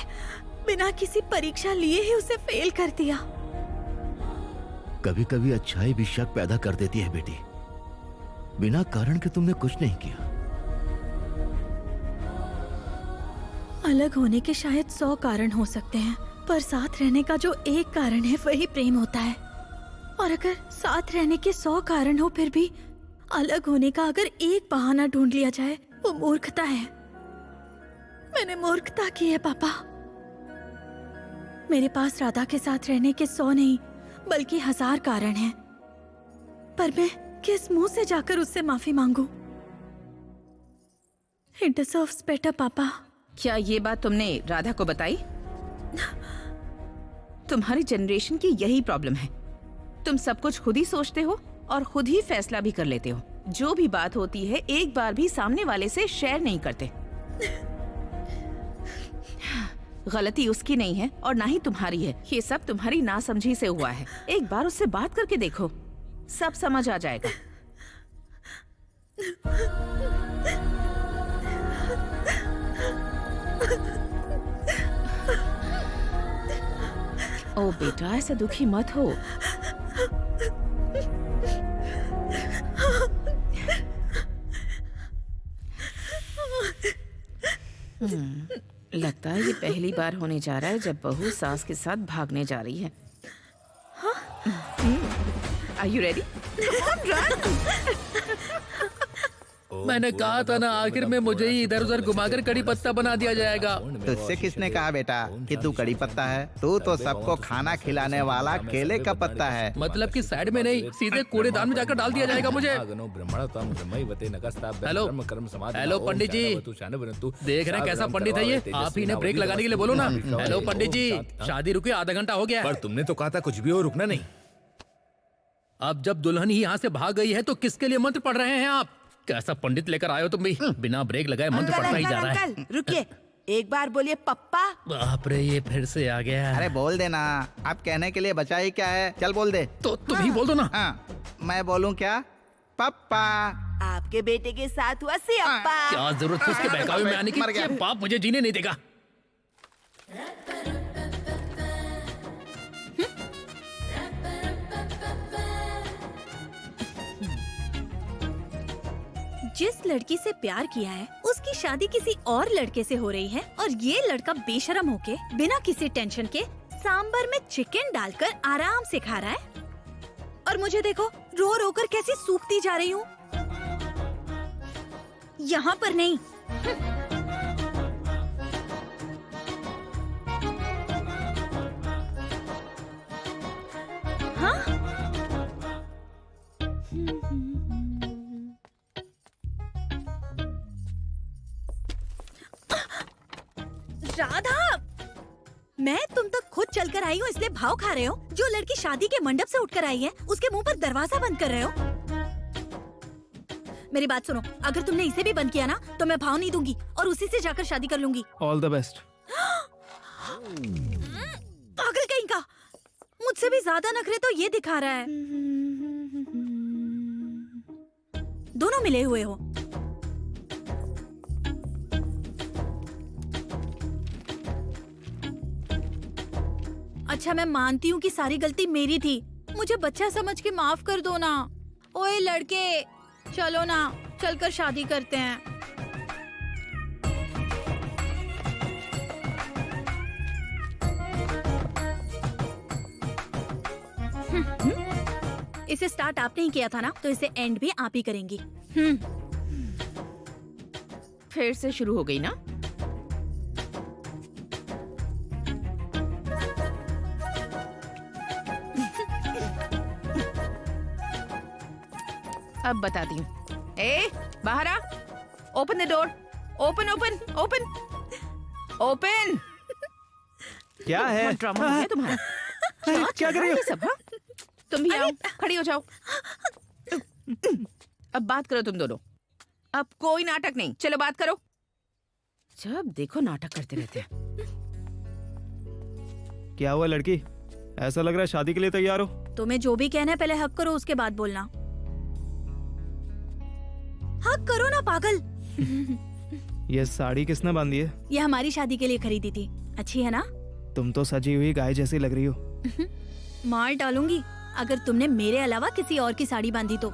बिना किसी परीक्षा लिए ही उसे फेल कर दिया। कभी कभी अच्छाई भी शक पैदा कर देती है बेटी। बिना कारण के तुमने कुछ नहीं किया। अलग होने के शायद 100 कारण हो सकते हैं, पर साथ रहने का जो एक कारण है वही प्रेम होता है। और अगर साथ रहने के 100 कारण हो फिर भी अलग होने का अगर एक बहाना ढूंढ लिया जाए वो मूर्खता है। मैंने मूर्खता की है पापा। मेरे पास राधा के साथ रहने के 100 नहीं बल्कि 1000 कारण हैं, पर मैं किस मुंह से जाकर उससे माफी मांगू? It deserves better, पापा। क्या ये बात तुमने राधा को बताई? तुम्हारी जनरेशन की यही प्रॉब्लम है। तुम सब कुछ खुद ही सोचते हो और खुद ही फैसला भी कर लेते हो। जो भी बात होती है एक बार भी सामने वाले से शेयर नहीं करते। गलती उसकी नहीं है और ना ही तुम्हारी है। ये सब तुम्हारी नासमझी से हुआ है। एक बार उससे बात करके देखो, सब समझ आ जाएगा। ओ बेटा, ऐसे दुखी मत हो। लगता है ये पहली बार होने जा रहा है जब बहू सास के साथ भागने जा रही है। Are you ready? मैंने कहा था ना, आखिर में मुझे ही इधर उधर घुमाकर कड़ी पत्ता बना दिया जाएगा। तुझसे किसने कहा बेटा कि तू कड़ी पत्ता है? तू तो सबको खाना खिलाने वाला केले का पत्ता है। मतलब कि साइड में नहीं, सीधे कूड़ेदान में जाकर डाल दिया जाएगा मुझे। हेलो हेलो पंडित जी, देख रहे हैं कैसा पंडित है ये? आप ही ने ब्रेक लगाने के लिए बोलो ना। हेलो पंडित जी, शादी रुकी आधा घंटा हो गया। पर तुमने तो कहा था कुछ भी हो रुकना नहीं। अब जब दुल्हन ही यहाँ से भाग गई है तो किसके लिए मंत्र पढ़ रहे हैं आप? कैसा पंडित लेकर आए हो तुम भी? बिना ब्रेक लगाए मंत्र पढ़ता ही जा रहा है। अंकल रुकिए, एक बार बोलिए पप्पा। बाप रे, ये फिर से आ गया। अरे बोल देना, आप कहने के लिए बचा ही क्या है? चल बोल दे। तो तुम ही बोल दो ना। मैं बोलूं क्या? पप्पा। आपके बेटे के साथ हुआ सियप्पा। क्या जरूरत थी उसके बहकावे में आने की? ये बाप मुझे जीने नहीं देगा। जिस लड़की से प्यार किया है उसकी शादी किसी और लड़के से हो रही है और ये लड़का बेशरम होके बिना किसी टेंशन के सांबर में चिकन डालकर आराम से खा रहा है और मुझे देखो रो रो कर कैसी सूखती जा रही हूँ। यहाँ पर नहीं। हाँ? राधा, मैं तुम तक खुद चलकर आई हूँ इसलिए भाव खा रहे हो? जो लड़की शादी के मंडप से उठकर आई है उसके मुंह पर दरवाजा बंद कर रहे हो? मेरी बात सुनो, अगर तुमने इसे भी बंद किया ना तो मैं भाव नहीं दूंगी और उसी से जाकर शादी कर लूंगी। All the best. पागल कहीं का, मुझसे भी ज्यादा नखरे तो ये दिखा रहा है। दोनों मिले हुए हो। अच्छा मैं मानती हूँ कि सारी गलती मेरी थी, मुझे बच्चा समझ के माफ कर दो ना। ओए लड़के, चलो ना, चलकर शादी करते हैं। इसे स्टार्ट आपने ही किया था ना, तो इसे एंड भी आप ही करेंगी। फिर से शुरू हो गई ना? अब बताती हूँ। ए, बाहर आ। Open the door. Open open open open. क्या है? ड्रामा हो गया तुम्हारा? क्या कर रही हो? ये सब, हाँ? तुम भी आओ, खड़ी हो जाओ। अब बात करो तुम दोनों। अब कोई नाटक नहीं, चलो बात करो। जब देखो नाटक करते रहते हैं। क्या हुआ लड़की? ऐसा लग रहा है शादी के लिए तैयार हो। तुम्हें जो भी कहना है पहले हक करो, उसके बाद बोलना। हक करो ना पागल। ये साड़ी किसने बांधी है? ये हमारी शादी के लिए खरीदी थी। अच्छी है ना? तुम तो सजी हुई गाय जैसी लग रही हो। मार डालूंगी अगर तुमने मेरे अलावा किसी और की साड़ी बांधी तो।